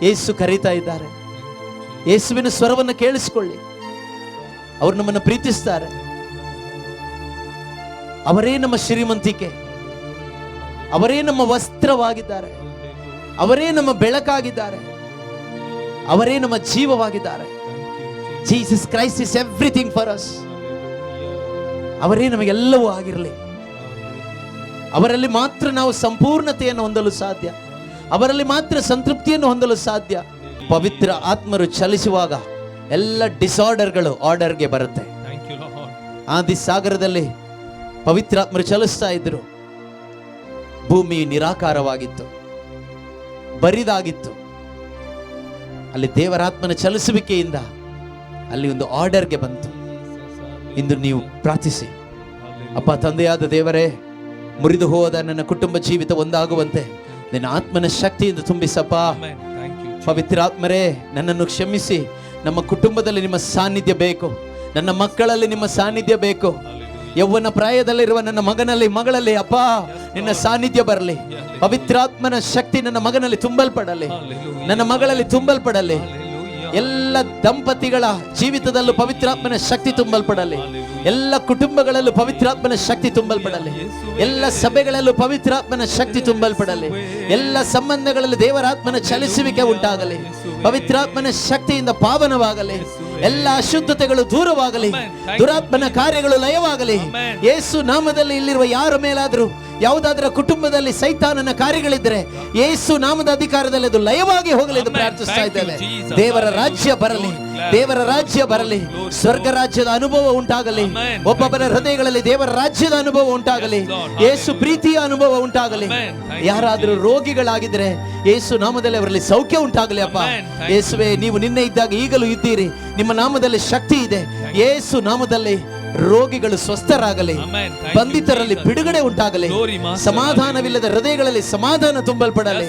ಯೇಸು ಕರೀತಾ ಇದ್ದಾರೆ. ಯೇಸುವಿನ ಸ್ವರವನ್ನು ಕೇಳಿಸಿಕೊಳ್ಳಿ. ಅವರು ನಮ್ಮನ್ನು ಪ್ರೀತಿಸ್ತಾರೆ. ಅವರೇ ನಮ್ಮ ಶ್ರೀಮಂತಿಕೆ, ಅವರೇ ನಮ್ಮ ವಸ್ತ್ರವಾಗಿದ್ದಾರೆ, ಅವರೇ ನಮ್ಮ ಬೆಳಕಾಗಿದ್ದಾರೆ, ಅವರೇ ನಮ್ಮ ಜೀವವಾಗಿದ್ದಾರೆ. Jesus Christ is everything for us. ಅವರೇ ನಮಗೆಲ್ಲವೂ ಆಗಿರಲಿ. ಅವರಲ್ಲಿ ಮಾತ್ರ ನಾವು ಸಂಪೂರ್ಣತೆಯನ್ನು ಹೊಂದಲು ಸಾಧ್ಯ, ಅವರಲ್ಲಿ ಮಾತ್ರ ಸಂತೃಪ್ತಿಯನ್ನು ಹೊಂದಲು ಸಾಧ್ಯ. ಪವಿತ್ರ ಆತ್ಮರು ಚಲಿಸುವಾಗ ಎಲ್ಲ ಡಿಸಾರ್ಡರ್ಗಳು ಆರ್ಡರ್ಗೆ ಬರುತ್ತೆ. ಆದಿ ಸಾಗರದಲ್ಲಿ ಪವಿತ್ರಾತ್ಮರು ಚಲಿಸ್ತಾ ಇದ್ರು. ಭೂಮಿ ನಿರಾಕಾರವಾಗಿತ್ತು, ಬರಿದಾಗಿತ್ತು. ಅಲ್ಲಿ ದೇವರಾತ್ಮನ ಚಲಿಸುವಿಕೆಯಿಂದ ಅಲ್ಲಿ ಒಂದು ಆರ್ಡರ್ಗೆ ಬಂತು. ಇಂದು ನೀವು ಪ್ರಾರ್ಥಿಸಿ, ಅಪ್ಪ ತಂದೆಯಾದ ದೇವರೇ, ಮುರಿದು ಹೋದ ನನ್ನ ಕುಟುಂಬ ಜೀವಿತ ಒಂದಾಗುವಂತೆ ನಿನ್ನ ಆತ್ಮನ ಶಕ್ತಿಯಿಂದ ತುಂಬಿಸಪ್ಪ. ಪವಿತ್ರಾತ್ಮರೇ, ನನ್ನನ್ನು ಕ್ಷಮಿಸಿ. ನಮ್ಮ ಕುಟುಂಬದಲ್ಲಿ ನಿಮ್ಮ ಸಾನ್ನಿಧ್ಯ ಬೇಕು, ನನ್ನ ಮಕ್ಕಳಲ್ಲಿ ನಿಮ್ಮ ಸಾನ್ನಿಧ್ಯ ಬೇಕು. ಯೌವನ ಪ್ರಾಯದಲ್ಲಿರುವ ನನ್ನ ಮಗನಲ್ಲಿ, ಮಗಳಲ್ಲಿ ಅಪ್ಪ ನಿನ್ನ ಸಾನ್ನಿಧ್ಯ ಬರಲಿ. ಪವಿತ್ರಾತ್ಮನ ಶಕ್ತಿ ನನ್ನ ಮಗನಲ್ಲಿ ತುಂಬಲ್ಪಡಲಿ, ನನ್ನ ಮಗಳಲ್ಲಿ ತುಂಬಲ್ಪಡಲಿ. ಎಲ್ಲ ದಂಪತಿಗಳ ಜೀವಿತದಲ್ಲೂ ಪವಿತ್ರಾತ್ಮನ ಶಕ್ತಿ ತುಂಬಲ್ಪಡಲಿ. ಎಲ್ಲ ಕುಟುಂಬಗಳಲ್ಲೂ ಪವಿತ್ರಾತ್ಮನ ಶಕ್ತಿ ತುಂಬಲ್ಪಡಲಿ. ಎಲ್ಲ ಸಭೆಗಳಲ್ಲೂ ಪವಿತ್ರಾತ್ಮನ ಶಕ್ತಿ ತುಂಬಲ್ಪಡಲಿ. ಎಲ್ಲ ಸಂಬಂಧಗಳಲ್ಲಿ ದೇವರಾತ್ಮನ ಚಲಿಸುವಿಕೆ ಉಂಟಾಗಲಿ. ಪವಿತ್ರಾತ್ಮನ ಶಕ್ತಿಯಿಂದ ಪಾವನವಾಗಲಿ. ಎಲ್ಲ ಅಶುದ್ಧತೆಗಳು ದೂರವಾಗಲಿ. ದುರಾತ್ಮನ ಕಾರ್ಯಗಳು ಲಯವಾಗಲಿ. ಯೇಸು ನಾಮದಲ್ಲಿ ಇಲ್ಲಿರುವ ಯಾರ ಮೇಲಾದರೂ ಯಾವುದಾದ್ರೂ ಕುಟುಂಬದಲ್ಲಿ ಸೈತಾನನ ಕಾರ್ಯಗಳಿದ್ದರೆ ಯೇಸು ನಾಮದ ಅಧಿಕಾರದಲ್ಲಿ ಅದು ಲಯವಾಗಿ ಹೋಗಲಿ ಎಂದು ಪ್ರಾರ್ಥಿಸ್ತಾ ಇದ್ದೇವೆ. ದೇವರ ರಾಜ್ಯ ಬರಲಿ, ದೇವರ ರಾಜ್ಯ ಬರಲಿ. ಸ್ವರ್ಗ ರಾಜ್ಯದ ಅನುಭವ ಉಂಟಾಗಲಿ. ಒಬ್ಬೊಬ್ಬರ ಹೃದಯಗಳಲ್ಲಿ ದೇವರ ರಾಜ್ಯದ ಅನುಭವ ಉಂಟಾಗಲಿ. ಯೇಸು ಪ್ರೀತಿಯ ಅನುಭವ ಉಂಟಾಗಲಿ. ಯಾರಾದರೂ ರೋಗಿಗಳಾಗಿದ್ರೆ ಯೇಸು ನಾಮದಲ್ಲಿ ಅವರಲ್ಲಿ ಸೌಖ್ಯ ಉಂಟಾಗಲಿ. ಅಪ್ಪ ಯೇಸುವೆ, ನೀವು ನಿನ್ನೆ ಇದ್ದಾಗ ಈಗಲೂ ಇದ್ದೀರಿ. ನಿಮ್ಮ ನಾಮದಲ್ಲಿ ಶಕ್ತಿ ಇದೆ. ಯೇಸು ನಾಮದಲ್ಲಿ ರೋಗಿಗಳು ಸ್ವಸ್ಥರಾಗಲಿ, ಬಂಧಿತರಲ್ಲಿ ಬಿಡುಗಡೆ ಉಂಟಾಗಲಿ, ಸಮಾಧಾನವಿಲ್ಲದ ಹೃದಯಗಳಲ್ಲಿ ಸಮಾಧಾನ ತುಂಬಲ್ಪಡಲಿ.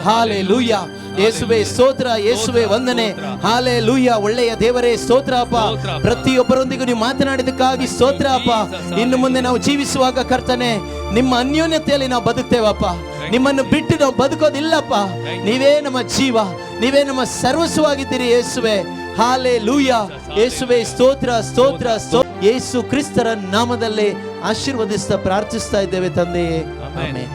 ಹಾಲೆಲೂಯಾ. ಯೇಸುವೆ ಸ್ತೋತ್ರ, ಯೇಸುವೆ ವಂದನೆ. ಹಾಲೆಲೂಯಾ. ಒಳ್ಳೆಯ ದೇವರೇ ಸ್ತೋತ್ರ ಅಪ್ಪ. ಪ್ರತಿಯೊಬ್ಬರೊಂದಿಗೂ ನೀವು ಮಾತನಾಡಿದಕ್ಕಾಗಿ ಸ್ತೋತ್ರ ಅಪ್ಪ. ಇನ್ನು ಮುಂದೆ ನಾವು ಜೀವಿಸುವಾಗ ಕರ್ತನೆ, ನಿಮ್ಮ ಅನ್ಯೋನ್ಯತೆಯಲ್ಲಿ ನಾವು ಬದುಕ್ತೇವಪ್ಪ. ನಿಮ್ಮನ್ನು ಬಿಟ್ಟು ನಾವು ಬದುಕೋದಿಲ್ಲಪ್ಪ. ನೀವೇ ನಮ್ಮ ಜೀವ, ನೀವೇ ನಮ್ಮ ಸರ್ವಸ್ವವಾಗಿದ್ದೀರಿ ಯೇಸುವೆ. ಹಾಲೆಲೂಯಾ. ಯೇಸುವೆ ಸ್ತೋತ್ರ, ಸ್ತೋತ್ರ, ಸ್ತೋತ್ರ. ಯೇಸು ಕ್ರಿಸ್ತರ ನಾಮದಲ್ಲಿ ಆಶೀರ್ವದಿಸ್ತಾ ಪ್ರಾರ್ಥಿಸ್ತಾ ಇದ್ದೇವೆ ತಂದೆಯೇ. ಆಮೆನ್.